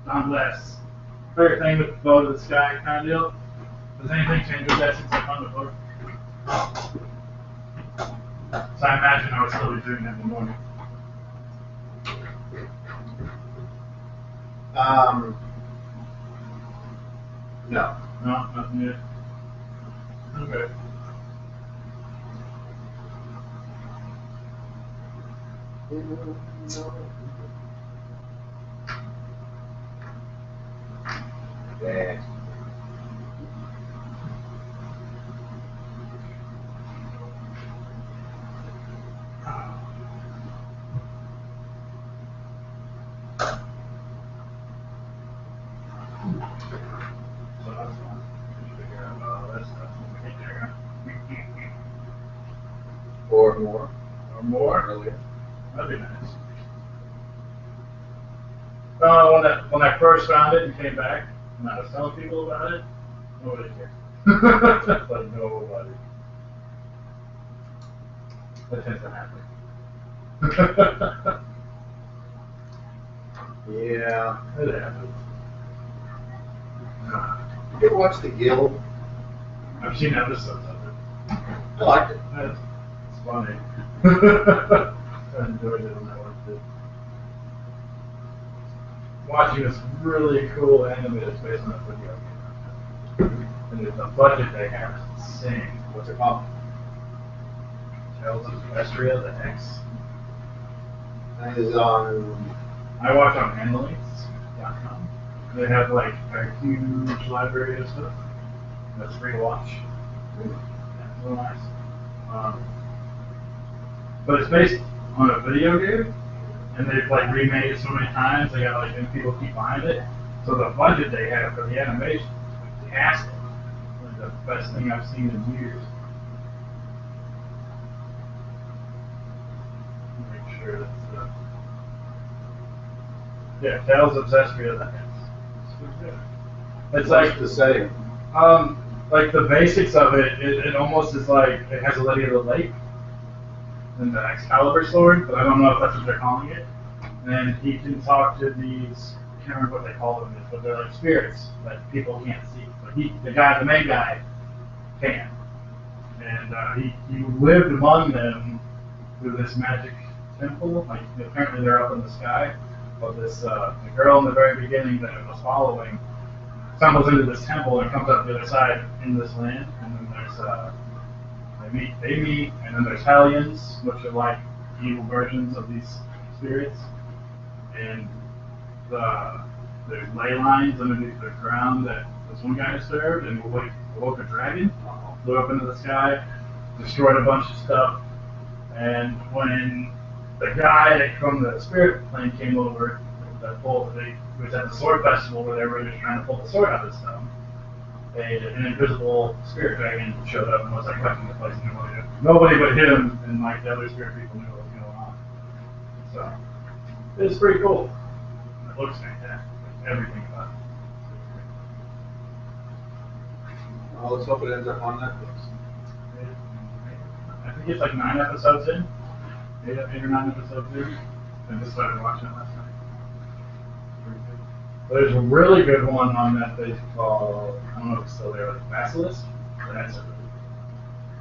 Don Less favorite thing with the bow to the sky kind of deal. Does anything change with that since I found the book? So I imagine I would still be doing that in the morning. No. No, nothing yet. Okay. Yeah. So that's fine. Figure out all that stuff when we get there. Or more. Or more. Earlier. That'd be nice. When I first found it and came back, and I was telling people about it, nobody cared. Like nobody. That tends to happen. Yeah. It happens. Did you ever watch The Guild? I've seen episodes of it. I liked it. It's funny. I enjoyed it when I watched it. Watching this really cool anime that's based on a video game. And the budget they have is insane. What's it called? Tales of Terrestrial, the X. That is on. I watch on Handlinks.com. They have like a huge library of stuff. That's free to watch. Yeah, it's real nice. But it's based on a video game, and they've like remade it so many times. They got like and people keep behind it. So the budget they have for the animation is fantastic. Like the best thing I've seen in years. Make sure that's yeah, Tales of Zestria. That it's like the same. like the basics of it, it almost is like it has a Lady of the Lake and the Excalibur sword, but I don't know if that's what they're calling it. And he can talk to these, I can't remember what they call them, but they're like spirits that people can't see. But the main guy, can. And he lived among them through this magic temple. Like apparently they're up in the sky. But this the girl in the very beginning that it was following stumbles into this temple and comes up the other side into this land, and then there's they meet, and then there's Hellions, which are like evil versions of these spirits, and there's ley lines underneath the ground that this one guy disturbed, and awoke a dragon, flew up into the sky, destroyed a bunch of stuff, and when the guy from the spirit plane came over, he was at the sword festival where they were just trying to pull the sword out of the stone. An invisible spirit dragon showed up and was like wrecking the place, and nobody but him and like the other spirit people knew what was going on. So it's pretty cool. It looks fantastic. Everything about it. Well, let's hope it ends up on Netflix. I think it's like 9 episodes in. 8 or 9 episodes in. I just started watching it last night. There's a really good one on Netflix called, I don't know if it's still there, like Basilisk. That's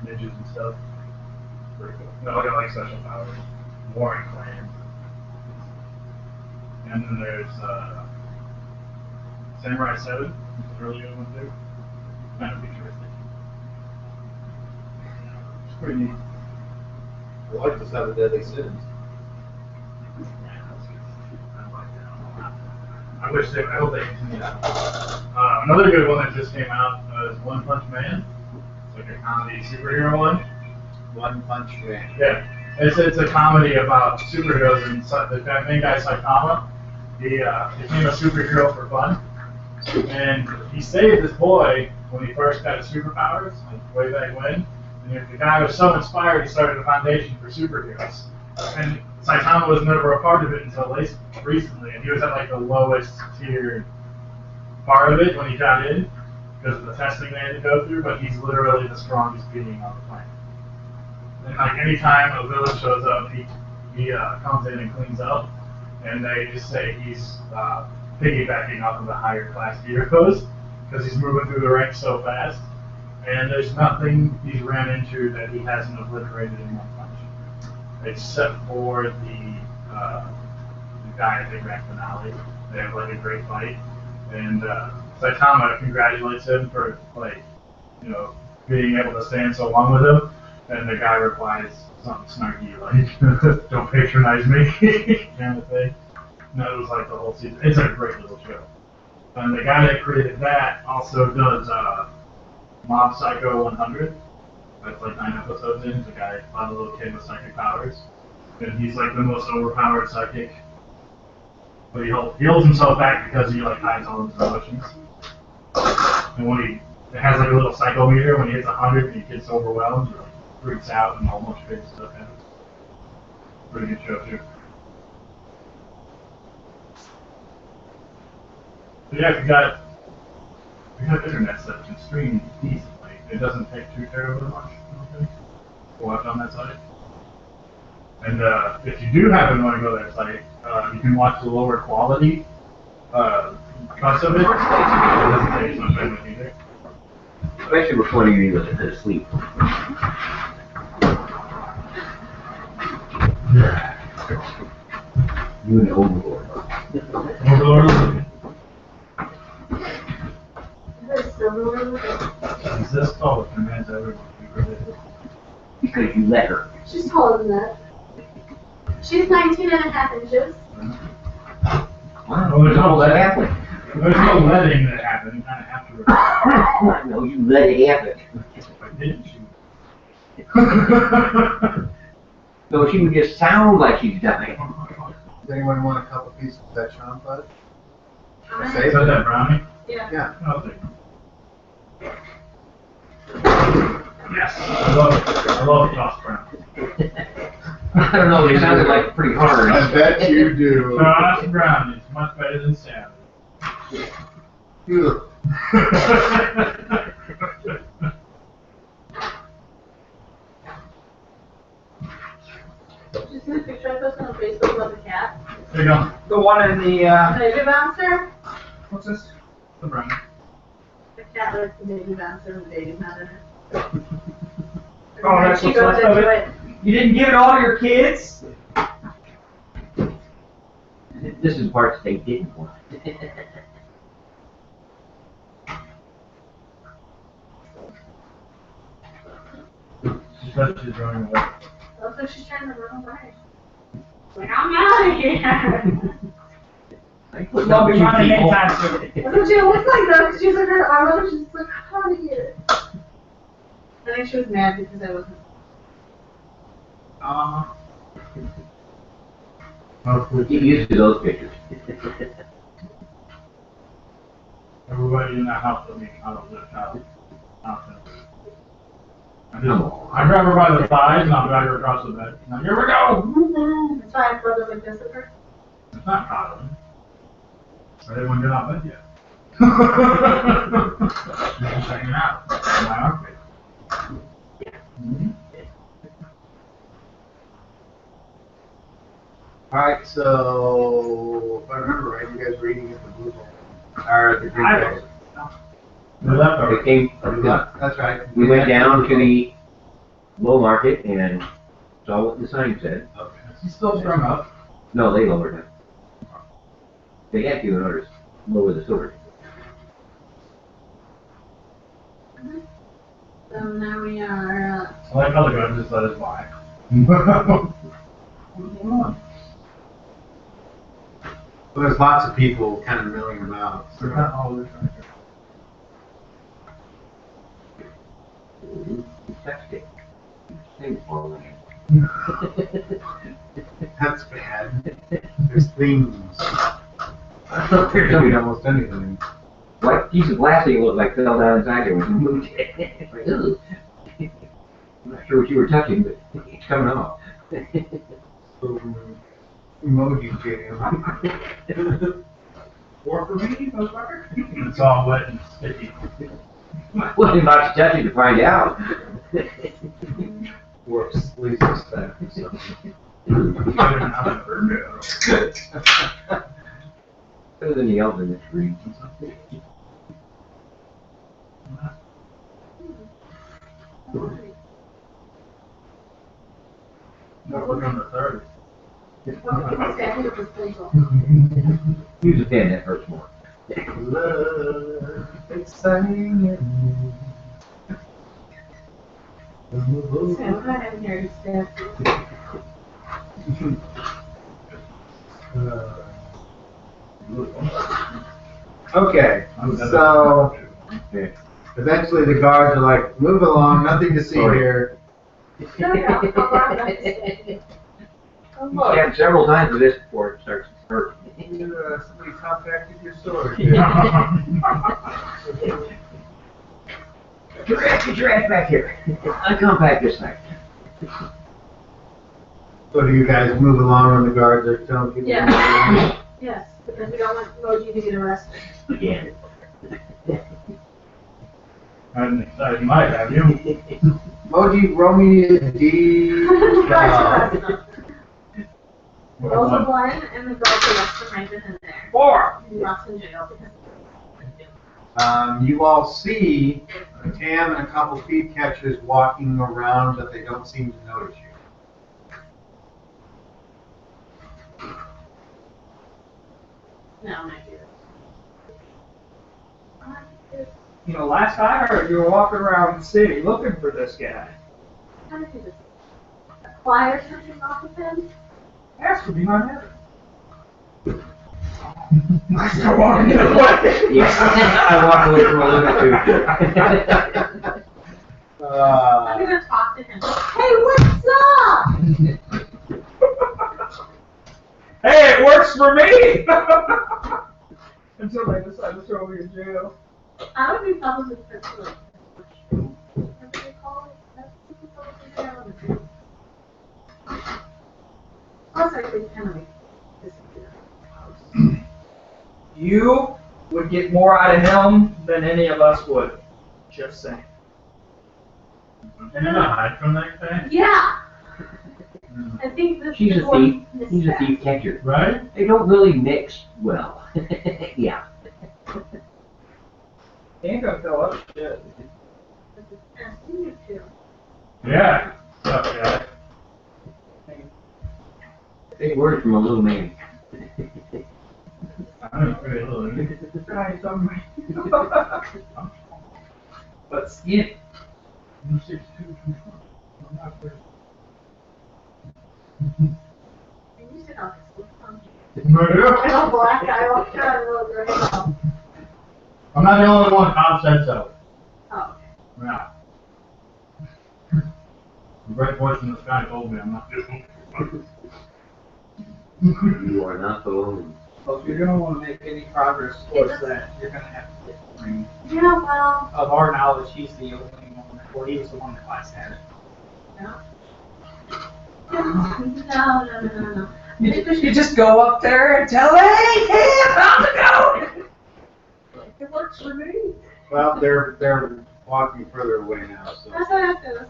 ninjas and stuff. Pretty cool. No, I got like special powers. Warring Clan. And then there's Samurai 7, which is a really good one too. Kind of futuristic. It's pretty neat. I like the 7 Deadly Sins. I hope they continue that. Another good one that just came out is One Punch Man. It's like a comedy superhero one. One Punch Man. Yeah, it's a comedy about superheroes, and the main guy Saitama, he became a superhero for fun, and he saved this boy when he first got his superpowers, like way back when. And the guy was so inspired, he started a foundation for superheroes. And Saitama was never a part of it until recently, and he was at like the lowest tier part of it when he got in because of the testing they had to go through. But he's literally the strongest being on the planet. And like anytime a villain shows up, he comes in and cleans up, and they just say he's piggybacking off of the higher class heroes because he's moving through the ranks so fast. And there's nothing he's ran into that he hasn't obliterated in one punch, except for the guy at the grand finale. They have like a great fight, and Saitama congratulates him for being able to stand so long with him, and the guy replies something snarky like "Don't patronize me," kind of thing. And that was like the whole season. It's a great little show, and the guy that created that also does Mob Psycho 100. That's like 9 episodes in. It's a guy, a little kid with psychic powers, and he's like the most overpowered psychic. But he holds himself back because he like hides all of his emotions. And when it has like a little psycho meter, when he hits 100, he gets overwhelmed, he like freaks out, and almost crazy stuff happens. Pretty good show too. So yeah, if you got internet stuff, you can stream decently. It doesn't take too terribly much, I don't think, to watch on that site. And if you do happen to want to go to that site, you can watch the lower quality cuts of it. It doesn't take as much bandwidth either. Especially before you even go to sleep. You and Overlord. Overlord. Is this called a commands everyone to be related? Because you let her. She's taller than that. She's 19 and a half inches. Wow, Well, there's no letting. There's no letting that happen. You kind of have to. No, you let it happen. I didn't shoot. So she would just sound like she's dying. Does anyone want a couple pieces of that Sean bud? Is that brownie? Yeah. Yeah. I'll take it. Yes, I love the tossed brownie. I don't know, they sounded like pretty hard. I bet you do. Tossed brownie is much better than salad. You. Did you see the picture I posted on Facebook about the cat? There you go. The one in the, Baby bouncer? what's this? The brownie. The cat likes the baby bouncer and the baby's not in it. Oh, that's She what's goes left of into it? You didn't give it all to your kids? This is parts they didn't want. She said she's running away. Looks like she's trying to run away. Like, I'm out of here. I put Don't be two running people. anytime soon. That's what she looks like though, because she's like her arm over, she's like, how to get it? I think she was mad because I wasn't. Get used to those pictures. Everybody in that house let me out of the house. I grab her by the thighs and I'll drag her across the bed. Now, here we go! That's why I felt like this at her. It's not coddling. I didn't want to get out of bed yet. She's just hanging out in my armpit. Alright, so if I remember right, you guys were eating at the Blue Bowl. Or the Green I Bowl. We left It her. came, That's right. we went down to the low market and saw what the sign said. Okay. She's still strung up. No, they lowered it. They had to in order to lower the sword. So now we are, I like how the guy just let us lie. What's going on? Well, there's lots of people kind of milling about. They're not all this right Touched it. Things falling in. That's bad. There's things. I thought there's something almost anything. white piece of plastic looked like fell down inside there when you moved it. Like, ugh. I'm not sure what you were touching, but it's coming off. Emoji jam. Or for me, motherfucker. It's all wet and sticky. I wasn't about to touch it to find out. Or sleazy stuff or something. Better than the elven that's green. No, we're on the third. Use a pen, that hurts more. Love, exciting. Okay, so eventually the guards are like, move along, nothing to see here. You stabbed several times with this before it starts to hurt. Somebody contacted your sword. Get your ass back here. I'll come back this night. So do you guys move along when the guards are telling people? Yeah. Yes, because we don't want Moji to get arrested. Again. I might have you. Moji, roll me a D. Girls are blind and the girls are less than right in there. 4. And lost in jail because You all see Tam and a couple thief catchers walking around, but they don't seem to notice you. no, not you. You know, last I heard, you were walking around the city looking for this guy. How did you just acquire something off of him? Has to be my neighbor. I start walking the other way. Yeah, I walk away from a little too. I'm gonna talk to him. Hey, what's up? Hey, it works for me! Until they decide to throw me in jail. I would be probably the what do they call it? That's what they call it. Also, I think kind of like disappear. You would get more out of him than any of us would. Just saying. And you're not hide from that thing? Yeah. I think this She's is a one thief. He's a misstep. thief catcher. Right? They don't really mix well. Yeah. He ain't gonna tell us shit. Yeah. Okay. Big word from a little man. I'm pretty little. Right, something. But skin. I'm 6'2", 2'4". I'm not pretty. And you said, "Oh, it's No, a black guy walked around a little gray. I'm not the only one. Tom said so. Oh, Yeah. The bright voice in the sky told me I'm not doing You are not alone. So if you're gonna want to make any progress towards that, you're gonna have to get the ring. yeah, well, Of our knowledge, he's the only one, or he was the one that last had it. no. You just go up there and tell, hey, how's it going? It works for me. Well, they're walking further away now, so That's what I have to.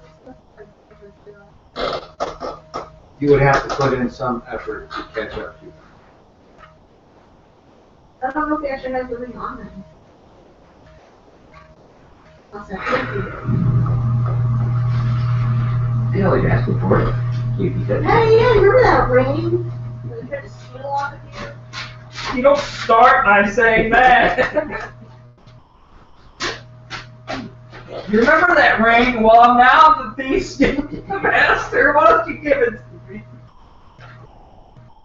you would have to put in some effort to catch up to them. I don't know if they actually have something on them. I'll say, They always ask me for it. See if he does. hey, yeah, remember that ring? When you tried to swindle off of you? You don't start by saying that. You remember that ring? Well, now the thief's giving the master. Why don't you give it to me?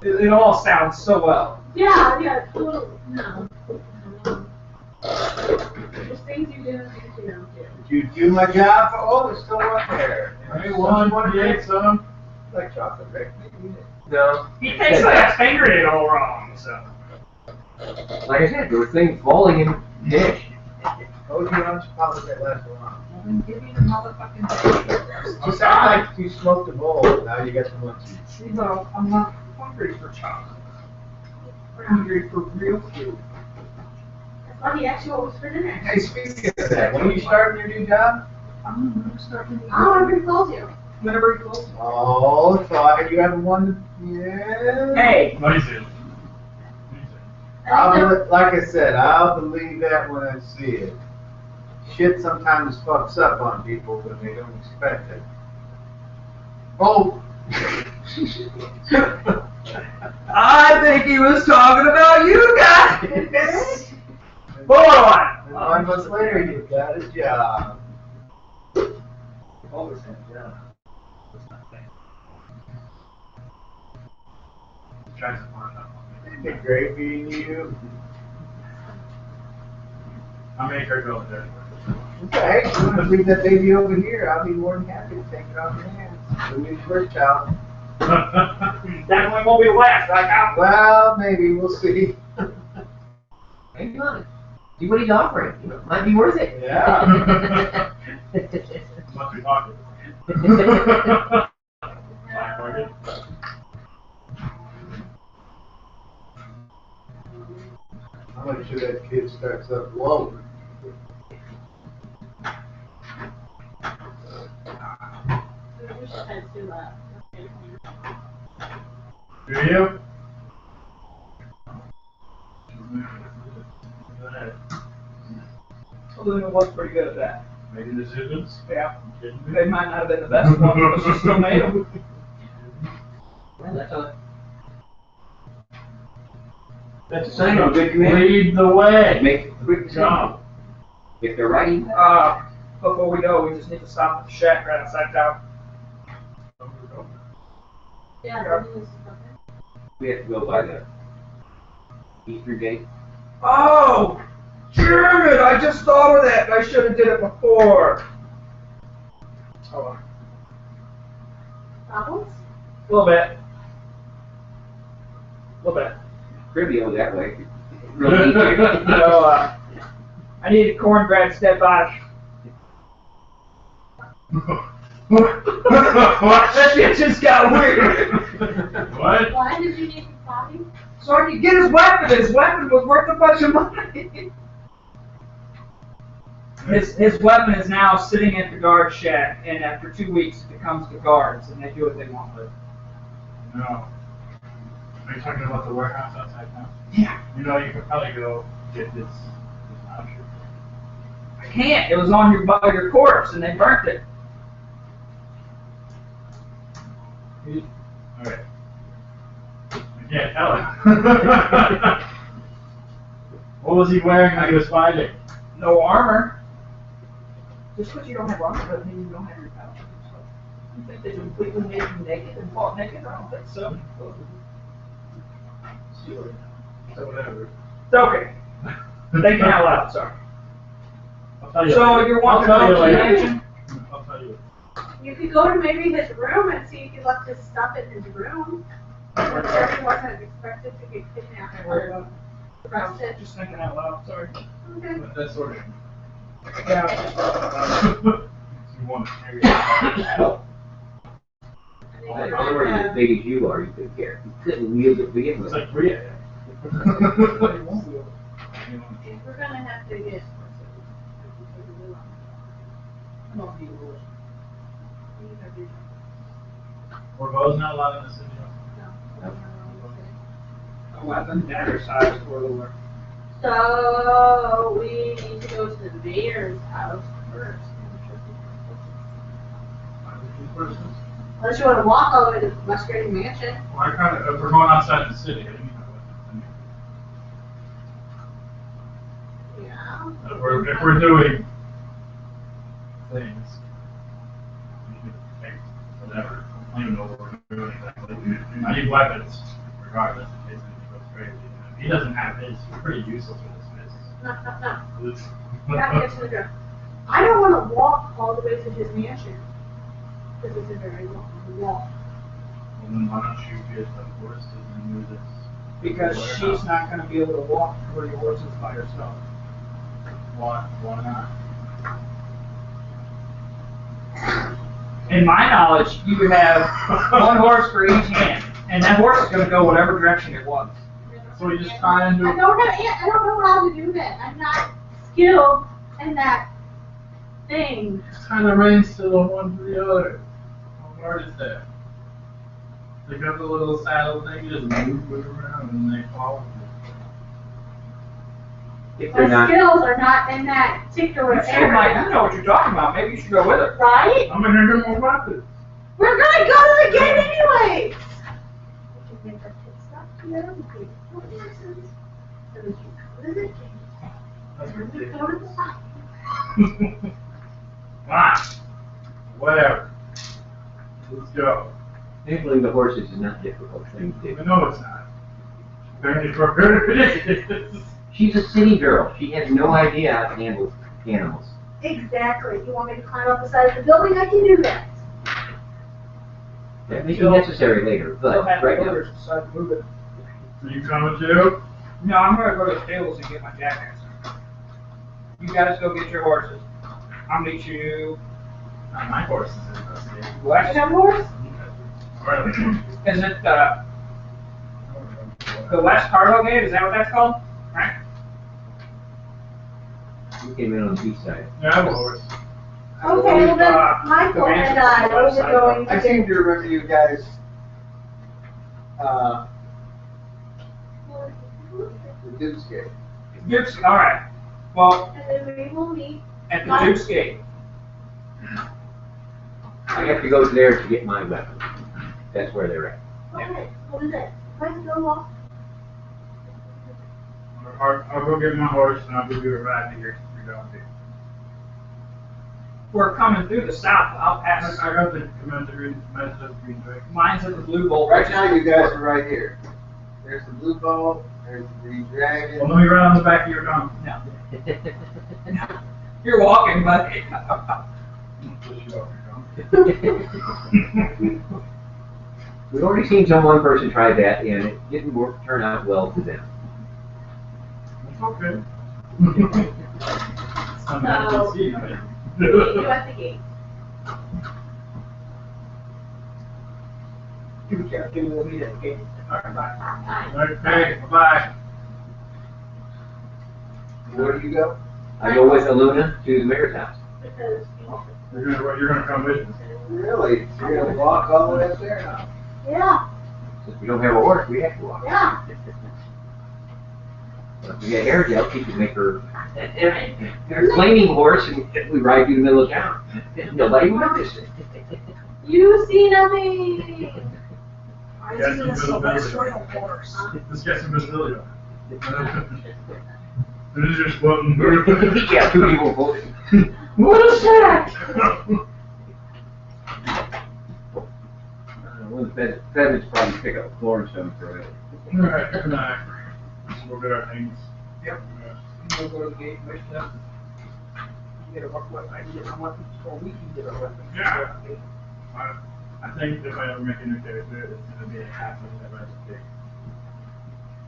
It all sounds so well. Yeah, no. There's things you do and things you don't do. Did you do my job? Oh, there's still one there. Hey, one, create some. Like chocolate, right? No. He thinks I fingered it all wrong, so. Like I said, there were things falling in the dish. Oh, you don't probably get last long. Give me the motherfucking You sound like you smoked a bowl, now you got the munchies. See, though, I'm not hungry for chocolate. I'm hungry for real food. That's why he asked you what was for dinner. Hey, speaking of that, when are you starting your new job? I'm starting to I already told you. Whenever he goes. Oh, so you haven't won? Yeah. Hey. Let me see. Like I said, I'll believe that when I see it. Shit sometimes fucks up on people when they don't expect it. Oh! I think he was talking about you guys. Hold on. And 1 month later, you got a job. Always have a job. Try to find out. It'd be great being you. I'll make her go there. Okay, you want to leave that baby over here? I'll be more than happy to take it off your hands. The new birth child. Definitely won't be the last. Well, maybe we'll see. Hang on. See what he's offering. You know, might be worth it. Yeah. Must be talking. Black market. I'll make sure that kid starts up low. Do you? Go ahead. Luna was pretty good at that. Making decisions? Yeah. Kidding me? They might not have been the best one, but she still made them. Well, that's a sign of a good commander. Lead the way. Make a quick decision. Go. If they're writing, Before we go, we just need to stop at the shack right outside town. Yeah. we have to go by the Eastern Gate. Oh! Damn it! I just thought of that. I should have did it before. Hold on. Problems? A little bit. A little bit. Trivial that way. Real easy. So, I need a cornbread step by. That shit just got weird. What? Why did you need the coffee? So I could get his weapon. His weapon was worth a bunch of money. His weapon is now sitting at the guard shack, and after 2 weeks it becomes the guards, and they do what they want with it. No. Are you talking about the warehouse outside now? Yeah. You know, you could probably go get this voucher. I can't. It was on your corpse, and they burnt it. Alright. I can't tell it. What was he wearing when he was fighting? No armor. Just because you don't have armor doesn't mean you don't have your power. So, you think they completely made you naked and fought naked? I don't think so. So whatever. It's okay. Thinking out loud, sorry. I'll tell you So later. you're wanting I'll to tell go you to the later. mansion? I'll tell you. You could go to maybe his room and see if he left his stuff in his room. I'm sure he wasn't expected to get kidnapped or arrested. Just thinking out loud, sorry. Okay. But that's sort of. Yeah. You want to carry it. In other words, as big as you are, you couldn't care. You couldn't wield it to begin It's with. like Rhea. We're gonna have to get. Were bows not allowed in the city? A weapon, dagger size for the work. So we need to go to the mayor's house first. Unless you want to walk all the way to the Musgrave Mansion. Well, I kind of, if we're going outside the city, I didn't have a weapon. Yeah. If we're doing things, we can take whatever. I don't even know what we're doing exactly. I need weapons, regardless, in case anything goes crazy. And if he doesn't have his, he's pretty useless with his fists. No. You have to get to the ground. I don't want to walk all the way to his mansion. Because it's a very long walk. Well, then why don't you get the horses and use this? Because she's not going to be able to walk through your horses by herself. Why not? In my knowledge, you could have one horse for each hand, and that horse is going to go whatever direction it wants. So we just try and do. I don't know how to do that. I'm not skilled in that thing. Just kind of range to the one to the other. part is there. They got the little saddle thing, you just move around and they fall. If they're My not, skills are not in that particular You seem like you area. know what you're talking about. Maybe you should go with her. Right? I'm gonna get more weapons. We're gonna go to the game anyway! We can make our pit stop here, we can go to lessons, then we can go to the game. That's Then we can ridiculous. go to the soccer. Fine. Whatever. Let's go. handling the horses is not a difficult thing to I do. know it's not. Apparently for her it is. She's a city girl. She has no idea how to handle animals. Exactly. You want me to climb up the side of the building? I can do that. That may be necessary later, They'll but have right the now. others decide to move it. So you coming too? No, I'm gonna go to the stables and get my jackass. You guys go get your horses. I'll meet you. My horse is interesting. What? You have a horse? Is it the West Carlo Gate? Is that what that's called? Right? We came in on the east side. Yeah, I have a horse. Okay, well then, Michael the and I are going I to seem get. to remember you guys, the Duke's Gate. Duke's. All right. Well, And then we will meet. at the Duke's Gate. I have to go there to get my weapon. That's where they're at. Okay, what is it? Let's go walk. I'll go get my horse and I'll give you a ride to here. You're going to. We're coming through the south. I'll pass. I got the commander green drink. Mine's at the Blue Bolt. Right now, you guys are right here. There's the Blue Bolt, there's the Green Dragon. Well, let me ride on the back of your donkey. No. You're walking, buddy. Push you off your donkey. We've already seen one person try that, and it didn't turn out well for them. It's okay. Something I can see, right? You at the gate. We'll meet at the gate. Alright, bye. Bye. Okay, bye-bye. Where do you go? I go with Aluna to the mayor's house. Because, You're gonna come with me. Really? So you're gonna walk all the way up there now? yeah, Since we don't have a horse, we have to walk. yeah. If we get hair gel, she could make her flaming horse, and we ride through the middle of town. Nobody would notice it. You see nothing. Got some visibility. Let's get some visibility on it. This is just one. Yeah, two people voting. What is that? One of the feathers probably pick up Florentine for it. Alright, good night. We'll get our things. Yep. We'll go to the gate, wait for them. You get a weapon, I get a weapon, or we can get a weapon. Yeah. I think if I ever make a new character, it's gonna be a half of that recipe.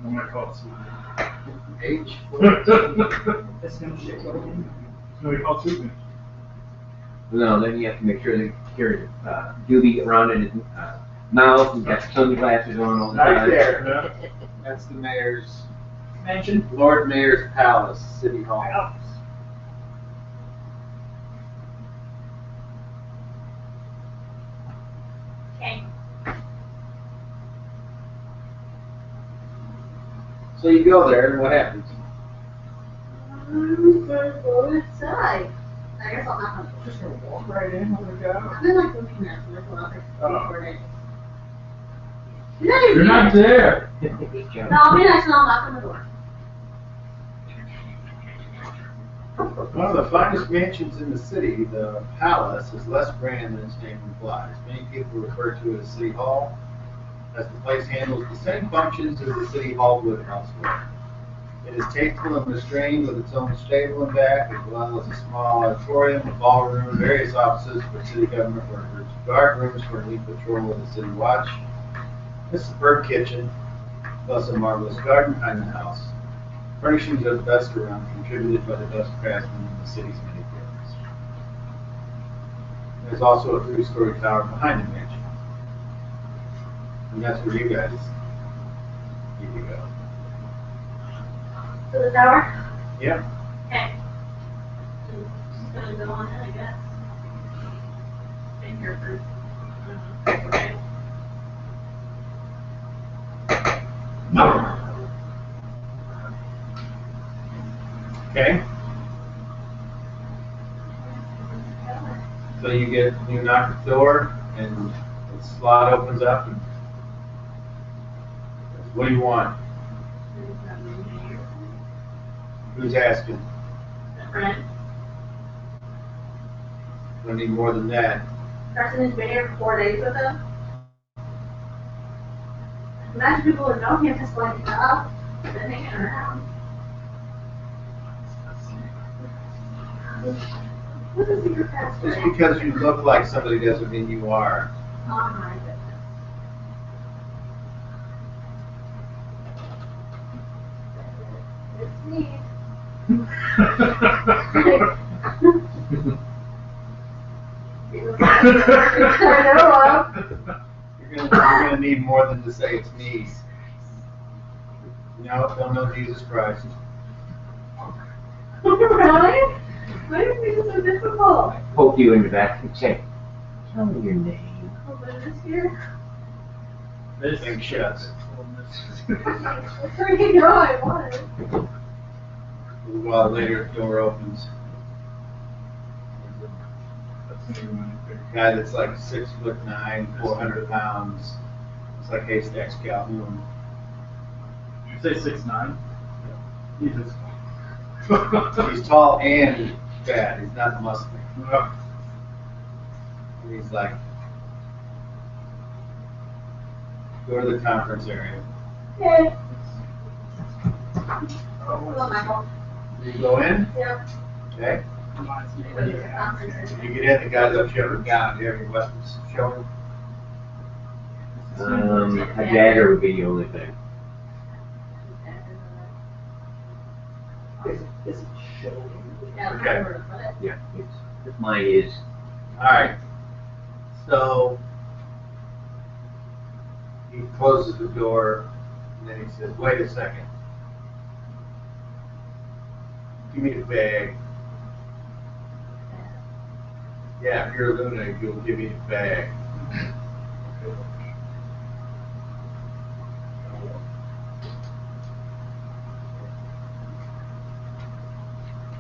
I'm gonna call it Sweet. H? It's gonna shake what again? It's gonna be called Sweet. No, then you have to make sure they carry doobie around in his mouth and got sunglasses on all the time. Right there. Yeah. That's the mayor's, Mansion. Lord Mayor's Palace, City Hall. Okay. So you go there, and what happens? I'm gonna go inside. I guess I'll knock on the door. Just gonna walk right in when we go. I've been like looking there for like a while. Oh. You're You're not there. No, I'll be nice and I'll knock on the door. One of the finest mansions in the city, the palace, is less grand than its name implies. Many people refer to it as City Hall, as the place handles the same functions as the City Hall would elsewhere. It is tasteful and restrained with its own stable and back, as well as a small auditorium, a ballroom, various offices for city government workers, guard rooms for elite patrol of the city watch, a superb kitchen, plus a marvelous garden behind the house. Furnishings are the best around, contributed by the best craftsmen in the city's many buildings. There's also a 3-story tower behind the mansion. And that's where you guys need to go. To the tower? Yeah. Okay. Just gonna go on in, I guess. Been here for Okay. So you knock the door and the slot opens up. And what do you want? Who's asking? Friend. I need more than that. Person has been here for 4 days with him. Imagine people who know him just like up, been hanging around. What's a secret password? Just because you look like somebody doesn't mean you are. Oh my goodness. It's me. You're gonna need more than to say it's me. No, don't know Jesus Christ. Really? Why do you think it's so difficult? Poke you in the back and say, tell me your name. Oh, but this here. This Thing shuts. Where do you know I want it? A little while later, the door opens. A guy that's like 6'9", 400 pounds. It's like Haystack's Calhoun. You say 6'9"? Jesus. He's tall and fat. He's not muscular. He's like, go to the conference area. Okay. Hello, Michael. Do you go in? Yeah. Okay. When you conference. When you get in, the guy's up showing down. Do you have your weapons showing? A dagger would be the only thing. Okay. Yeah, mine is. Alright. So, he closes the door, and then he says, wait a second. Give me the bag. Yeah, if you're a lunatic, you'll give me the bag.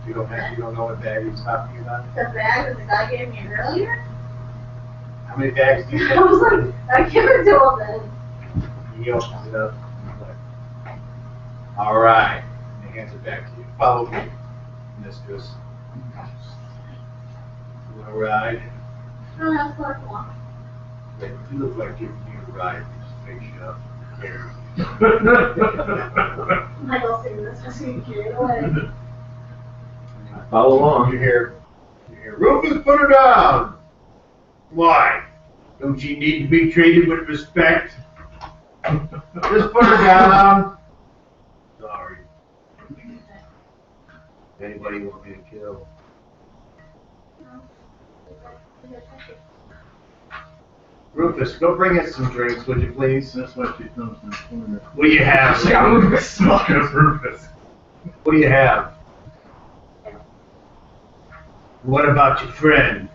You don't know what bag he's talking about? The bag that the guy gave me earlier? How many bags do you I have? was like, I give it to him then. He opens it up. He's like, all right. And he hands it back to you. Follow me, mistress. You want to ride? No, that's what I want. You look like you need a ride. You just make shit up. Michael's saying this because he carried away. Follow along. You hear, Rufus, put her down. Why? Don't you need to be treated with respect? Just put her down. Sorry. Anybody want me to kill? Rufus, go bring us some drinks, would you please? That's why she comes in the corner. What do you have? Smoke of Rufus. What do you have? What about your friend?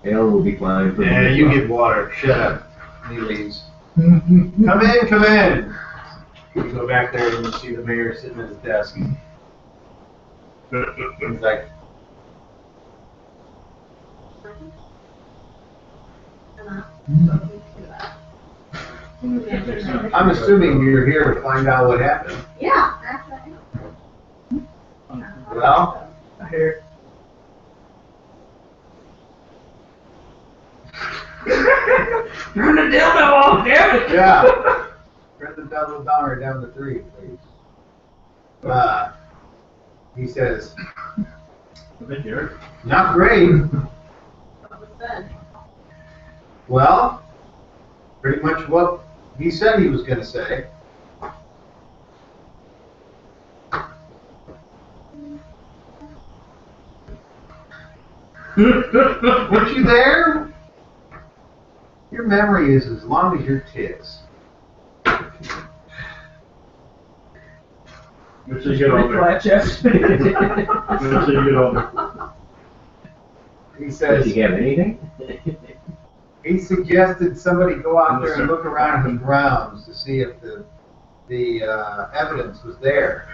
Ale will be fine for Yeah, you get water. Shut up. He leaves. Come in, come in. You go back there and you see the mayor sitting at his desk. He's like, I'm assuming you're here to find out what happened. Yeah, actually. Well, I hear. Turn the dildo off, damn it! yeah. Turn the double dollar down to 3, please. He says, Thank you. not great. What was said? Well, pretty much what he said he was going to say. Weren't you there? Your memory is as long as your tits. Wait till you get older. Flat chest. Wait till you get older. He Does says, he have anything? he suggested somebody go out there and look around the grounds to see if the evidence was there.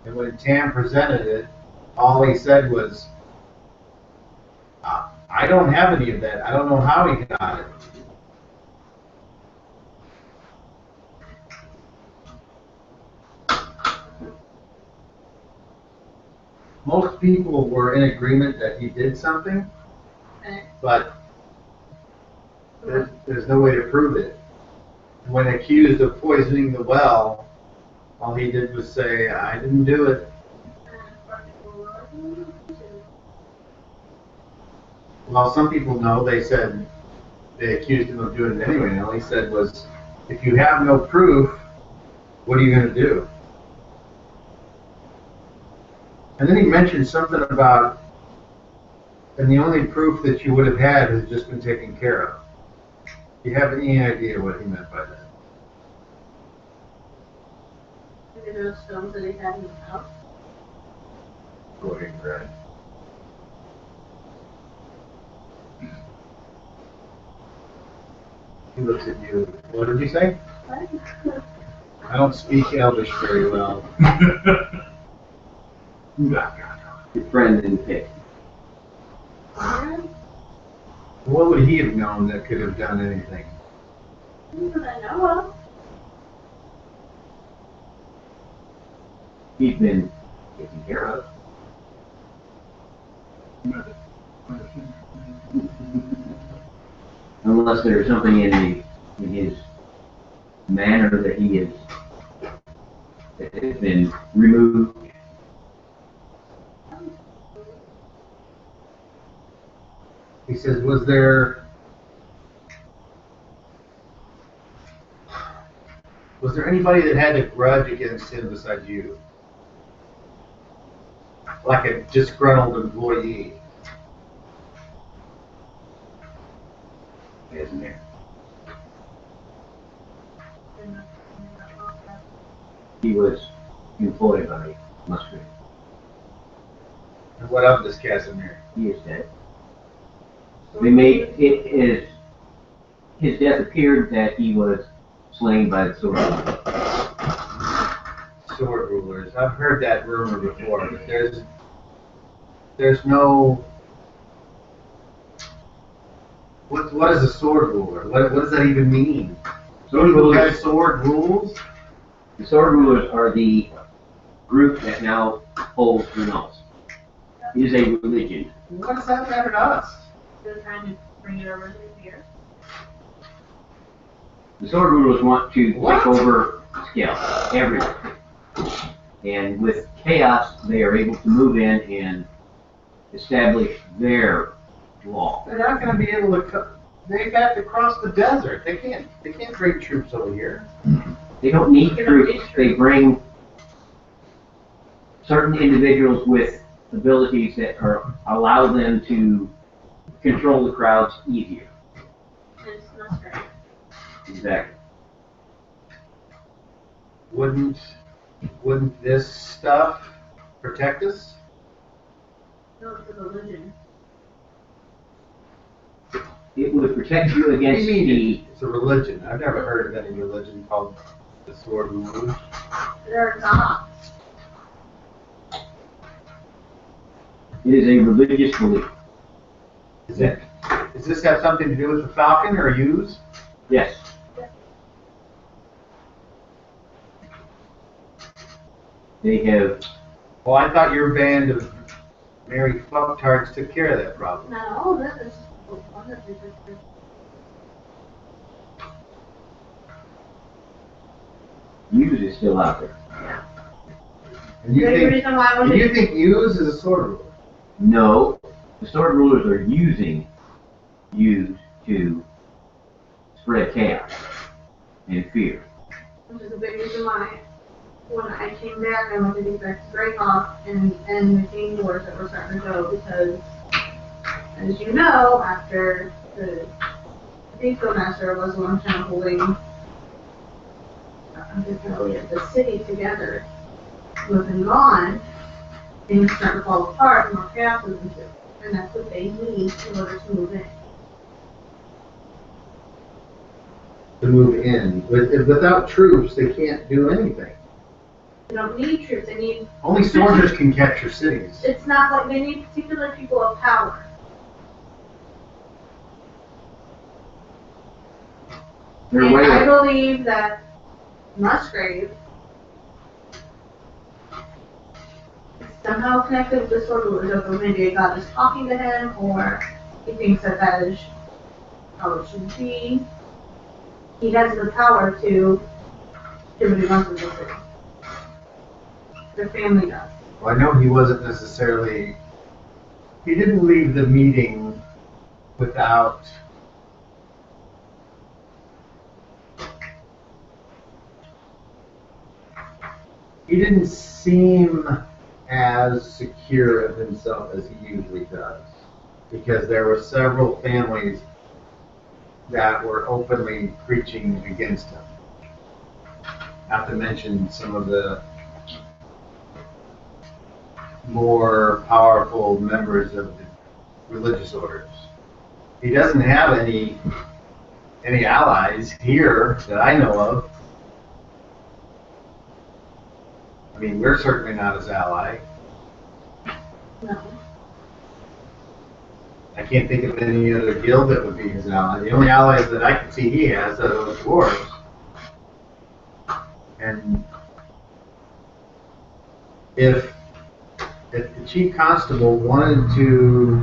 And when Tam presented it, all he said was, I don't have any of that. I don't know how he got it. Most people were in agreement that he did something, but there's no way to prove it. When accused of poisoning the well, all he did was say, I didn't do it. Well, some people know, they said they accused him of doing it anyway, and all he said was, if you have no proof, what are you going to do? And then he mentioned something about, and the only proof that you would have had has just been taken care of. Do you have any idea what he meant by that? Maybe those stones that he had in the house. Go ahead, Greg. He looks at you. What did you say? I don't speak Elvish very well. Your friend in the pit. What would he have known that could have done anything? That I know of. He's been taken care of. Unless there's something in his manner that has been removed. He says, was there anybody that had a grudge against him besides you? Like a disgruntled employee? Isn't there? He was employed by Musgrave. And what of this Casimir? He is dead. They made it is his death appeared that he was slain by the sword. Sword rulers. I've heard that rumor before, but there's no. What is a sword ruler? What does that even mean? Sword People rulers. have sword rules? The sword rulers are the group that now holds the North. It is a religion. What does that matter to us? They're trying to bring it over here. The sword rulers want to What? take over Skell everywhere. And with chaos, they are able to move in and establish their law. They're not going to be able to. They have to cross the desert. They can't bring troops over here. They don't need troops. They bring certain individuals with abilities that allow them to control the crowds easier. It's not straight. Exactly. Wouldn't this stuff protect us? No, it's a religion. It would protect you What do against you mean the. it's a religion? I've never heard of any religion called the Sword Rulers. They're not. It is a religious belief. Does this have something to do with the Falcon or Hughes? Yes. They have. Well, I thought your band of merry fucktards took care of that problem. Not all of it. There's one of these. Hughes is still out there. And you The think reason why I and wanted you think Hughes is a sword ruler? No, the sword rulers are used to spread chaos and fear. which is a big reason why when I came back, I went to get back to Greyhawk and the game wars that were starting to go because, as you know, after the Disco Master was the one kind of holding the city together, was gone, things started to fall apart and more chaos was ensued. and that's what they need in order to move in. To move in. Without troops, they can't do anything. They don't need troops, they need, Only soldiers can capture cities. it's not like, they need particular people of power. They're And way I believe that Musgrave is somehow connected with this sort of maybe God is talking to him, or he thinks that that is how it should be. He has the power to do what he wants with the city. The family does. Well, I know he wasn't necessarily, he didn't leave the meeting without he didn't seem as secure of himself as he usually does, because there were several families that were openly preaching against him. Not to mention some of the more powerful members of the religious orders. He doesn't have any allies here that I know of. I mean, we're certainly not his ally. No. I can't think of any other guild that would be his ally. The only allies that I can see he has are those dwarves. And if the chief constable wanted to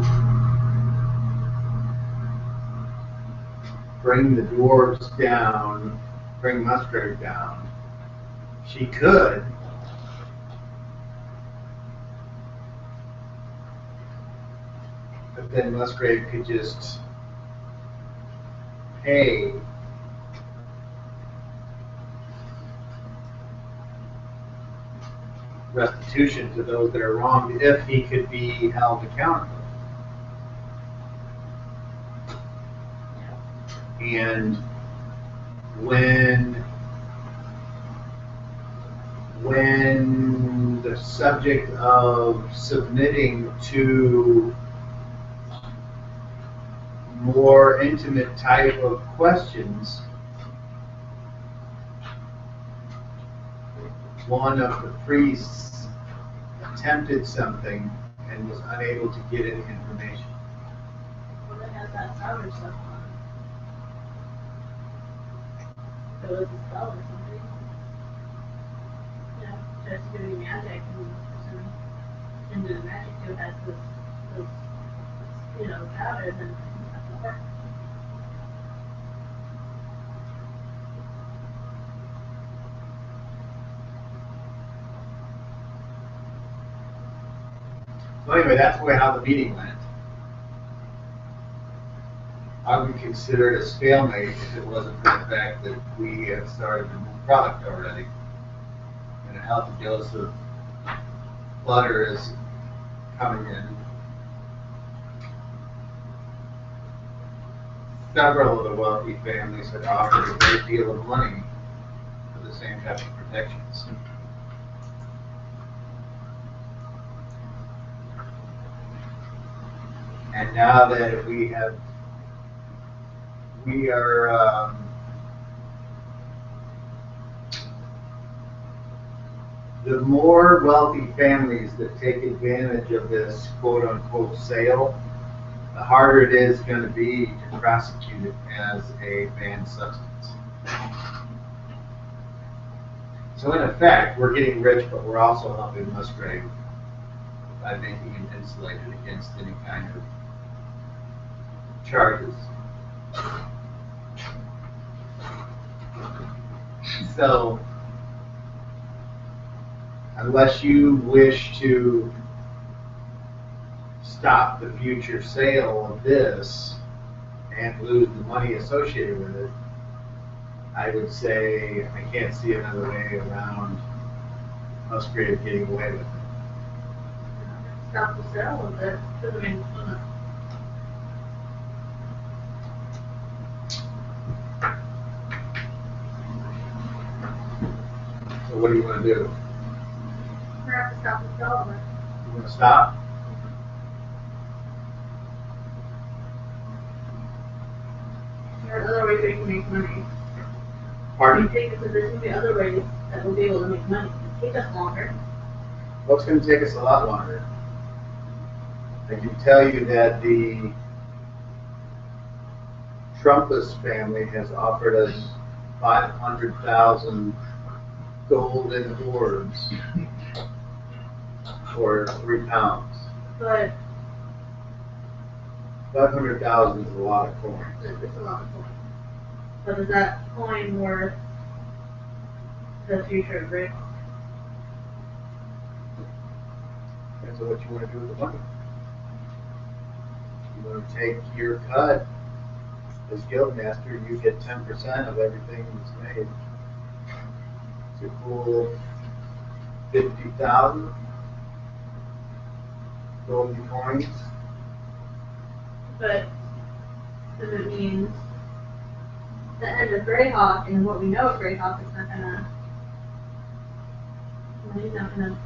bring the dwarves down, bring Musgrave down, she could. But then Musgrave could just pay restitution to those that are wronged if he could be held accountable. And when the subject of submitting to more intimate type of questions, one of the priests attempted something and was unable to get any information. Well, it has that power stuff on it. So it's a spell or something. Yeah, just doing magic and person into the magic who has this powder, then that's what works. So anyway, that's how the meeting went. I would consider it a stalemate if it wasn't for the fact that we had started the new product already. And a healthy dose of butter is coming in. Several of the wealthy families had offered a great deal of money for the same type of protections. And now that we are the more wealthy families that take advantage of this quote-unquote sale, the harder it is going to be to prosecute it as a banned substance. So in effect, we're getting rich, but we're also helping Musgrave by making him insulated against any kind of charges. So, unless you wish to stop the future sale of this and lose the money associated with it, I would say I can't see another way around Musgrave getting away with it. Stop the sale of it, because I mean, So what do you want to do? we have to stop the sale of it. You want to stop? money. Pardon? We take the position the other ways that we'll be able to make money. It'll take us longer. Well, it's gonna take us a lot longer. I can tell you that the Trumpus family has offered us 500,000 golden orbs for £3. But 500,000 is a lot of coins. it's a lot of coin. But is that coin worth the future of Greyhawk? Depends on what you want to do with the money. You want to take your cut as guildmaster, you get 10% of everything that's made. It's a cool 50,000 golden coins. But does it mean the end of Greyhawk and what we know of Greyhawk is not gonna, money's not gonna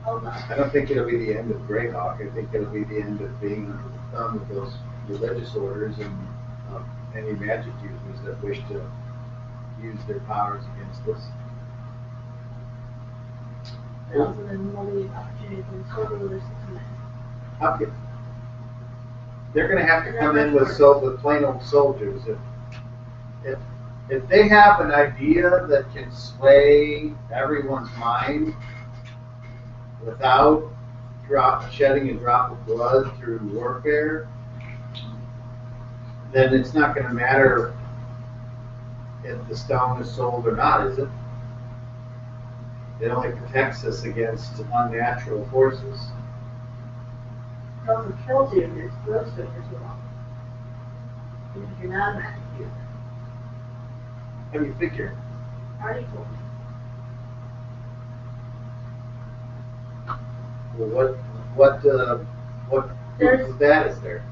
hold us? I don't think it'll be the end of Greyhawk. I think it'll be the end of being under the thumb of those religious orders and any magic users that wish to use their powers against us. But also then we'll leave opportunities and so rulers to come in. How could- They're going to have to come in with plain old soldiers. If they have an idea that can sway everyone's mind without shedding a drop of blood through warfare, then it's not going to matter if the stone is sold or not, is it? It only protects us against unnatural forces. It also kills you if you're exposed to it for too long. Even if you're not a magic user. How do you figure? Already told me. Well, what proof of that is there?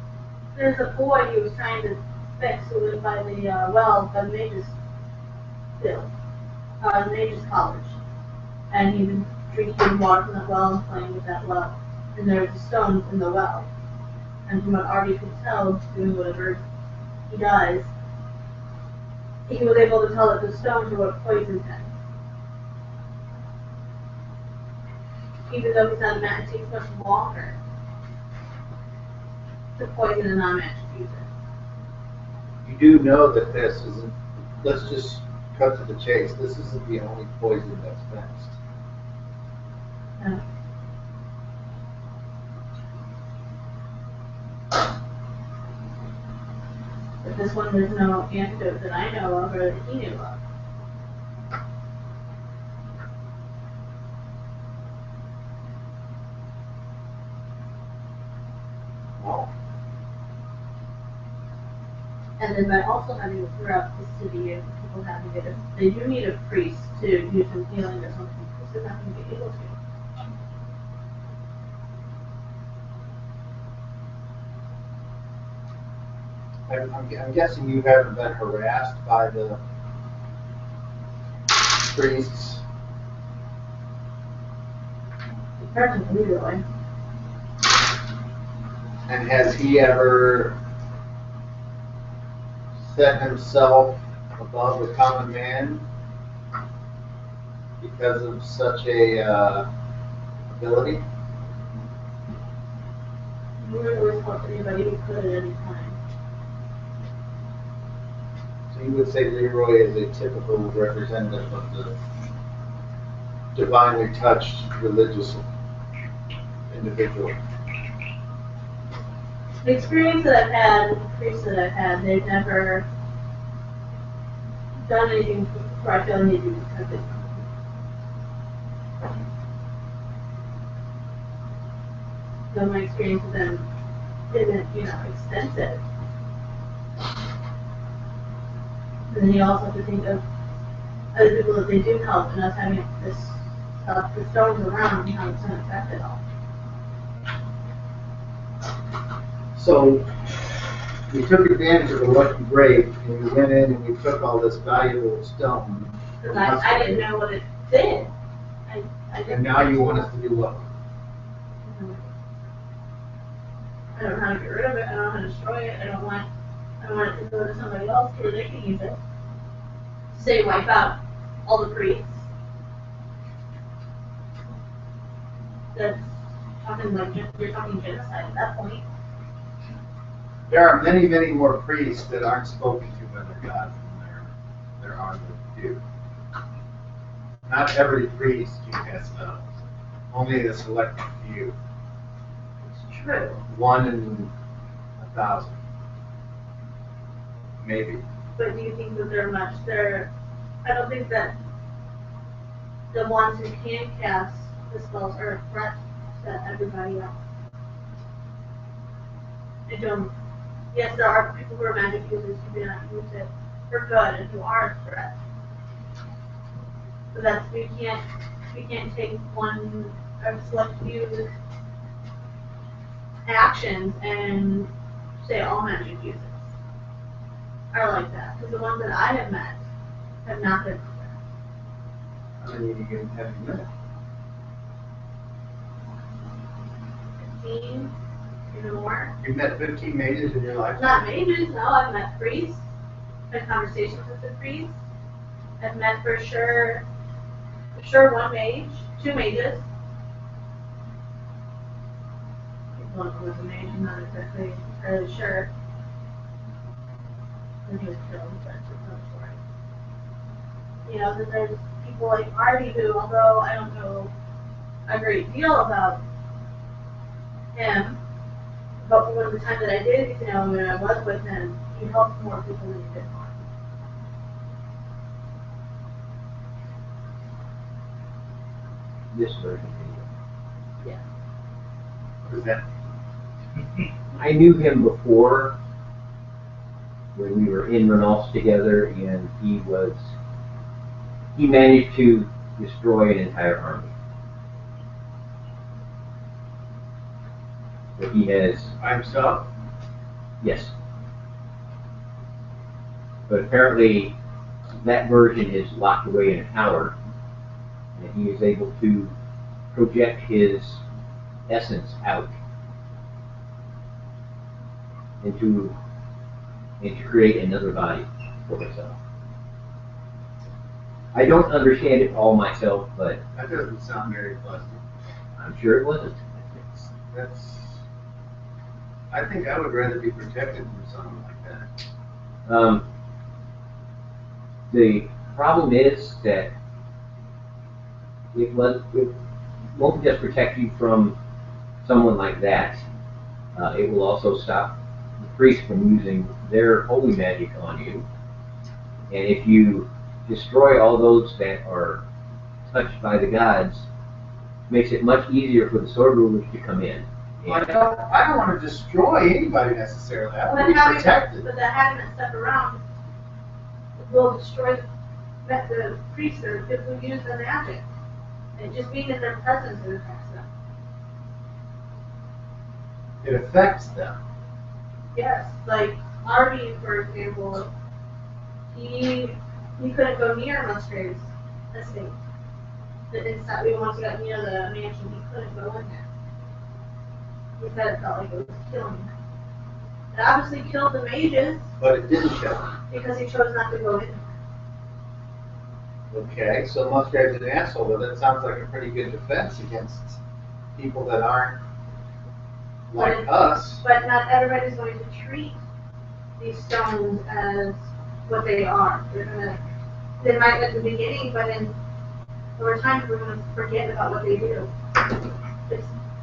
There's a boy who was trying to fix who lived by the well by the mage's field, the mage's college, and he was drinking water from that well and playing with that well. And there was a stone in the well, and from what Artie could tell, doing whatever he does, he was able to tell that the stones were what poisoned him. Even though he's not a magic, it takes much longer to poison a non-magic user. You do know that this isn't, let's just cut to the chase, this isn't the only poison that's mixed. No. But this one, there's no antidote that I know of or that he knew of. Well, And then by also having it throughout the city and people having it, they do need a priest to do some healing or something, because they're not going to be able to. I'm guessing you haven't been harassed by the priests. Personally, really. And has he ever set himself above the common man because of such a ability? We would always help anybody who could at any time. So you would say Leroy is a typical representative of the divinely touched religious individual. The experience that I've had with the priests that I've had, they've never done anything where I feel they do because they so my experience with them isn't, extensive. And then you also have to think of other people that they do help and us having this the stones around and how it's going to affect it all. So we took advantage of the lucky break and we went in and we took all this valuable stone. Because I didn't know what it did. I didn't And now you want us to do what? I don't know how to get rid of it. I don't know how to destroy it. I don't want it to go to somebody else where they can use it. say wipe out all the priests. That's talking like, you're talking genocide at that point. There are many, many more priests that aren't spoken to by their gods than there are that do. Not every priest can cast spells. Only a select few. It's true. 1 in 1,000. Maybe. But do you think that I don't think that the ones who can cast the spells are a threat to everybody else. I don't. Yes, there are people who are magic users who do not use it for good and who are a threat. So that's, we can't take one or select few actions and say all magic users are like that. Because the ones that I have met have not been like that. How many have you met? 15, even more. You've met 15 mages in your life? Not mages, no. I've met priests. Had conversations with the priests. I've met for sure one mage, 2 mages. One of them was a mage, I'm not exactly entirely sure. And he was killed, but it's another story. You know, that there's people like Artie who, although I don't know a great deal about him, but for the time that I did get to know him and I was with him, he helped more people than he did harm. This version. Yeah. What is that? I knew him before when we were in Renaults together, and he managed to destroy an entire army. But he has, By himself? yes. But apparently that version is locked away in a tower, and he is able to project his essence out and to create another body for himself. I don't understand it all myself, but That doesn't sound very pleasant. I'm sure it wasn't. I think I would rather be protected from something like that. The problem is that it won't just protect you from someone like that. It will also stop the priest from using their holy magic on you. And if you destroy all those that are touched by the gods, it makes it much easier for the sword rulers to come in. I don't want to destroy anybody necessarily. I want to be protected. But having that stuff around will destroy the priests or people who use the magic. And just being in their presence it affects them. It affects them. Yes, like Artie, for example, he couldn't go near Musgrave's estate. Once he got near the mansion, he couldn't go in there. He said it felt like it was killing him. It obviously killed the mages. But it didn't kill him. Because he chose not to go in. Okay, so Musgrave's an asshole, but that sounds like a pretty good defense against people that aren't like us. But not everybody's going to treat these stones as what they are. They might at the beginning, but over time we're going to forget about what they do.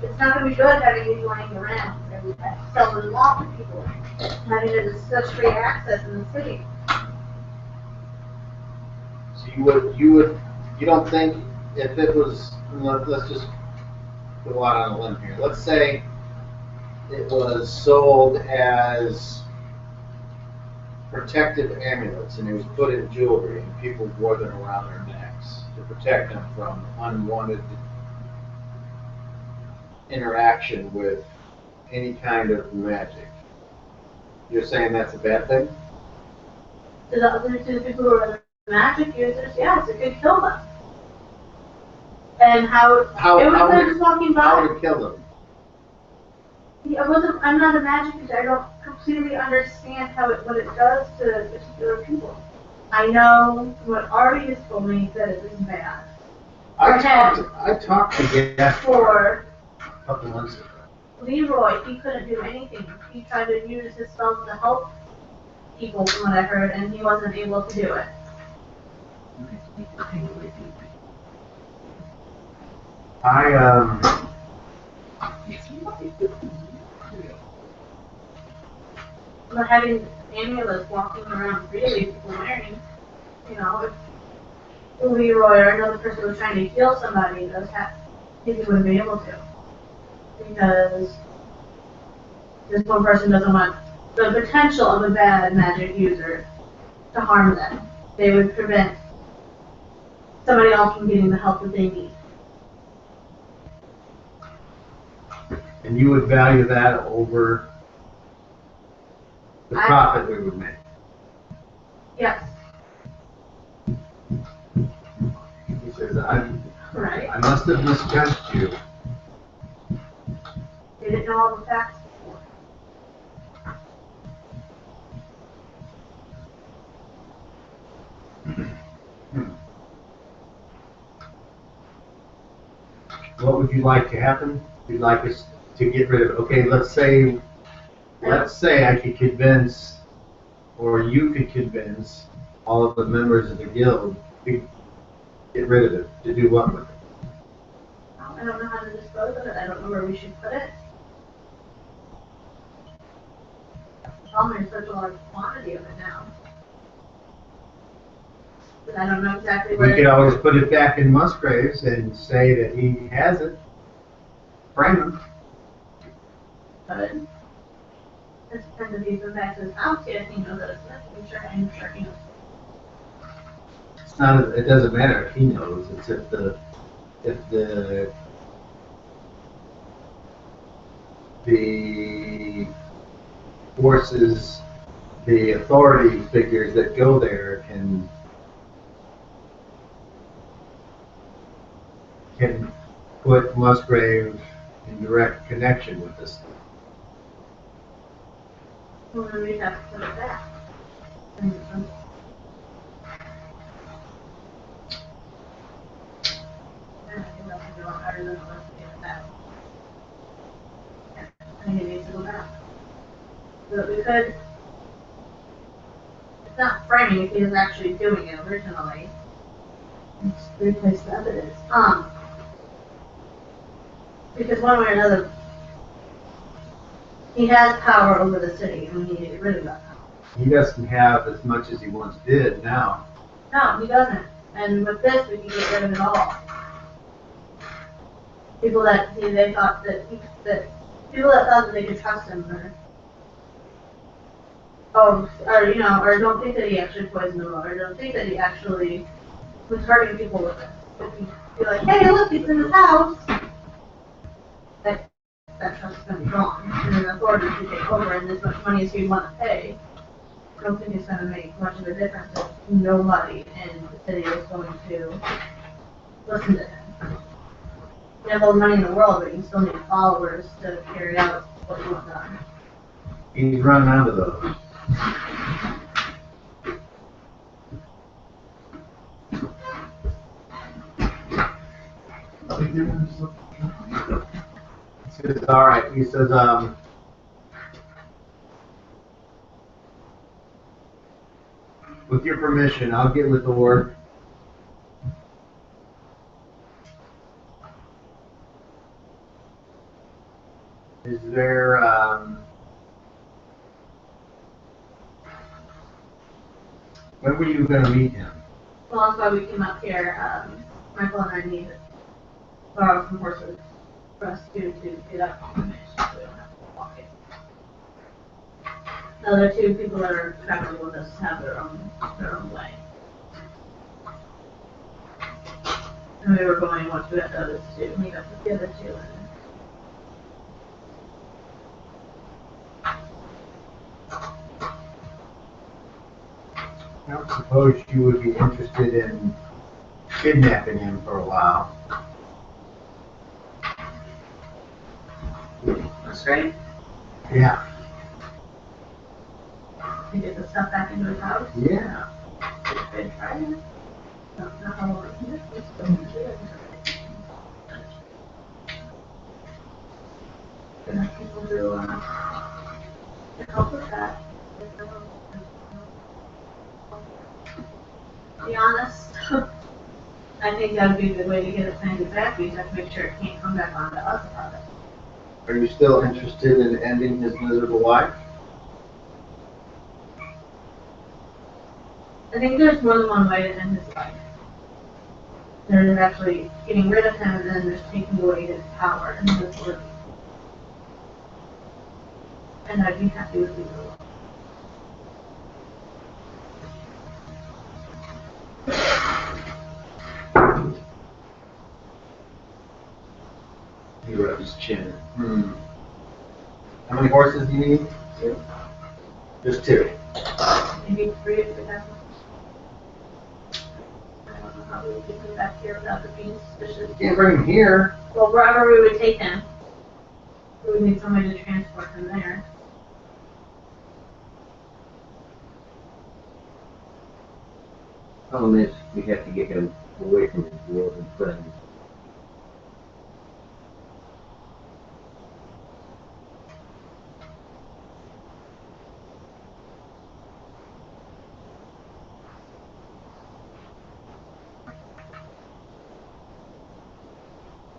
It's not going to be good having you running around and selling law to people. Having it as such free access in the city. So you don't think if it was, let's just go out on a limb here. Let's say it was sold as protective amulets and it was put in jewelry and people wore them around their necks to protect them from unwanted interaction with any kind of magic. You're saying that's a bad thing? To the people who are magic users, yes, it could kill them. And it was just walking by. How would it kill them? I'm not a magic user. I don't completely understand what it does to particular people. I know what Artie has told me that it is bad. I talked to Gas For a couple months ago. Leroy, he couldn't do anything. He tried to use his spells to help people, from what I heard, and he wasn't able to do it. But having amulets walking around freely, people wearing, you know, if Leroy or another person was trying to heal somebody, he wouldn't be able to. Because this one person doesn't want the potential of a bad magic user to harm them. They would prevent somebody else from getting the help that they need. And you would value that over the profit we would make. Yes. He says, I Right. must have misjudged you. They didn't know all the facts before. What would you like to happen? You'd like us to get rid of it. Okay, let's say I could convince, or you could convince all of the members of the guild to get rid of it, to do what with it? I don't know how to dispose of it. I don't know where we should put it. There's such a large quantity of it now. But I don't know exactly where. We could always put it back in Musgrave's and say that he has it. Frame him. But it depends if he's been back to his house yet. He knows that it's missing. I'm sure he knows. It's not. It doesn't matter if he knows. It's if the forces, the authority figures that go there can put Musgrave in direct connection with this thing. Well, then we have to put it back. I think it needs to go back. But we could. It's not framing if he was actually doing it originally. Let's replace the evidence. Because one way or another, he has power over the city, and we need to get rid of that power. He doesn't have as much as he once did now. No, he doesn't. And with this, we can get rid of it all. People that they thought that people that thought that they could trust him, or don't think that he actually poisoned them, or don't think that he actually was hurting people with it. If you be like, hey, look, he's in his house. That trust is going to be gone. And then the authorities can take over, and as much money as you want to pay, I don't think it's going to make much of a difference if nobody in the city is going to listen to him. You have all the money in the world, but you still need followers to carry out what you want done. He's running out of those. He says, all right. He says, with your permission, I'll get with the work. Is there, when were you going to meet him? Well, that's why we came up here. Michael and I need to borrow some horses for us to get up on the mission so we don't have to walk it. The other two people that are traveling with us have their own way. And we were going once we had the others to meet up with the other two. I don't suppose you would be interested in kidnapping him for a while. That's right. Yeah. To get the stuff back into his house. Yeah. been trying it. Don't know how long it's going to do. And people do, to help with that. To be honest, I think that would be a good way to get it sent back, because you have to make sure it can't come back onto us about it. Are you still interested in ending his miserable life? I think there's more than one way to end his life. There's actually getting rid of him, and then there's taking away his power and his authority. And I'd be happy with either one. He rubbed his chin. How many horses do you need? 2. Just 2. Maybe 3 if we have one. I don't know how we would get him back here without the being suspicious. You can't bring him here. Well, wherever we would take him, we would need somebody to transport him there. Problem is, we have to get him away from his world and friends.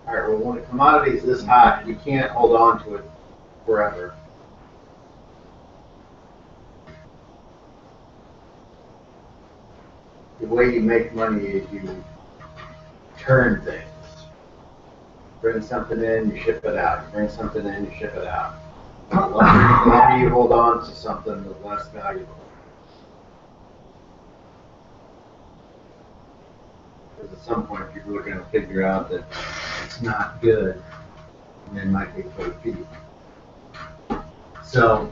Alright, well, when a commodity is this hot, you can't hold on to it forever. The way you make money is you turn things. Bring something in, you ship it out. You bring something in, you ship it out. The longer you hold on to something, the less valuable. Because at some point, people are going to figure out that it's not good, and they might be cold feet. So,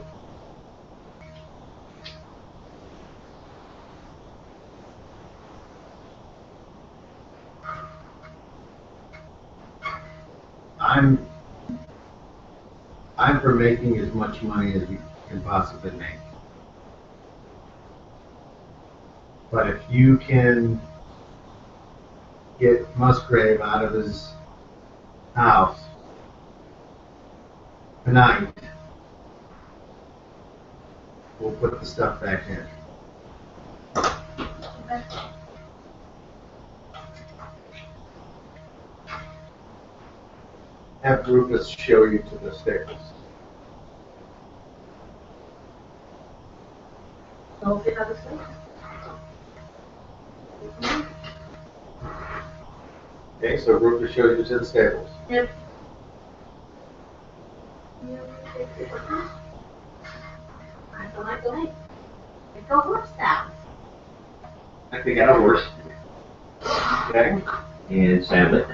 I'm for making as much money as you can possibly make. But if you can get Musgrave out of his house tonight, we'll put the stuff back in. Have Rufus show you to the stairs. So we'll see how this goes. Okay, so Rufus shows you to the stables. Yep. I don't like the light. It's a horse down. I pick out a horse Okay? and saddle it.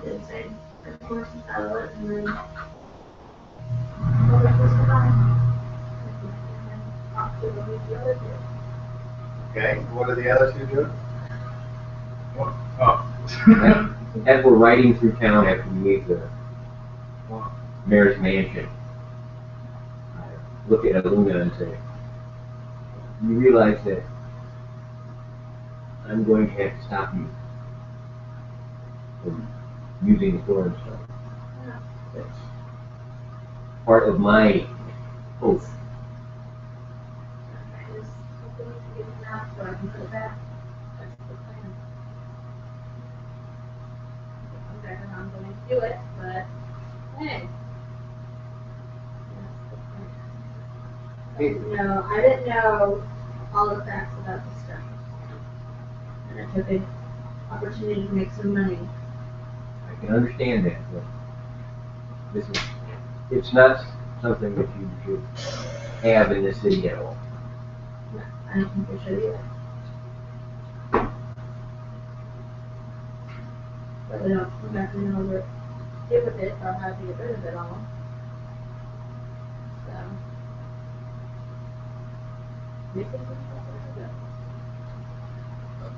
Did say the horse and saddle it, and then go with this goodbye. Talk to the other two. Okay, what are the other two doing? What? Oh. As we're riding through town after we leave the mayor's mansion, I look at Luna and say, you realize that I'm going to have to stop you from using the thorn stone. That's part of my oath. I just hoping to get it out so I can put it back. That's the plan. I'm better not going to do it, but hey. That's the plan. No, I didn't know all the facts about this stuff. And I took an opportunity to make some money. I can understand that, but it's not something that you should have in this city at all. No, I don't think we should either. But we don't exactly know what to do with it or how to get rid of it all. So. We think it's good.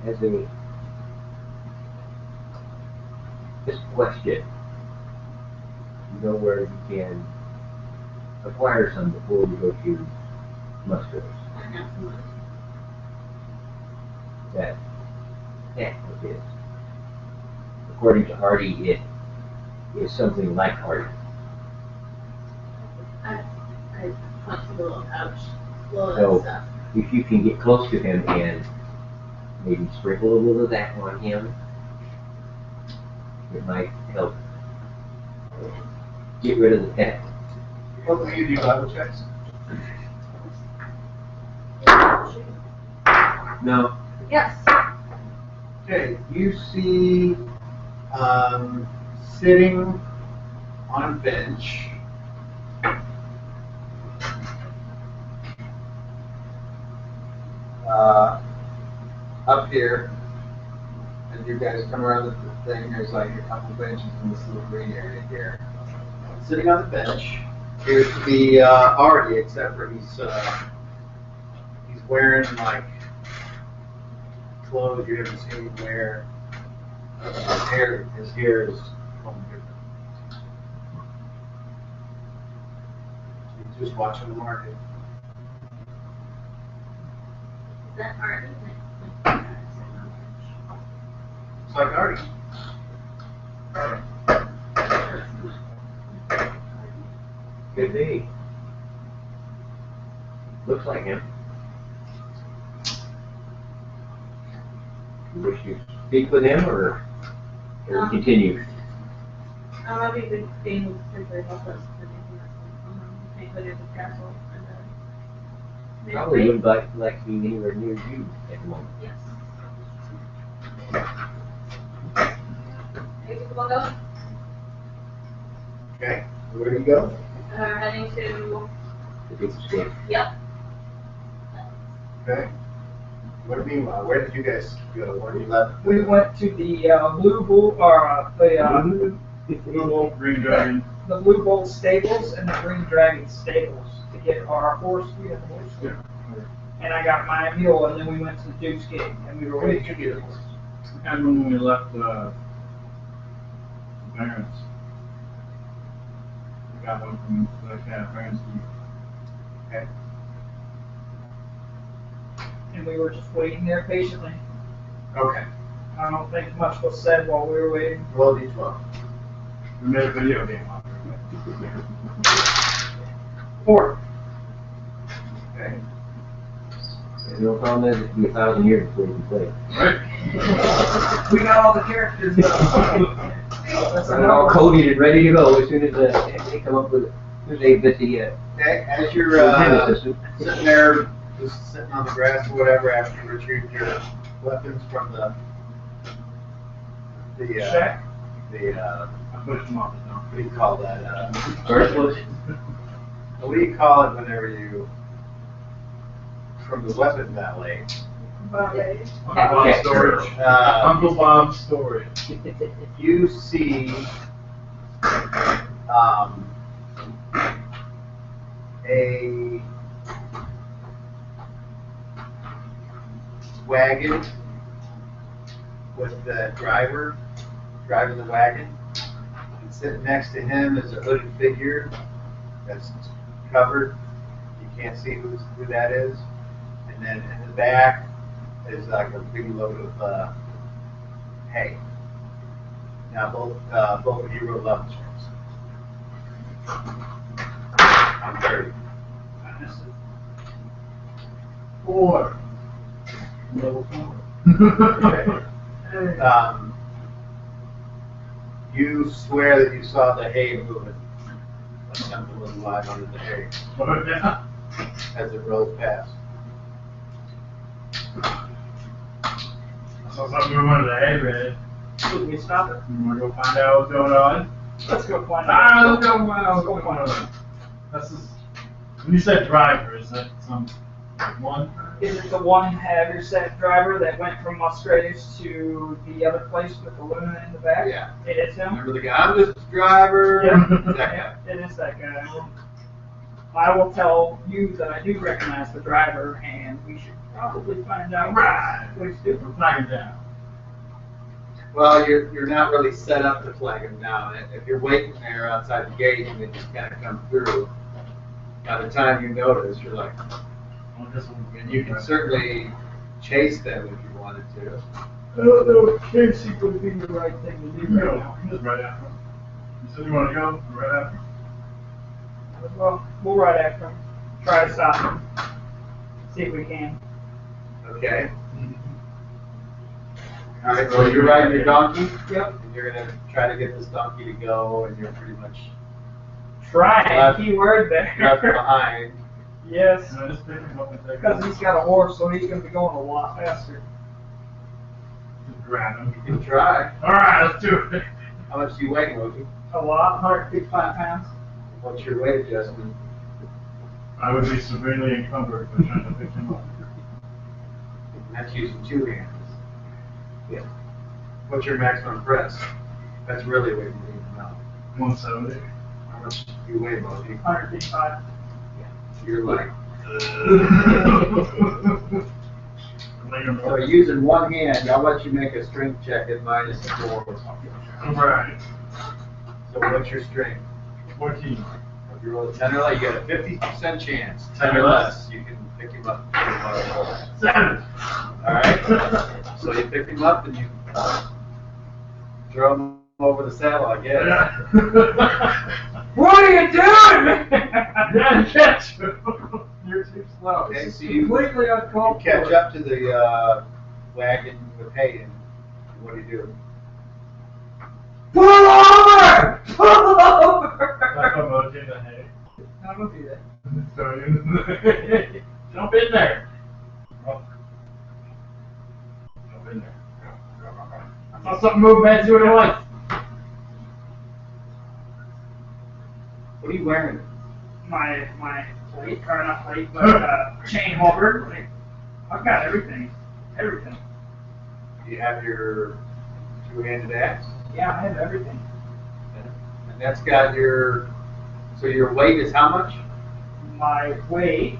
As a just question, you know where you can acquire some before we go to Musgraves. I have some money. that pet of his. According to Hardy, it is something like Hardy. I punch a little pouch, little So, stuff. if you can get close to him and maybe sprinkle a little of that on him, it might help get rid of the pet. What will you do, Bible checks? No. Yes. Okay, you see, sitting on a bench, up here, as you guys come around the thing, there's like a couple benches in this little green area here. Sitting on the bench appears to be Artie, except for he's wearing like clothes you haven't seen him wear. His hair is from different. He's just watching the market. Is that Artie? It's like Artie. Could be. Looks like him. You wish to speak with him, or continue? I don't know if you could be particularly help us with anything that's the castle and the Probably wouldn't like to be anywhere near you at the moment. Yes. Hey, people go. Okay, where do you go? Heading to. The big stick. Yep. Okay. What do you mean? Where did you guys go? Where did you left? We went to the Blue Bull, or Blue Wolf, Green Dragon. the Blue Bull stables and the Green Dragon stables to get our horse. We had a horse. Yeah. And I got my mule, and then we went to the Duke's Gate, and we were Where did waiting. you get it? And when we left Barron's. We got one from Barron's. Okay. And we were just waiting there patiently. Okay. I don't think much was said while we were waiting. Roll d12. We made a video game on it. 4. Okay. There's no problem is it'll be 1,000 years before you can play it. Right? We got all the characters. That's They're all coded and ready to go as soon as they come up with it. They get the Okay, as you're Nintendo system. sitting there, just sitting on the grass or whatever, after you retrieve your weapons from the Shack? I pushed them off the dump. what do you call that? First bush. What do you call it whenever you from the weapon valet? Okay. Uncle Bob's storage. Uncle Bob's storage. You see a wagon with the driver driving the wagon. And sitting next to him is a hooded figure that's covered. You can't see who that is. And then in the back is like a big load of hay. Now both of you roll level checks. I'm 30. 4. Level 4. Okay. You swear that you saw the hay moving. Like something was alive under the hay Yeah. as it rolls past. I saw something moving under the hay bed. Should we stop it? You want to go find out what's going on? Let's go find out. Let's go find out what's going on. That's just, when you said driver, is that some one? Is it the one heavyset driver that went from Musgraves to the other place with the women in the back? Yeah. It is him? Remember the guy? I'm just a driver. Yeah. That guy. Yeah, it is that guy. I will tell you that I do recognize the driver, and we should probably find out what he's doing. We're flagging down. Well, you're not really set up to flag him down. If you're waiting there outside the gate and they just kind of come through, by the time you notice, you're like, Well, this one- and you can certainly chase them if you want. wanted to. I don't know if Casey would be the right thing to do right now. Just right after. You said you want to go right after. Well, we'll ride after him. Try to stop him. See if we can. Okay. All right, so you're riding your donkey? Yep. And you're gonna try to get this donkey to go, and you're pretty much Try. Left- Key word left there. behind. Yes. No, just pick him up and take Because him. he's got a horse, so he's going to be going a lot faster. Just grab him. You can try. All right, let's do it. How much do you weigh, Loki? A lot, 155 pounds. What's your weight adjustment? I would be severely encumbered by trying to pick him up. And that's using two hands. Yeah. What's your maximum press? That's really what you need to know. 170. How much do you weigh, Loki? 155. You're like. Later, So using one hand, I'll let you make a strength check at -4. Right. So what's your strength? 14. If you roll a 10 or less, you got a 50% chance. 10 10 or or less, you can pick him up. 7. Alright? So you pick him up and you throw him over the saddle, I guess. What are you doing, man? Yeah, catch him. You're too slow. Okay, This so is you completely you uncalled catch for. up to the wagon with hay, and what do you do? Pull over! Pull Like over! I'm going to the hay. I'm going to do that. So jump in there. Jump in there. I saw something move, man. See what it was. What are you wearing? My plate, or not plate, but chain halter. Like, I've got everything. Everything. Do you have your two-handed axe? Yeah, I have everything. And that's got your, so your weight is how much? My weight.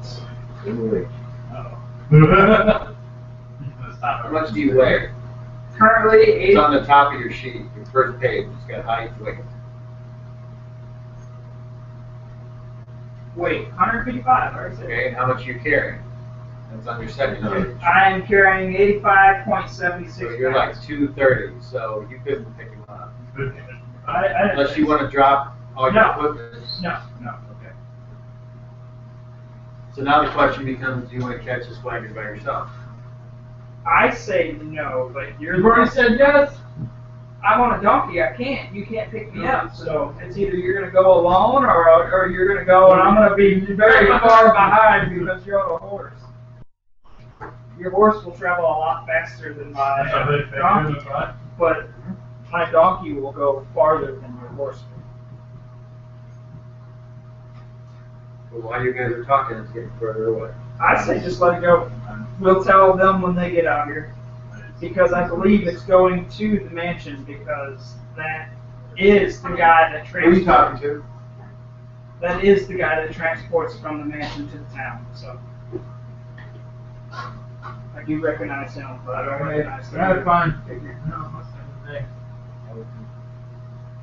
How much do you weigh? Currently, It's on the top of your sheet, your first page. It's got height, weight. weight 155. I already said. Okay, and how much you carry? That's on your second page. I am carrying 85.76. So you're like 230, so you couldn't pick him up. I Unless you want to drop all your No. equipment. No. Okay. So now the question becomes, do you want to catch this wagon by yourself? I say no, but you're. You've already said yes. I'm on a donkey. I can't. You can't pick me up. So it's either you're gonna go alone, or you're gonna go, and I'm gonna be very far behind because you're on a horse. Your horse will travel a lot faster than my donkey, but my donkey will go farther than your horse will. But while you guys are talking, it's getting further away. I say just let it go. We'll tell them when they get out here. Because I believe it's going to the mansion because that is the guy that Who are you talking transports. to? That is the guy that transports from the mansion to the town. So I do recognize him, but I don't recognize the Alright, other fine. figure. No, what's the day?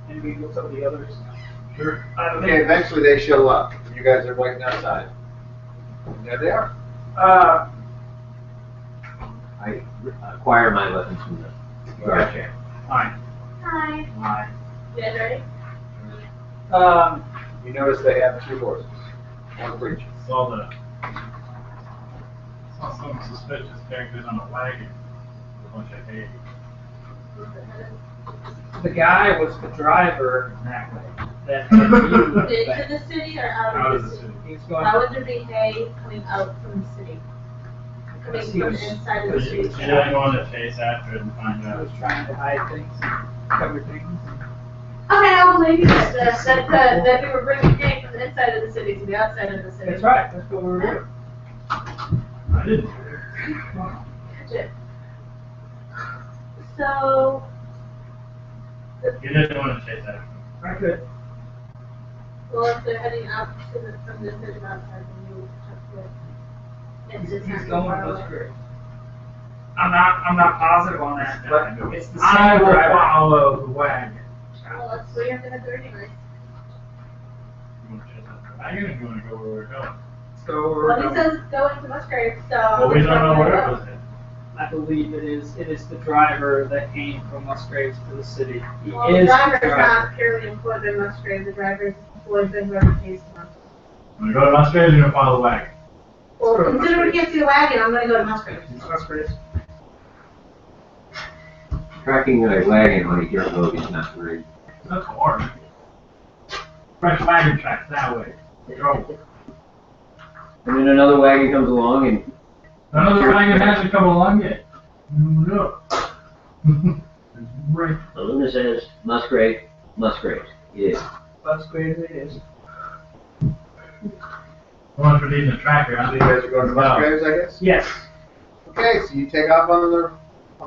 And we will tell the others. Sure. I don't Okay, think. eventually they show up. You guys are waiting outside. And there they are. I acquire my weapons from the guard chair. Fine. Hi. Fine. You guys ready? You notice they have 2 horses. 1 breech. Saw some suspicious characters on a wagon with a bunch of hay. The guy was the driver that had used Into the city or out of the city? He was going. How would there be hay coming out from the city? Coming from the inside of the city? You didn't want to chase after it and find I out. was trying to hide things, cover things. Okay, I will believe you that we were bringing hay from the inside of the city to the outside of the city. That's right. That's what we were doing. I didn't. Gotcha. So, You didn't want to chase after them. I could. well, if they're heading out to the, from the city outside, then you have to. It's just He's not going far with away. us great. I'm not positive on that, but it's the I same will driver. follow the wagon. Well, that's what you're gonna do anyway. You want to chase after the wagon or you want to go where we're going? So we're Well, he going. says it's going to Musgrave, so. Well, we don't know where it was at. I believe it is the driver that came from Musgraves to the city. He Well, the is driver's the driver. not purely employed by Musgrave, the driver's employed by whoever pays him. When you go to Musgraves, you're gonna follow the wagon. Well, consider we can't see the wagon, I'm gonna go to Musgrave. Musgraves. Tracking a wagon on a dirt road is not very. That's hard. Fresh wagon tracks that way. Go. And then another wagon comes along and Another wagon hasn't come along yet. No. Right. the Luna says, Musgraves. It is. Musgraves it is. So much for needing a tracker, So huh? you guys are going to Musgraves, I guess? Yes. Okay, so you take off on the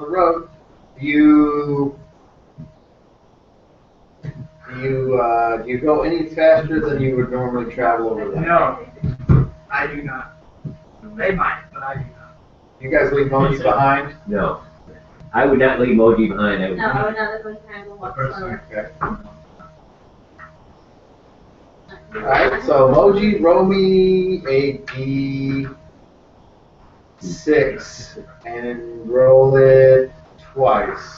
road. You go any faster than you would normally travel over there? No, I do not. They might, but I do not. You guys leave Moji behind? No. I would not leave Moji behind. I would No, I would not let them handle whatsoever. Okay. Alright, so Moji, roll me a D6 and roll it twice.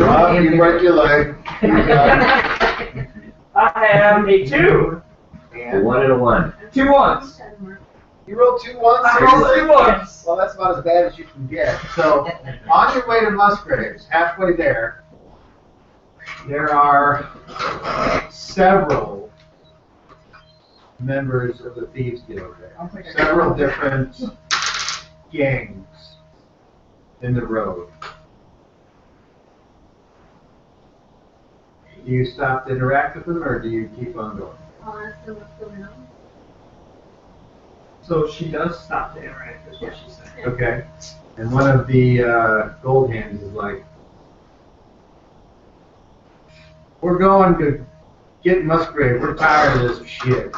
Oh, you break your leg. I have a 2. A And 1 and a 1. 2 ones. you rolled 2 ones? I rolled 2 ones. Well, that's about as bad as you can get. So, on your way to Musgraves, halfway there are several members of the Thieves Guild there. Several different gangs in the road. Do you stop to interact with them, or do you keep on going? I'll ask them what's going on. So she does stop to interact, is what she said. Okay. And one of the gold hands is like, we're going to get Musgrave. We're tired of this shit.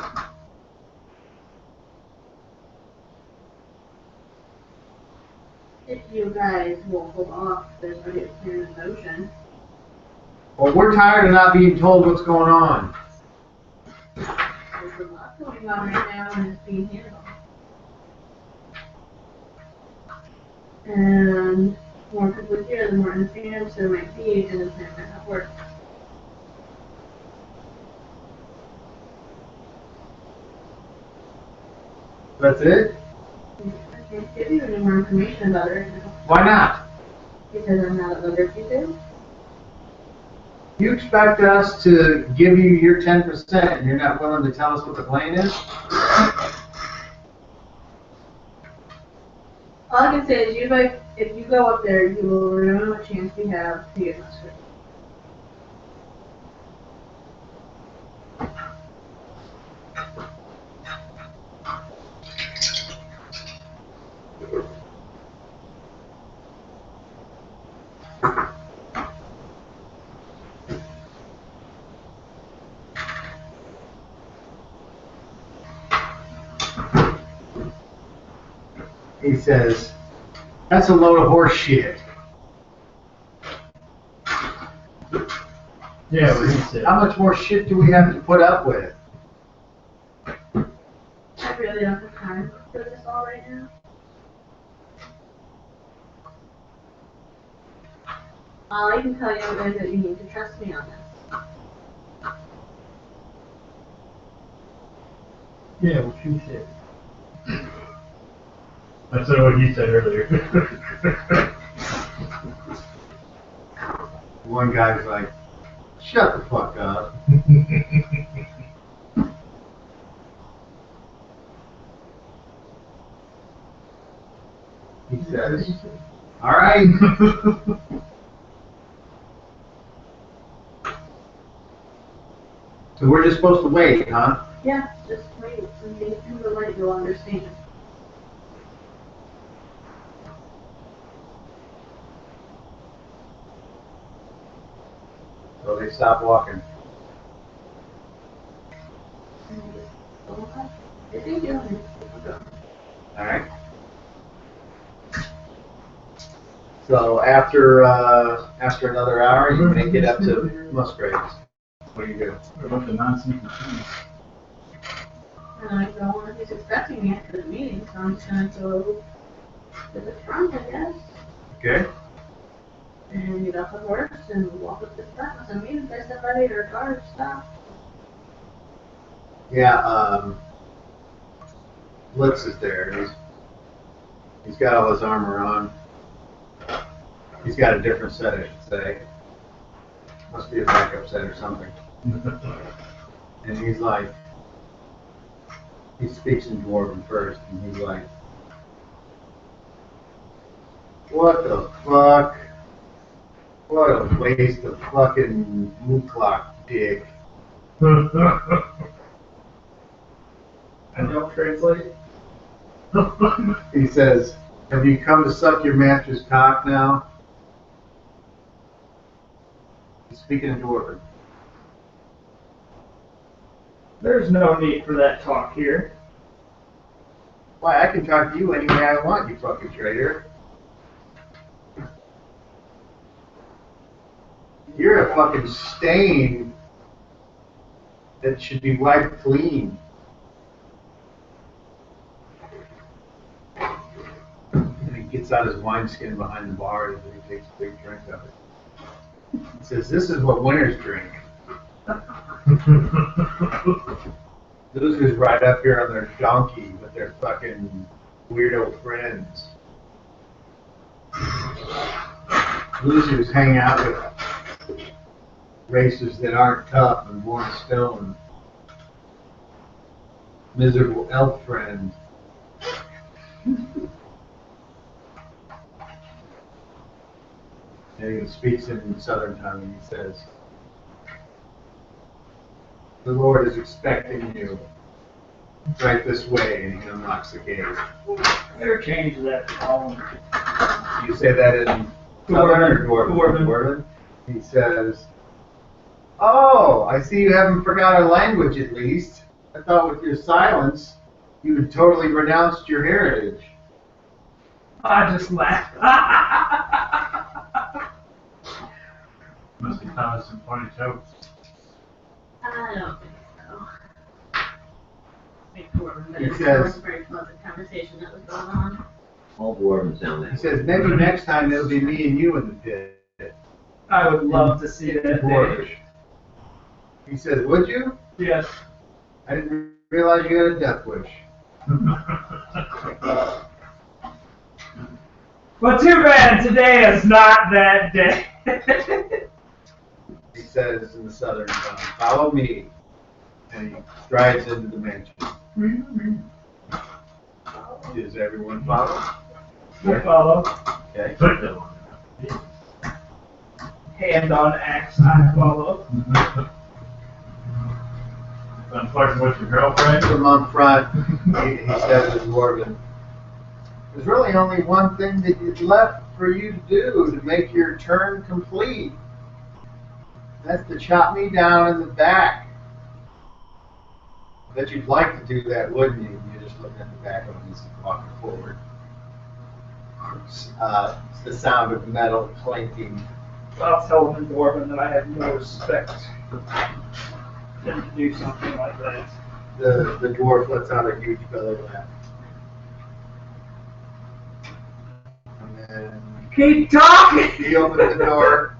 If you guys will hold off, there's already a plan in motion. Well, we're tired of not being told what's going on. There's a lot going on right now and it's being handled. And the more people here, the more interference there might be, and the plan might not work. That's it? I can't give you any more information about it right now, Why not? because I'm not at liberty to. You expect us to give you your 10% and you're not willing to tell us what the plan is? All I can say is if you go up there, you will know what chance we have to get Musgrave. He says, that's a load of horse shit. Yeah, what he said. How much more shit do we have to put up with? I really don't have time for this all right now. All I can tell you is that you need to trust me on this. Yeah, what you said. That's what he said earlier. One guy's like, shut the fuck up. He says, all right. So we're just supposed to wait, huh? Yeah, just wait. When you get to the light, you'll understand. So they stop walking. And you just go okay. If you do, then go. All right. So after another hour, you make it up to Musgraves. What do you do? What about the nonsense? And I go, and he's expecting me after the meeting, so I'm just gonna go to the front, I guess. Okay. And get off the horse and walk up the front. So me and there's somebody or a car or stuff. Yeah, Blitz is there. He's got all his armor on. He's got a different set, I should say. Must be a backup set or something. And he's like, he speaks in Dwarven first, and he's like, what the fuck? What a waste of fucking moon clock dick. I don't translate. He says, have you come to suck your master's cock now? He's speaking in Dwarven. There's no need for that talk here. Why, I can talk to you any way I want, you fucking traitor. You're a fucking stain that should be wiped clean. And he gets out his wineskin behind the bar and he takes a big drink of it. He says, this is what winners drink. Losers ride up here on their donkey with their fucking weirdo friends. Losers hang out with racers that aren't tough and born stone. Miserable elf friends. And he speaks in Southern tongue and he says, the Lord is expecting you right this way, and he unlocks the gate. Better change that tone. You say that in Southern or Dwarven? He says, oh, I see you haven't forgot our language at least. I thought with your silence, you had totally renounced your heritage. I just laughed. Must be telling some funny jokes. I don't think so. He It says- was a very pleasant conversation that was going on. All dwarves sound He that. says, maybe next time it'll be me and you in the pit. I would love to see that day. Dwarvish. He says, would you? Yes. I didn't realize you had a death wish. But too bad today is not that day. He says in the Southern tongue, follow me. And he strides into the mansion. Does everyone follow? I follow. Okay. Hand on axe, I follow. I'm flirting with your girlfriend. From up front, he says in Dwarven, there's really only one thing that is left for you to do to make your turn complete. That's to chop me down in the back. I bet you'd like to do that, wouldn't you? You're just looking at the back of him as he's walking forward. It's the sound of metal clanking. I'll tell him in Dwarven that I have no respect for him to do something like that. The dwarf lets out a huge belly laugh. And then Keep talking! he opens the door,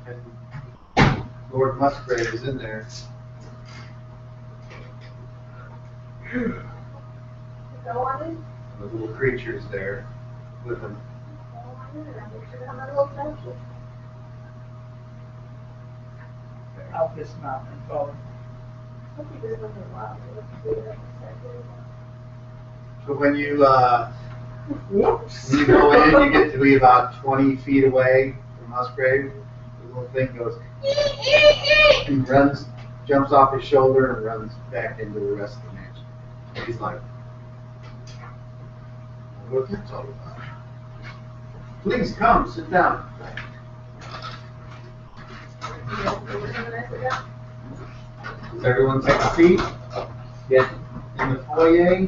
and Lord Musgrave is in there. Go on in. The little creature's there with him. Go on in. I'm sure to have my little touchy. I'll dismount and follow. Hope he doesn't look wild. He looks weird. So when you Whoops! when you go in, you get to be about 20 feet away from Musgrave. The little thing goes and runs, jumps off his shoulder and runs back into the rest of the mansion. And he's like, what's this all about? Please come, sit down. Does everyone take a seat Yes. in the foyer?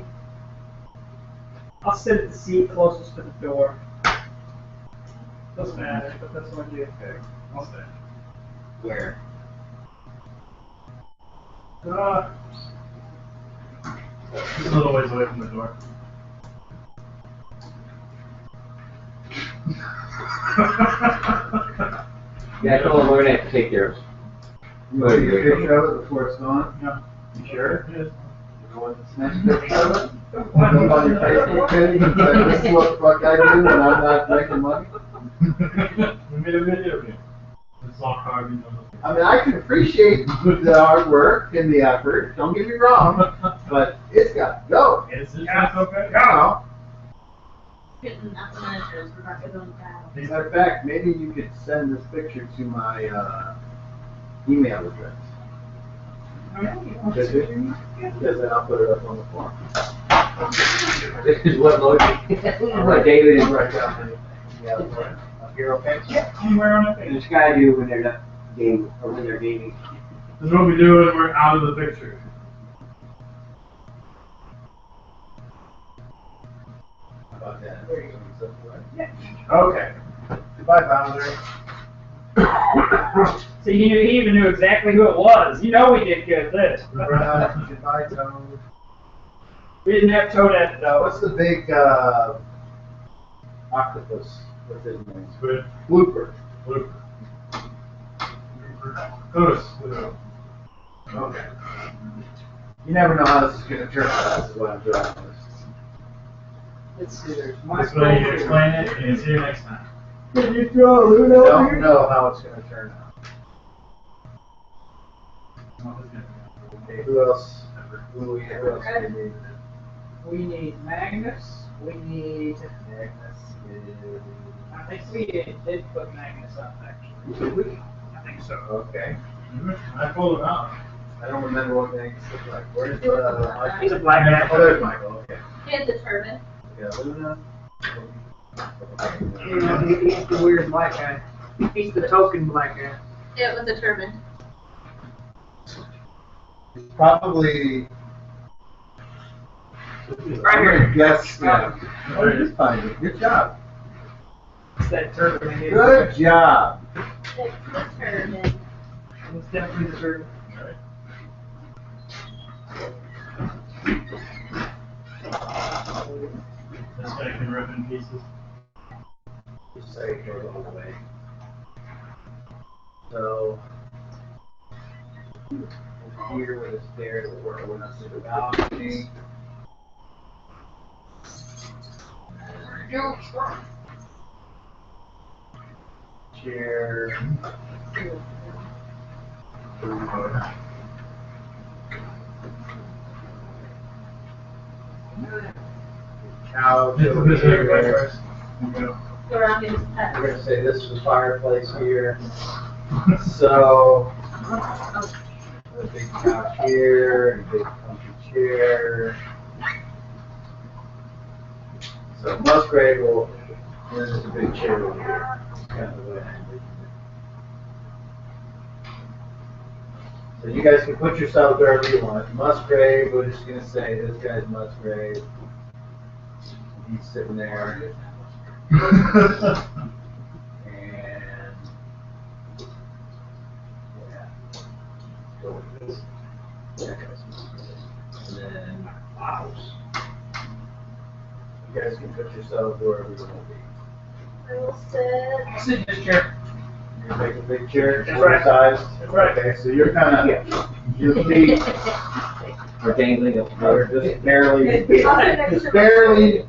I'll sit at the seat closest to the door. Doesn't matter, but that's what I do. Okay. I'll stay. Where? Just a little ways away from the door. Yeah, I told him we're gonna have to take care of it. You want to take a picture of it before it's gone? Yeah. You sure? Yes. You want to snatch a picture of it? Put it on your Facebook page and say, this is what the fuck I do when I'm not making money? We made a video of it. It's all carving on the I mean, I can appreciate the hard work and the effort, don't get me wrong, but it's got to go. It's okay. Yeah. Getting that miniatures, we're not gonna down. As a matter of fact, maybe you could send this picture to my email address. Because then I'll put it up on the form. This is what Logan, what David is Right down there. Yeah, up here, okay? Yeah, anywhere on it. and this guy do when they're not gaming, or when they're gaming. This is what we do when we're out of the picture. How about that? Okay. Goodbye, Boundary. So he even knew exactly who it was. You know we did good at this. Goodbye, Toad. We didn't have Toadette though. What's the big octopus? What's his name? Squid. Blooper. Blooper. Goose. Okay. You never know how this is going to turn out. This is what I'm doing. Let's see, there's This way you explain it and see you next time. Can you throw a Uno? I don't know how it's going to turn out. Okay, who else? Who else do we need? We need Magnus. We need. Magnus is... I think we did put Magnus up actually. Did we? I think so. Okay. I pulled him out. I don't remember what Magnus looked like. Where's Michael? He's a black guy. Oh, there's Michael. Okay. And the turban. Yeah, Luna. Yeah, he's the weird black guy. He's the token black guy. Yeah, with the turban. Probably. Right here. Yes. Yeah. Oh, you just find it. Good job. It's that turban. Good job. It's the turban. It's definitely the turban. This guy can rip in pieces. Just say it goes all the way. So here where the stairs were, we're not to the balcony. Chair. Couch This over is here here. first. Go around his pet. We're gonna say this is the fireplace here. So a big couch here, and a big comfy chair. So Musgrave will, and then there's a big chair over here. Kind of the way I envision it. So you guys can put yourself wherever you want. Musgrave, we're just gonna say this guy's Musgrave. He's sitting there. And yeah, go with this. That guy's Musgrave. And then house. You guys can put yourselves wherever you want to be. I will sit. Sit in this chair. You make a big chair, That's what right. size? That's right. Okay, so you're kind of, your feet Or dangling up. are just barely,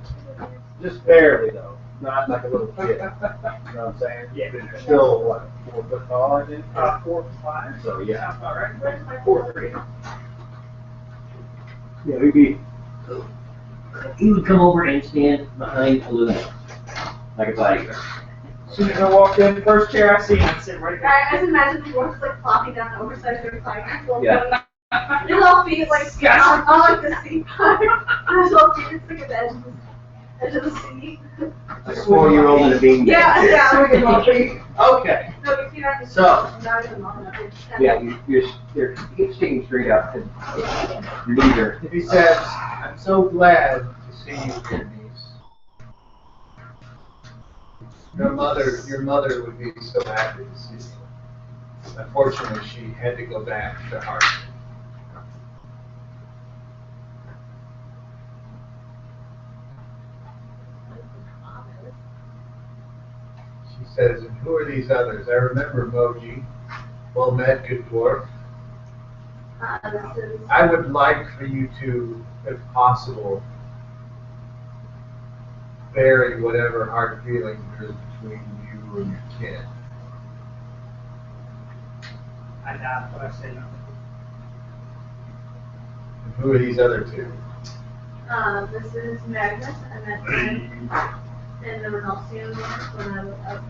just barely though, not like a little kid. You know what I'm saying? Yeah. But you're still, what, 4 foot tall, I think? 4 to 5. So, yeah. All right. 4'3". Yeah, he would come over and stand behind Luna, like a bodyguard. As soon as I walked in, the first chair I seen, I'd sit right there. I just imagine people just like flopping down the oversized recliner. Yeah. Your little feet like on like the seat. Your little feet stick at the edge of the seat. Like a 4-year-old in a bean bag. Yeah. Okay, No, your feet aren't So. not even long enough. Yeah, you're sitting straight up, and your knees are. if he says, I'm so glad to see you here, niece. Your mother would be so happy to see you. Unfortunately, she had to go back to Harvard. says, and who are these others? I remember Moji, well met, good dwarf. This is, I would like for you to, if possible, bury whatever hard feelings there is between you and your kid. I doubt, but I say no. And who are these other two? this is Magnus. I met him in the Renalcium when I was up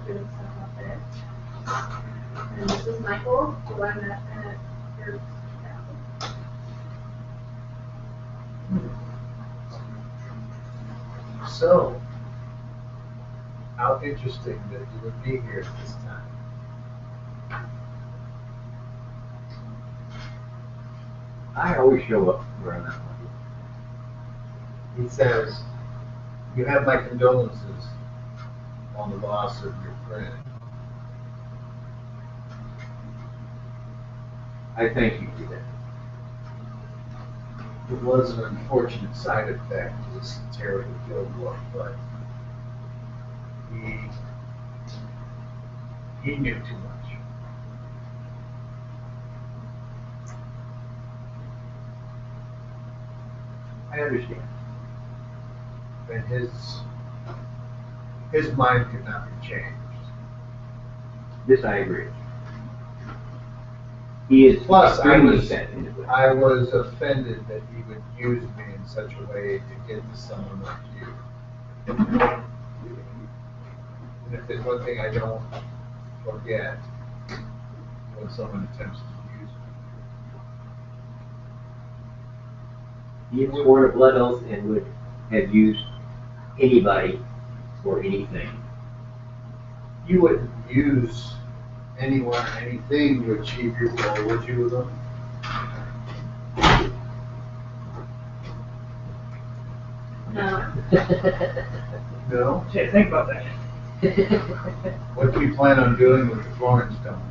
doing stuff up there. And this is Michael, who I met at your castle. So, how interesting that you would be here at this time. I always show up where I'm at. He says, you have my condolences on the loss of your friend. I thank you for that. It was an unfortunate side effect of this terrible field war, but he knew too much. I understand. And his mind could not be changed. This I agree. He is Plus, extremely sensitive. I was offended that he would use me in such a way to get to someone like you. And if there's one thing I don't forget, when someone attempts to use me. He had sworn a blood oath and would have used anybody or anything. You wouldn't use anyone or anything to achieve your goal, would you, with them? No. No? Okay, think about that. What do you plan on doing with the flooring stone?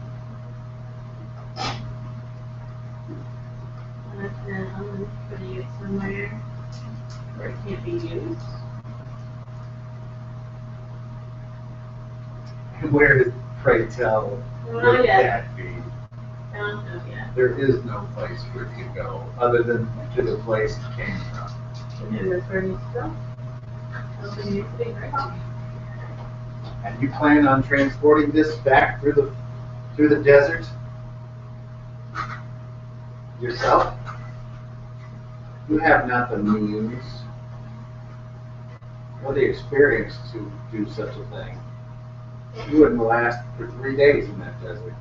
And I plan on putting it somewhere where it can't be used. Where is, pray tell, Well, would yeah. that be? I don't know yet. There is no place for it to go, other than to the place it came from. And that's where it needs to go. That's where it needs to be, right? And you plan on transporting this back through the desert yourself? You have not the means or the experience to do such a thing. You wouldn't last for 3 days in that desert.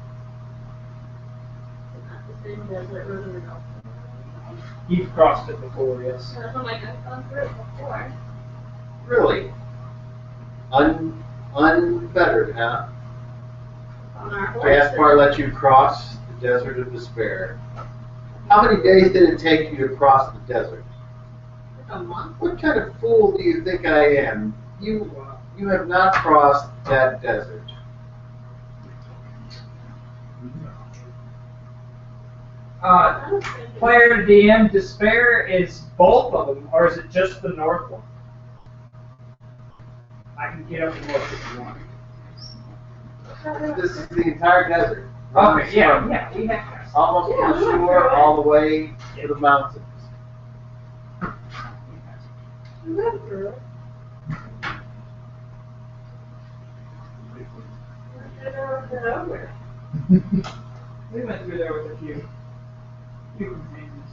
It's not the same desert road as else. You've crossed it before, yes. That's not like I've gone through it before. Really? Unfettered, huh? On our Jaspar horses. let you cross the desert of despair. How many days did it take you to cross the desert? Like a month. What kind of fool do you think I am? You have not crossed that desert. Player DM, Despair is both of them, or is it just the north one? I can get up and look if you want. This is the entire desert. Okay, yeah, we have that. Almost Yeah, from we the went shore through it. all the way to the mountains. We went through it. Over. We went through there with a few companions.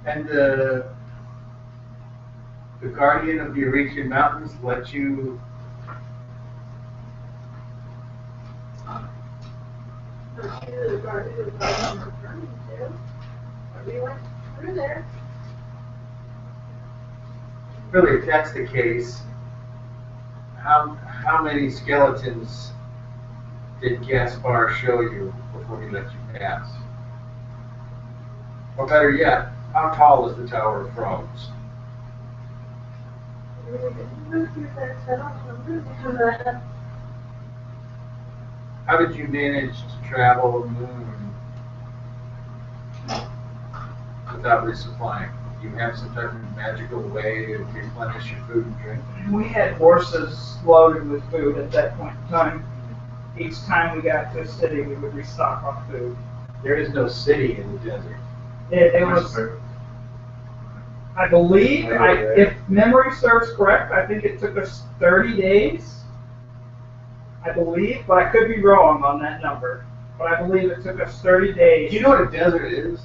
And the guardian of the Eurasian Mountains let you. The garden was burning too. But we went through there. Really, if that's the case, how many skeletons did Gaspar show you before he let you pass? Or better yet, how tall is the Tower of Frogs? We went through there, so I don't remember that. How did you manage to travel the moon without resupplying? you have some type of magical way to replenish your food and drink? We had horses loaded with food at that point in time. Each time we got to a city, we would restock on food. There is no city in the desert. It was, I believe, if memory serves correct, I think it took us 30 days. I believe, but I could be wrong on that number. But I believe it took us 30 days. Do you know what a desert is?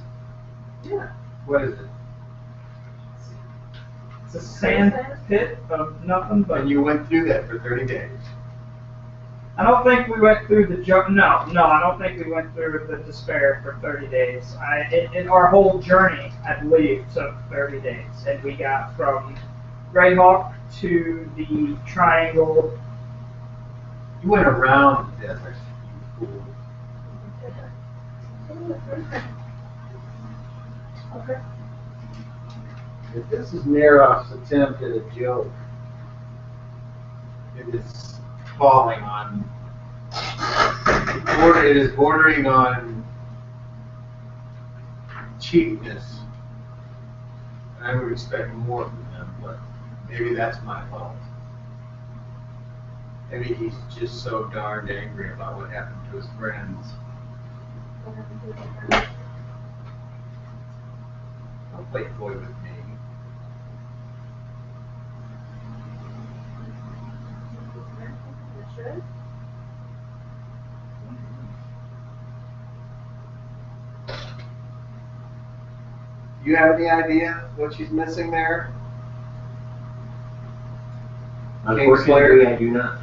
Yeah. What is it? It's a sand pit of nothing but. And you went through that for 30 days. I don't think we went through the no, I don't think we went through the despair for 30 days. In our whole journey, I believe, took 30 days. And we got from Greyhawk to the Triangle. You went around the desert, you fool. Okay. If this is Neroff's attempt at a joke, it is falling on, it is bordering on cheapness. I would expect more from him, but maybe that's my fault. Maybe he's just so darned angry about what happened to his friends. Don't play coy with me. Do you have any idea what she's missing there? Unfortunately, I do not.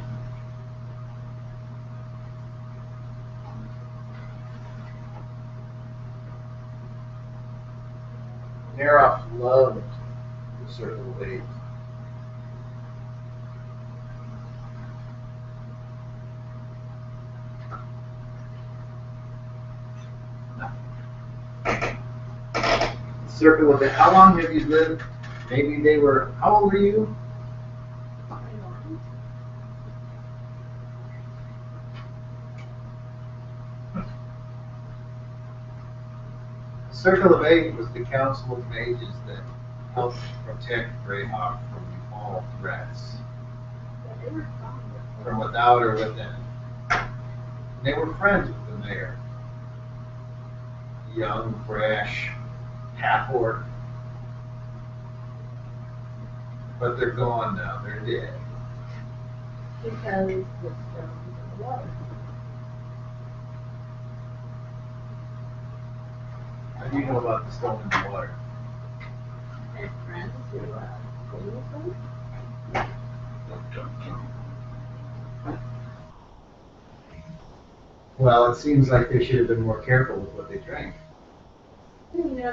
Neroff loved the Circle of Eight. Circle of Eight. How long have you lived? Maybe they were. How old were you? The Circle of Eight was the council of mages that helped protect Greyhawk from all threats, from without or within. They were friends with the mayor. Young, brash, half-orc. But they're gone now, they're dead. Because the stones in the water. How do you know about the stone in the water? And friends who clean them. Well, it seems like they should have been more careful with what they drank. You know,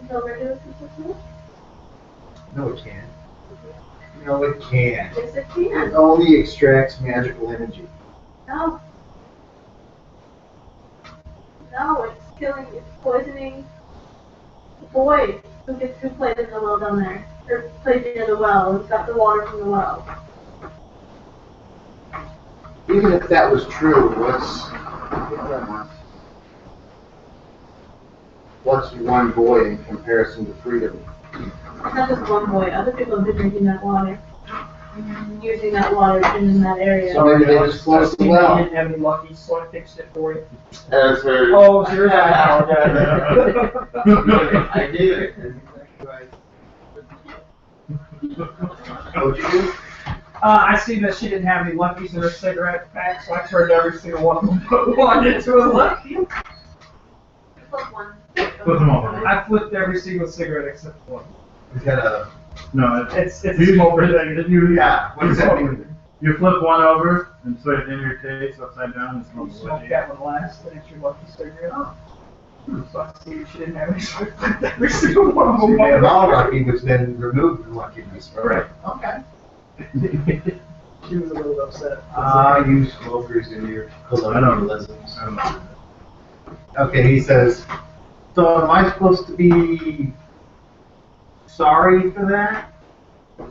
it's all regular people. No, it can't. No, it can't. Yes, it It can. only extracts magical energy. No. No, it's killing, it's poisoning the boy who played in the well down there. Or played near the well and got the water from the well. Even if that was true, what's one boy in comparison to freedom? It's not just one boy, other people have been drinking that water. Using that water in that area. So maybe they just closed the You well. didn't have any lucky, so I fixed it for you. As her. Oh, it's yours, I apologize. I did. What'd you do? I see that she didn't have any luckies in her cigarette pack, so I turned every single one of them, put one into a lucky. Flip one. Flip them over. I flipped every single cigarette except one. Is that a... No, It's a you, smoker thing. Yeah, what does that mean? You flip one over and put it in your case upside down and You smoke smoke it. that one last, and it's your lucky cigarette. So I see she didn't have any, so I flipped every single one of So you them made them over. all lucky, which then removed the luckiness. Right. Okay. She was a little upset. Ah, you smokers and your I don't colonialisms. I don't know. Okay, he says, so am I supposed to be sorry for that? I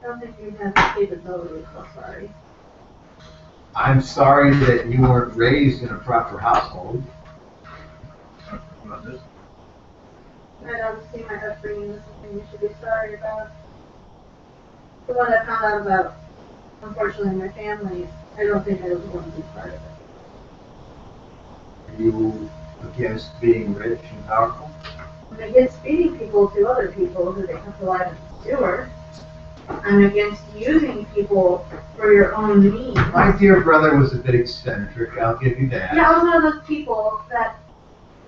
don't think you have the capability, so sorry. I'm sorry that you weren't raised in a proper household. About this. I don't see my upbringing as something you should be sorry about. The one I found out about, unfortunately, my family, I don't think I was going to be part of it. Are you against being rich and powerful? I'm against feeding people to other people who they have to live in the sewer. I'm against using people for your own needs. My dear brother was a bit eccentric, I'll give you that. Yeah, I was one of those people that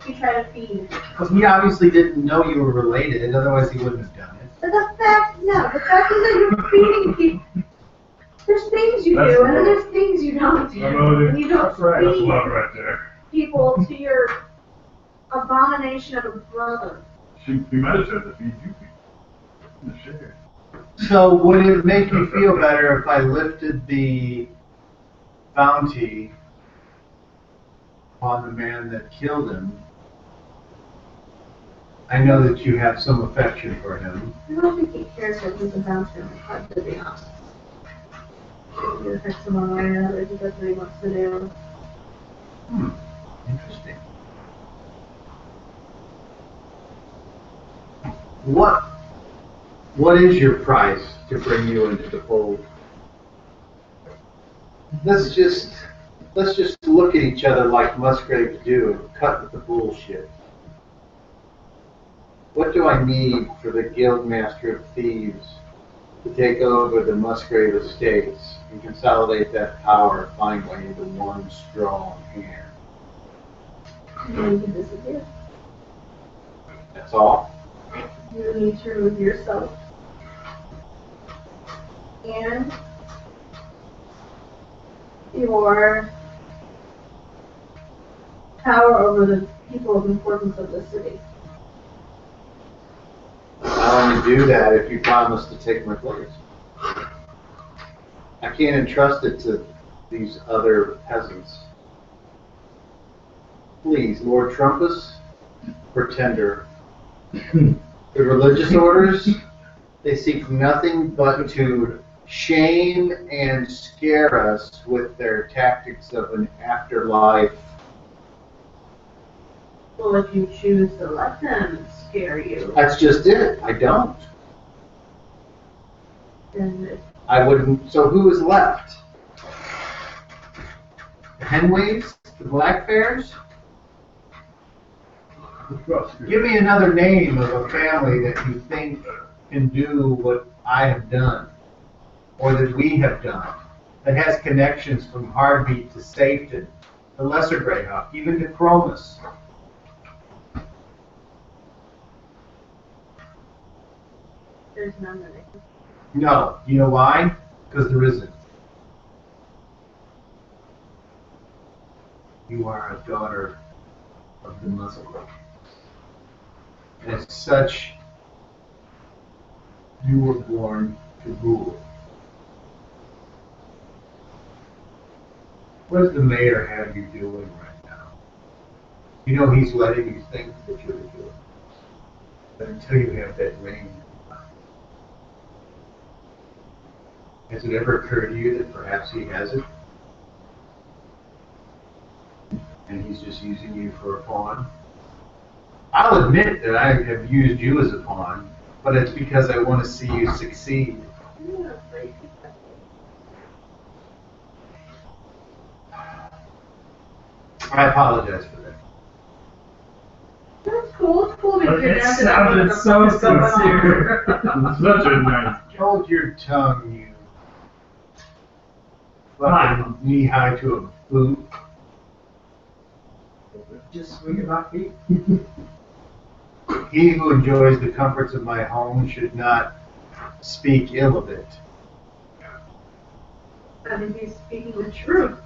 you try to feed. Because he obviously didn't know you were related, otherwise he wouldn't have done it. But the fact is that you're feeding people. There's things you That's do, and then love. there's things you don't do. That's And you don't That's love feed right there. people to your abomination of a brother. She might have said to feed you people. Share. So would it make you feel better if I lifted the bounty on the man that killed him? I know that you have some affection for him. I don't think he cares what he's about to be honest. He affects him one way or another. He does what he wants to do. Interesting. What is your price to bring you into the fold? Let's just look at each other like Musgraves do and cut with the bullshit. What do I need for the Guildmaster of Thieves to take over the Musgrave estates and consolidate that power finally into one strong hand? And then you can disappear. That's all? You need to remove yourself. And your power over the people of importance of the city. I only do that if you promise to take my place. I can't entrust it to these other peasants. Please, Lord Trumpus, Pretender. The religious orders, they seek nothing but to shame and scare us with their tactics of an afterlife. Well, if you choose to let them scare you, That's just it. I don't. then I wouldn't. So who is left? The Henways? The Black Bears? Give me another name of a family that you think can do what I have done, or that we have done, that has connections from Heartbeat to Safeton, to Lesser Greyhawk, even to Chromus. there's none that I can. No. You know why? Because there isn't. You are a daughter of the Muslim. As such, you were born to rule. What does the mayor have you doing right now? You know he's letting you think that you're doing. But until you have that ring, has it ever occurred to you that perhaps he has it? And he's just using you for a pawn? I'll admit that I have used you as a pawn, but it's because I want to see you succeed. I apologize for that. That's cool. It's cool to be It sounded so sincere. Such a nice Hold your tongue, you fucking knee-high to a boot. Just swinging my feet. He who enjoys the comforts of my home should not speak ill of it. I mean, he's speaking the truth.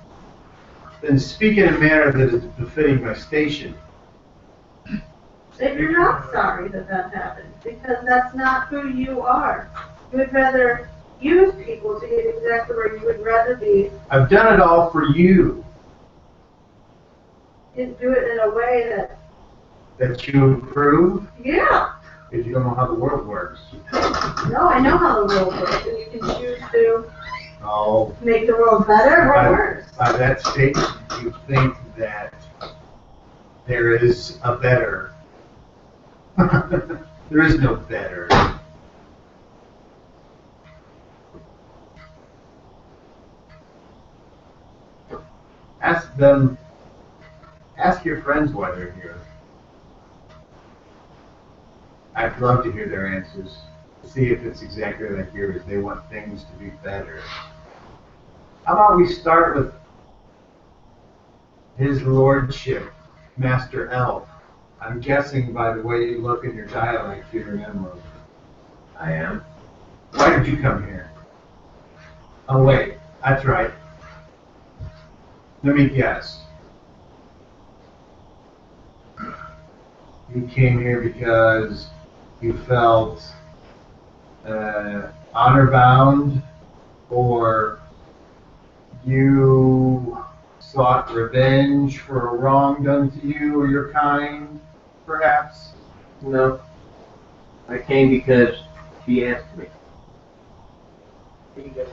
Then speak in a manner that is befitting my station. That you're not sorry that that happened, because that's not who you are. You would rather use people to get exactly where you would rather be. I've done it all for you, And do it in a way that you approve, yeah. because you don't know how the world works. No, I know how the world works, and you can choose to Oh, make the world better or worse. by that statement, you think that there is a better There is no better. Ask them, ask your friends why they're here. I'd love to hear their answers. See if it's exactly like yours. They want things to be better. How about we start with His Lordship, Master Elf? I'm guessing by the way you look in your dialect, you remember. I am. Why did you come here? Oh wait, that's right. Let me guess. You came here because you felt honor bound, or you sought revenge for a wrong done to you or your kind, perhaps? No. I came because she asked me. There you go.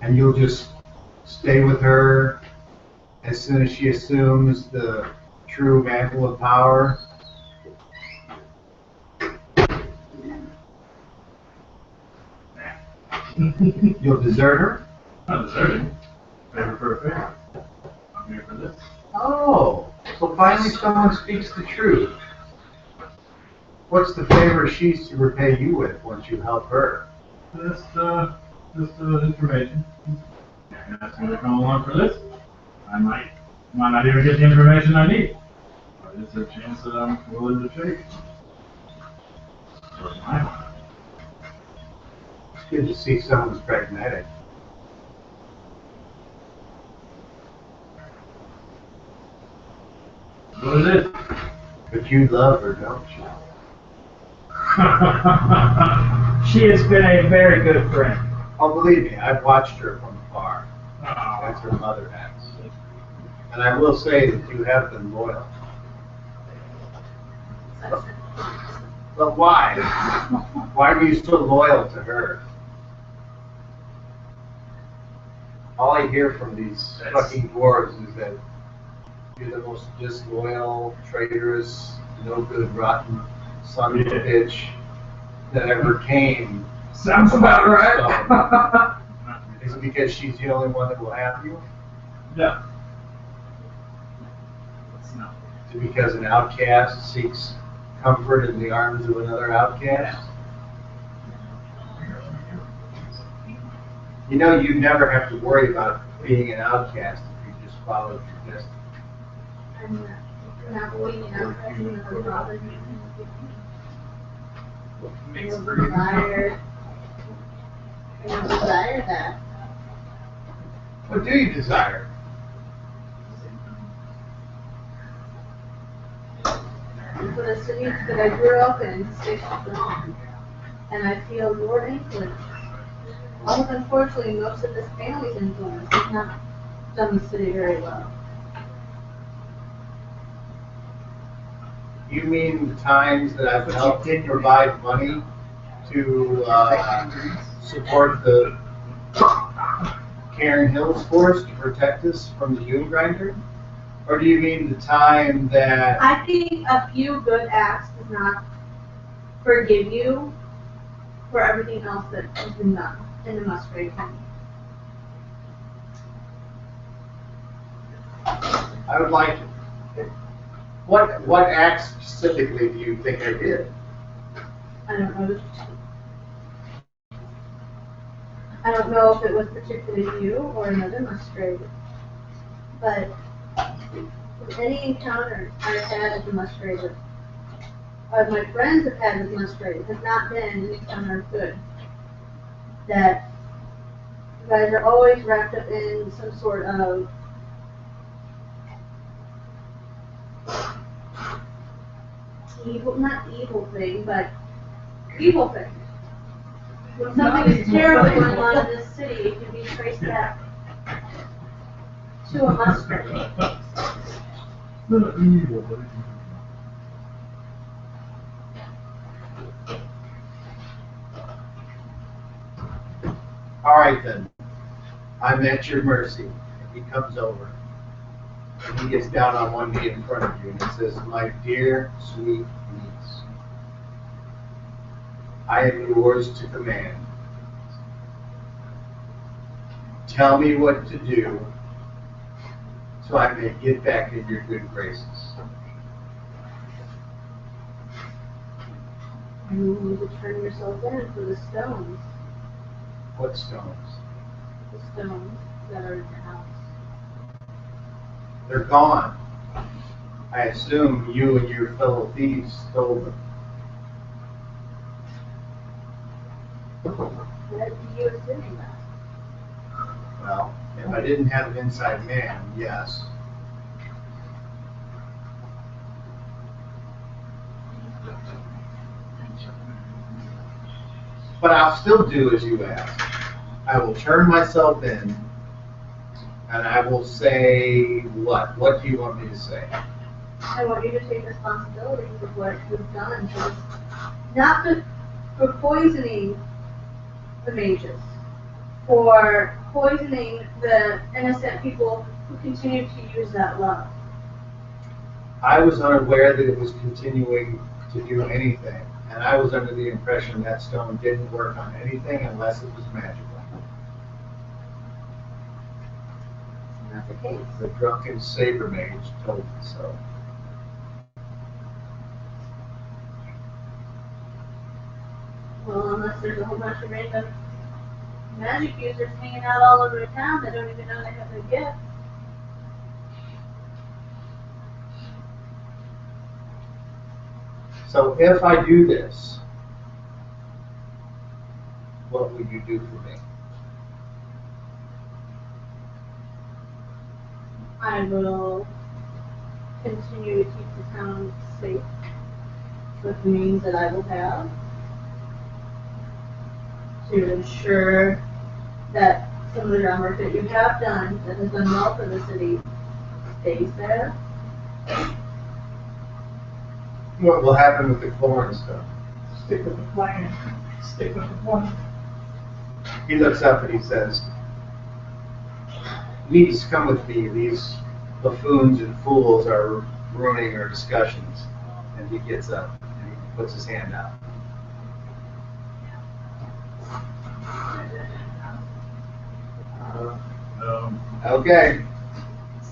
And you'll just stay with her as soon as she assumes the true mantle of power? You'll desert her? Not deserting. Favor for a favor. I'm here for this. Oh, so finally someone speaks the truth. What's the favor she's to repay you with once you help her? Just information. You're asking me to come along for this? I might not even get the information I need. But it's a chance that I'm willing to take. For my mind. It's good to see someone's pragmatic. What is it? But you love her, don't you? She has been a very good friend. Oh, believe me, I've watched her from afar. Oh. As her mother has. And I will say that you have been loyal. But why? Why were you so loyal to her? All I hear from these fucking dwarves is that you're the most disloyal, traitorous, no good, rotten son of a bitch that ever came. Sounds about right. Is it because she's the only one that will have you? No. It's not. Is it because an outcast seeks comfort in the arms of another outcast? You know, you never have to worry about being an outcast if you just follow your destiny. I'm not being an outcast, even though it bothers me. Makes I for don't desire. I don't desire that. What do you desire? And for the city that I grew up in to stay strong. And I feel your influence. Although unfortunately most of this family's influence has not done the city very well. You mean the times that I've helped provide money to support the Cairn Hills Force to protect us from the Doom Grinder? Or do you mean the time that... I think a few good acts does not forgive you for everything else that has been done in the Musgrave family. I would like to... What acts specifically do you think I did? I don't know. I don't know if it was particularly you or another Musgrave, but any encounters I've had with the Musgrave, or my friends have had with Musgrave, has not been an encounter of good. That you guys are always wrapped up in some sort of evil, not evil thing, but evil thing. When something is terrible going on in this city, it can be traced back to a Musgrave. All right then. I'm at your mercy. And he comes over. And he gets down on one knee in front of you and he says, my dear, sweet niece, I am yours to command. Tell me what to do so I may get back in your good graces. You need to turn yourself in for the stones. What stones? The stones that are in your house. They're gone. I assume you and your fellow thieves stole them. Why do you assuming that? Well, if I didn't have an inside man, yes. But I'll still do as you ask. I will turn myself in, and I will say what? What do you want me to say? I want you to take responsibility for what you've done. Not for poisoning the mages, for poisoning the innocent people who continue to use that love. I was unaware that it was continuing to do anything, and I was under the impression that stone didn't work on anything unless it was magical. Not the case. The drunken saber mage told me so. Well, unless there's a whole bunch of random magic users hanging out all over town that don't even know they have the gift. So if I do this, what will you do for me? I will continue to keep the town safe with the means that I will have to ensure that some of the groundwork that you have done that has done well for the city stays there. What will happen with the Cloran stuff? Stick with the plan. Stick with the plan. He looks up and he says, "Please come with me. These buffoons and fools are ruining our discussions." And he gets up and he puts his hand out. Okay.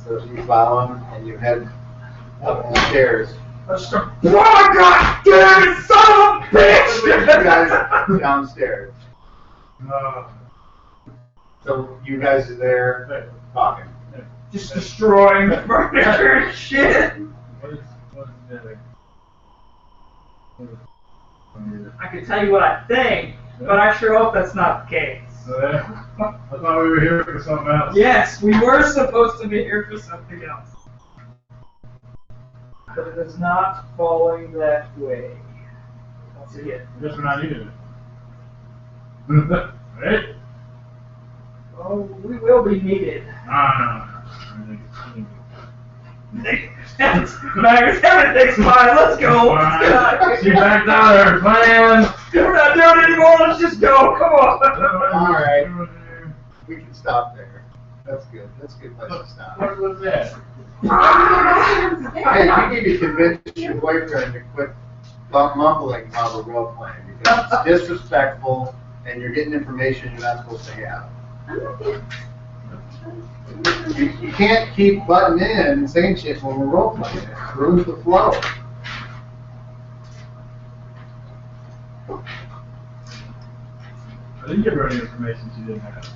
So you follow him and you head up the stairs. Oh, God damn it, son of a bitch! You guys downstairs. Uh, So you guys are there talking. Just destroying the furniture and shit. what is the I can tell you what I think, but I sure hope that's not the case. I thought we were here for something else. Yes, we were supposed to be here for something else. But it is not falling that way. Once again. I guess we're not needing it. Right? Oh, we will be needed. No. Magnus, everything's fine. Let's go. Let's She go. backed out of her plan. We're not doing it anymore. Let's just go. Come on. All right. We can stop there. That's good. That's a good place to stop. What was that? Hey, you need to convince your boyfriend to quit mumbling while we're role playing because it's disrespectful and you're getting information you're not supposed to have. I'm not getting. You can't keep butting in and saying shit when we're role playing. It ruins the flow. I didn't give her any information she didn't have.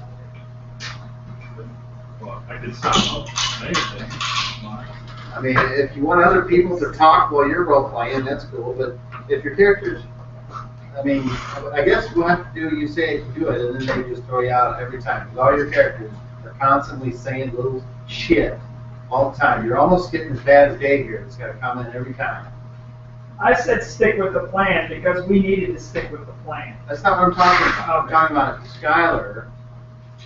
Well, I could stop anything. I mean, if you want other people to talk while you're role playing, that's cool. But if your characters, I mean, I guess we'll have to do you say it, do it, and then they just throw you out every time. Because all your characters are constantly saying little shit all the time. You're almost getting as bad as Dave here. It's got to come in every time. I said stick with the plan because we needed to stick with the plan. That's not what I'm talking about. I'm talking about Skylar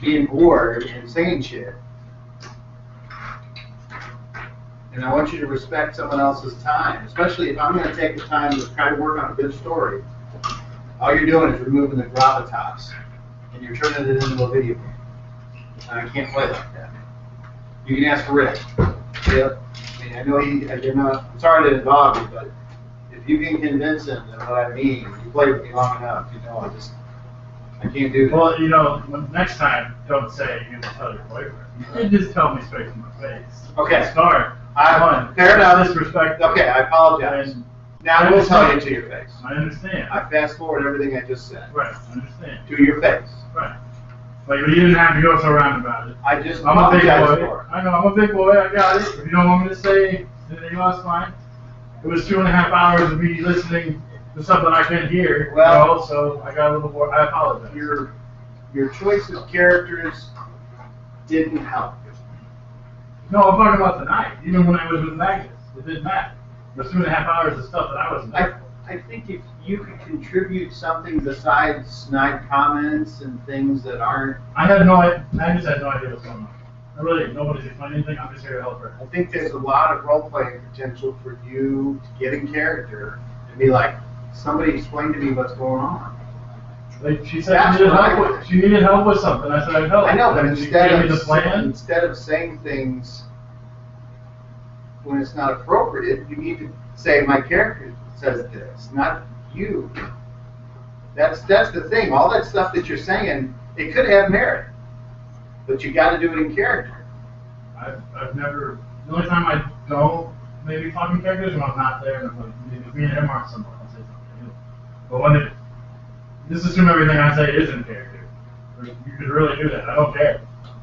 being bored and saying shit. And I want you to respect someone else's time, especially if I'm going to take the time to try to work on a good story. All you're doing is removing the gravitas, and you're turning it into a video game. I can't play like that. You can ask Rick. Yep. I mean, I know you're not, I'm sorry to involve you, but if you can convince him that what I mean, you play with me long enough, I can't do that. Well, next time, don't say you tell your boyfriend. You just tell me straight to my face. Okay. Start. Fair enough. Disrespect. Okay, I apologize. And Now I will tell you to your face. I understand. I fast forward everything I just said. Right, I understand. To your face. Right. Like, you didn't have to go so round about it. I just I'm a big apologize boy. for it. I know, I'm a big boy. I got it. If you don't want me to say anything else, fine. It was 2.5 hours of me listening to something I couldn't hear. Well, so I got a little more. I apologize. Your choice of characters didn't help. No, I'm talking about tonight. Even when I was with Magnus, it didn't matter. It was 2.5 hours of stuff that I wasn't there. I think if you could contribute something besides snide comments and things that aren't, I just had no idea what's going on. Nobody's explaining anything. I'm just here to help her. I think there's a lot of role-playing potential for you to get in character and be like, somebody explain to me what's going on. Like she said, she needed help with something. I said I'd help. I know, but And she gave me the plan. instead of saying things when it's not appropriate, you need to say my character says this, not you. That's the thing. All that stuff that you're saying, it could have merit, but you got to do it in character. I've never. The only time I don't maybe talk in characters when I'm not there, and I'm like, if me and him are somewhere, I'll say something. But when just assume everything I say is in character. You could really do that. I don't care.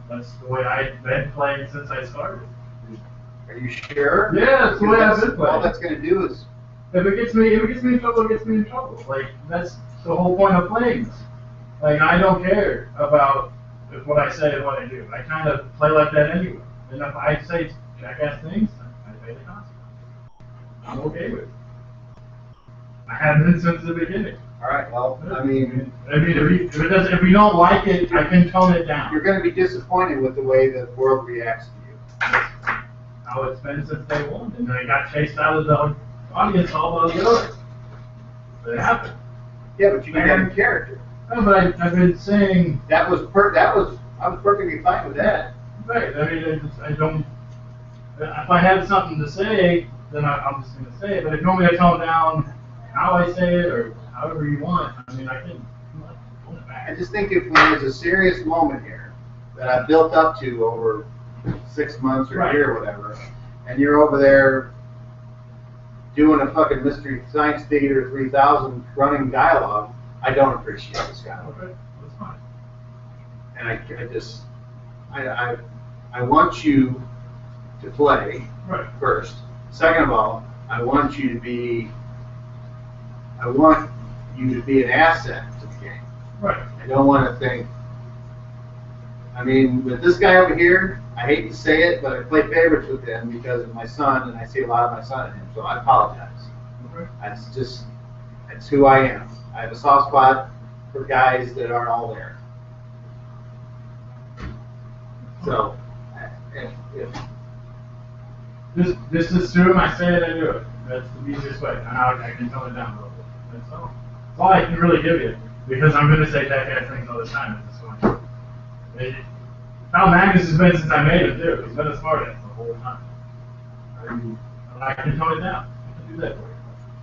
That's the way I've been playing since I started. Are you sure? Yeah, that's the way I've been playing. All that's going to do is, If it gets me in trouble, it gets me in trouble. Like, that's the whole point of playing this. Like, I don't care about what I say and what I do. I kind of play like that anyway. And if I say jackass things, I pay the consequences. I'm okay with it. I have been since the beginning. all right, well, I mean, if you don't like it, I can tone it down. you're going to be disappointed with the way the world reacts to you. How it's been since day one. And I got chased out of the audience all by the others. It happened. Yeah, but you got in character. No, but I've been saying. I was perfectly fine with that. Right. I mean, I don't. If I have something to say, then I'm just going to say it. But if you want me to tone down how I say it or however you want, I mean, I can. Tone it back. I just think if there's a serious moment here that I've built up to over 6 months or a year or whatever, and you're over there doing a fucking Mystery Science Theater 3000 running dialogue, I don't appreciate this guy. Okay, that's fine. And I want you to play first. Second of all, I want you to be an asset to the game. Right. I don't want to think. I mean, with this guy over here, I hate to say it, but I play favorites with him because of my son, and I see a lot of my son in him. So I apologize. Okay. That's who I am. I have a soft spot for guys that aren't all there. So, This is true. I say it, I do it. That's the easiest way. And I can tone it down a little bit. That's all. That's all I can really give you. Because I'm going to say jackass things all the time at this point. How Magnus has been since I made him, too. He's been a smartass the whole time. I can tone it down. I can do that for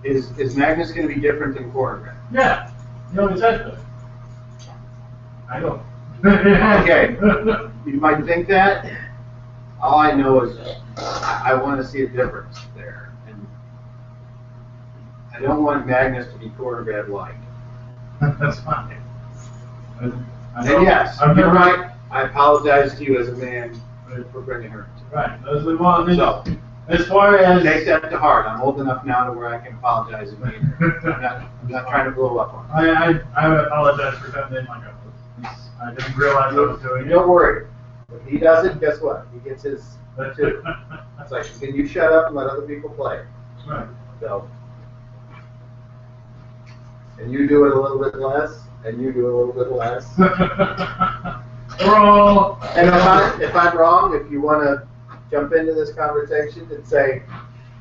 you. is Magnus going to be different than Quarterback? Yeah. You always have to. I don't. Okay. You might think that. All I know is I want to see a difference there. And I don't want Magnus to be Quarterback-like. That's fine. And yes, you're right. I apologize to you as a man for bringing her. Right. So, as far as take that to heart, I'm old enough now to where I can apologize and mean I'm not trying to blow up on you. I apologize for coming in like I didn't realize I was doing it. Don't worry. If he does it, guess what? He gets his too. It's like, can you shut up and let other people play? Right. So, and you do it a little bit less, and you do it a little bit less. And if I'm wrong, if you want to jump into this conversation and say,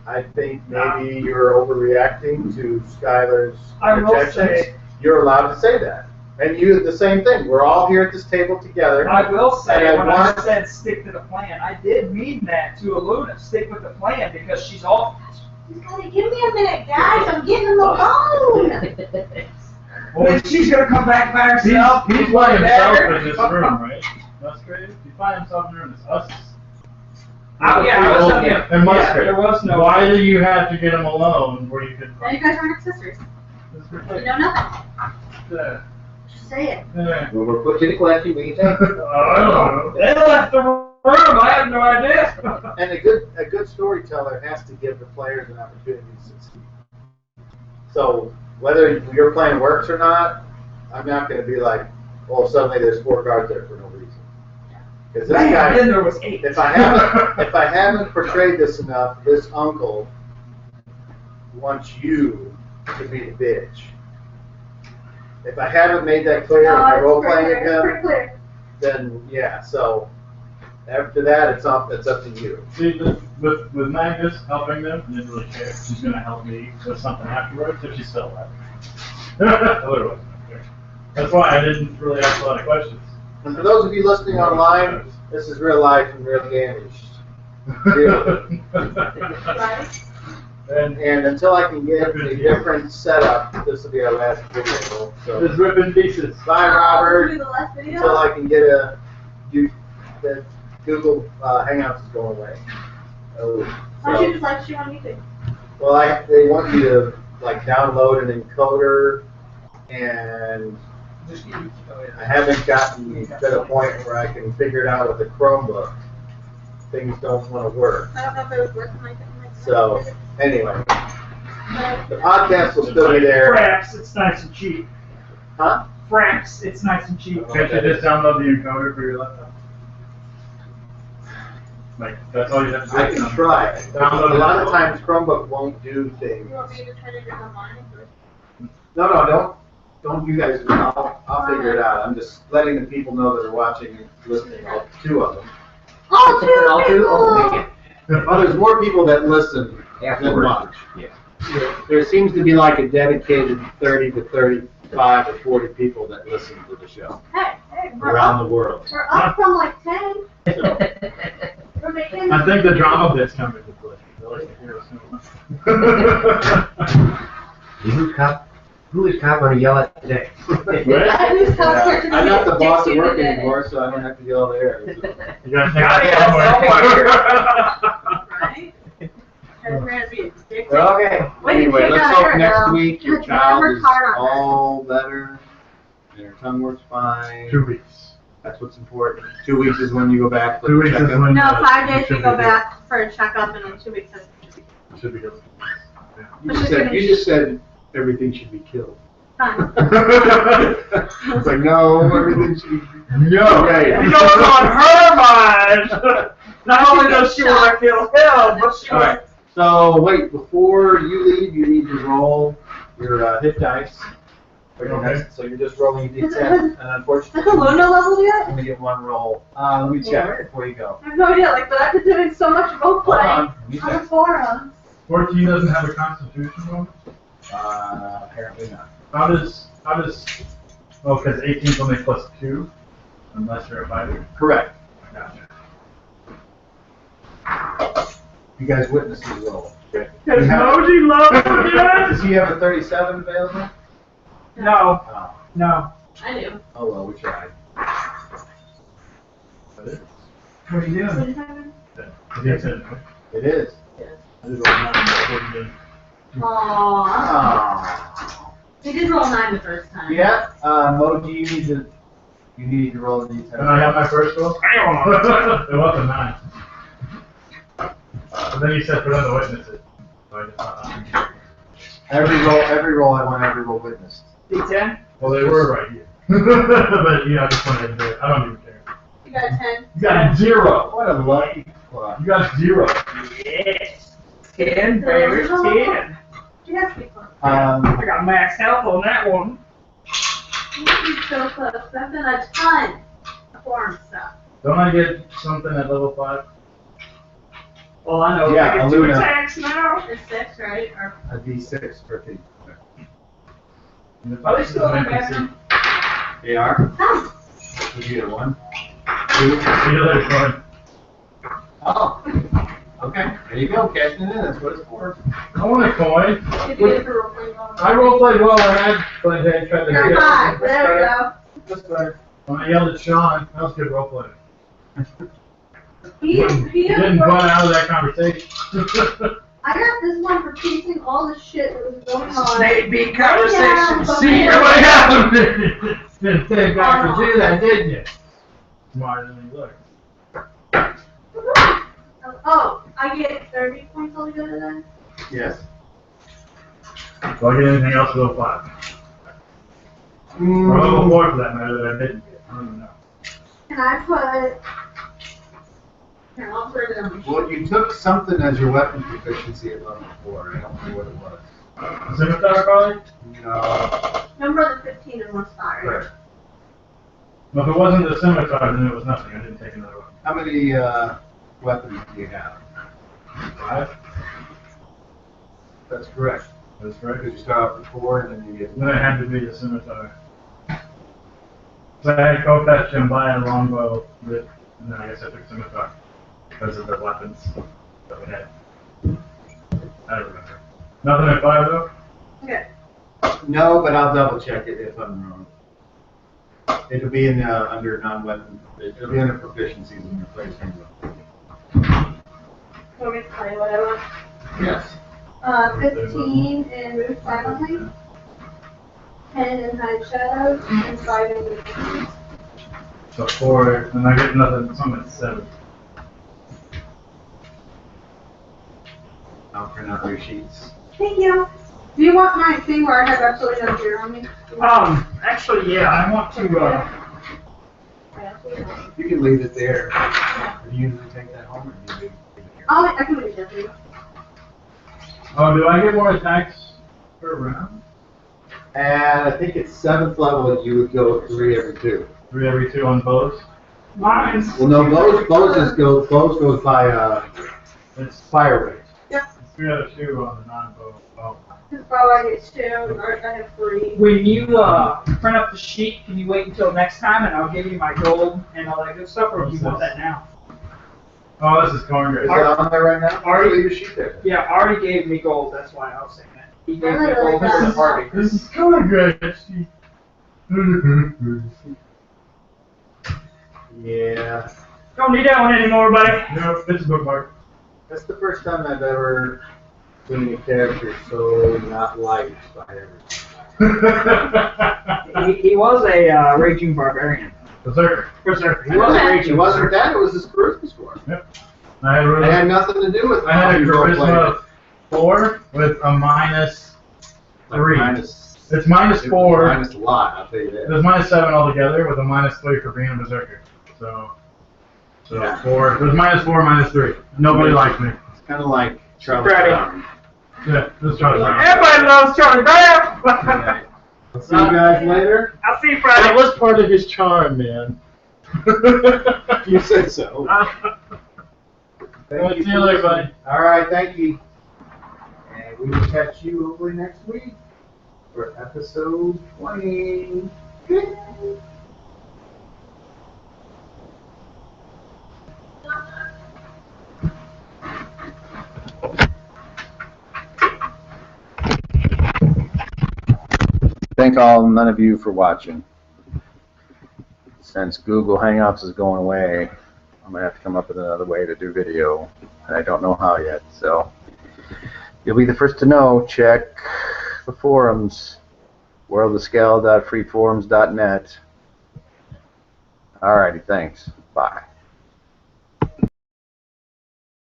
I think maybe you're overreacting to Skylar's projections, you're allowed to say that. And you, the same thing. We're all here at this table together. I will say, And I when I want- said stick to the plan, I did mean that to Aluna. Stick with the plan because she's off. He's gotta give me a minute, guys. I'm getting on the phone. Then she's gonna come back by herself. He's He's by like himself that. in this room, right? That's great. He's by himself in the room. It's us. Oh, yeah, I was And yeah, Musket. there was no. Why do you have to get him alone where you could? Now you guys aren't sisters. It's You ridiculous. know nothing. Yeah. Just say it. Yeah. When we're put to the question, we can say. I don't know. They left the room. I have no idea. And a good storyteller has to give the players an opportunity to succeed. So whether your plan works or not, I'm not going to be like, oh, suddenly there's 4 cards there for no reason. Because this Man, guy, then there was 8. if I haven't portrayed this enough, this uncle wants you to be the bitch. If I haven't made that clear in my role playing with It's pretty him, clear. then yeah. So after that, it's up to you. See, with Magnus helping them, I didn't really care. She's gonna help me with something afterwards if she's still alive. Otherwise, I don't care. That's why I didn't really ask a lot of questions. And for those of you listening online, this is real life and real damaged. Really. Right? And until I can get a different setup, this will be our last video. So Just ripping pieces. bye, Do Robert. the last video. Until I can get the Google Hangouts is going away. Oh, Why don't you so, just like shoot on YouTube? well, they want you to like download an encoder, and Just keep it. I haven't gotten to the point where I can figure it out with a Chromebook. Things don't want to work. I don't know if it was working like that. So anyway, the podcast will still be there. Fraps, it's nice and cheap. Huh? Fraps, it's nice and cheap. Can't you just download the encoder for your laptop? Like, that's all you have to do. I can try. A lot of times Chromebook won't do things. You want me to try to do it online? No, don't you guys, I'll figure it out. I'm just letting the people know that are watching and listening, all 2 of them. Oh, All two? Oh, man. Oh, there's more people that listen than Afterwards. watch. Yeah. There seems to be like a dedicated 30 to 35 or 40 people that listen to the show Hey, around the world. we're up from like 10. So, We're making. I think the drama bit's coming to play. They like to hear us know. Who is cop gonna yell at today? I lose healthcare to I'm not the boss at work today. anymore, so I don't have to yell there. So. You gotta think Gotta about get somewhere. Right? Because we're gonna be a dick. Well, okay. Wait, Anyway, take let's that hope hair next down. week your Let's child work is hard on that. all better and her tongue works fine. 2 weeks. That's what's important. 2 weeks is when you go back. for 2 the weeks is checkup. when. No, 5 you days should we go be back for a checkup and then 2 weeks. good. Should be good. You just said everything should be killed. Fine. It's like, no, everything should be. No. Okay. You know what's on her mind? Not only does she want to kill him, but she All right. So wait, before you leave, you need to roll your hit dice. For your Okay. next, so you're just rolling a d10, and Is unfortunately, the Luna level you yet? only get 1 roll. Let me check before you go. I have no idea, like, but I've been doing so much role Hold play on. on You the check. forums. 14 doesn't have a constitution bonus? Apparently not. How does, oh, because 18 is only +2, unless you're a fighter. Correct. Gotcha. You guys witnessed the roll. Because Moji loves it. Does he have a 37 available? No, Oh, no. I do. oh well, we tried. That is. What are you doing? What is that? It is. It is. I did roll 9, Aww. Oh. He did roll 9 the first time. Yeah, Moji, you need to roll a d10. Can I have my first roll? It was a 9. But then you said for them to witness it. So I just thought, Every roll, I want every roll witnessed. D10? well, they were right here. But yeah, I just wanted to do it. I don't even care. You got a 10. You got 0. What a lucky plot. You got 0. Yes. 10, baby, 10. You have to be close. I got max health on that one. You're so close. I've done a ton of forum stuff. Don't I get something at level 5? Well, I know. Yeah, I get 2 Aluna. attacks now. It's 6, right? Or A d6 for a thief. Are they still on that? AR? Oh. Did you get one? See you later, Troy. Oh. Okay. There you go. Cashing it in. That's what it's for. I want a coin. Did you get it for role-playing? I roleplayed well when I tried to You're get hot. There we go. That's better. When I yelled at Sean, that was good roleplay. He Didn't run out of that conversation. I got this one for piecing all the shit that was going on. Snake beat Yeah, conversation. but- See What happened? Didn't take back to do that, didn't you? Smarter than you look. Oh, I get 30 points altogether then? Yes. Do I get anything else to level 5? Or level 4 for that matter that I didn't get. I don't even know. Can I put... Here, I'll put it on. Well, you took something as your weapon proficiency at level 4. I don't know what it was. Scimitar probably? No. Remember the 15 and 1 star, right? Right. Well, if it wasn't the scimitar, then it was nothing. I didn't take another one. How many weapons do you have? 5? That's correct. That's right. Because you start off with 4 and then you get. Then it had to be the scimitar. So I had to go fetch and buy a longbow with, and then I guess I took scimitar. Because of the weapons that we had. I don't remember. Nothing at 5 though? Okay. No, but I'll double check it if I'm wrong. It'll be in under non-weapon. It'll be under proficiencies in your place. Want me to play whatever? Yes. 15 in move silently, 10 in hide shadows, and 5 in move. So 4, and I get nothing, something at 7. I'll print out your sheets. Thank you. Do you want my thing where I have absolutely no gear on me? Actually, yeah, I want to, I absolutely don't. You can leave it there. Do you usually take that home or do you leave it here? I can leave it there for you. Oh, do I get more attacks per round? And I think it's 7th level, you would go 3 every 2. 3 every 2 on bows? mine's. Well, no, bows goes by It's fire rate. it's 3 out of 2 on the non-bow. Oh. This bow I get 2, and I have 3. When you print up the sheet, can you wait until next time and I'll give you my gold and all that good stuff, or do you want that now? Oh, this is cornbread. Is it on there right now? Already- Leave your sheet there. Yeah, Artie gave me gold, that's why I was saying that. He gave me I really gold like for that. the party. This is cornbread. Yeah. Don't need that one anymore, buddy. No, it's a bookmark. That's the first time I've ever seen a character so not liked by everyone. He was a raging barbarian. Berserker. Berserker. He was a It raging wasn't berserker. that, it was his charisma score. I had, It had nothing to do with I had a how you roleplayed charisma 4 with a minus it. 3. Minus, It's minus it was 4. minus a lot, I'll tell you that. There's minus 7 altogether with a minus 3 for being a berserker. So Yeah. 4. There's minus 4, minus 3. Nobody likes me. It's kind of like Charlie Ready. Brown. Yeah, this is Charlie Brown. Everybody loves Charlie Brown. Okay. I'll see you guys later. I'll see you Friday. was part of his charm, man. You said so. Well, see you later, buddy. All right, thank you. And we will catch you hopefully next week for episode 20. Thank none of you for watching. Since Google Hangouts is going away, I'm going to have to come up with another way to do video, and I don't know how yet, so you'll be the first to know. Check the forums, worldofskell.freeforums.net. Alrighty, thanks. Bye.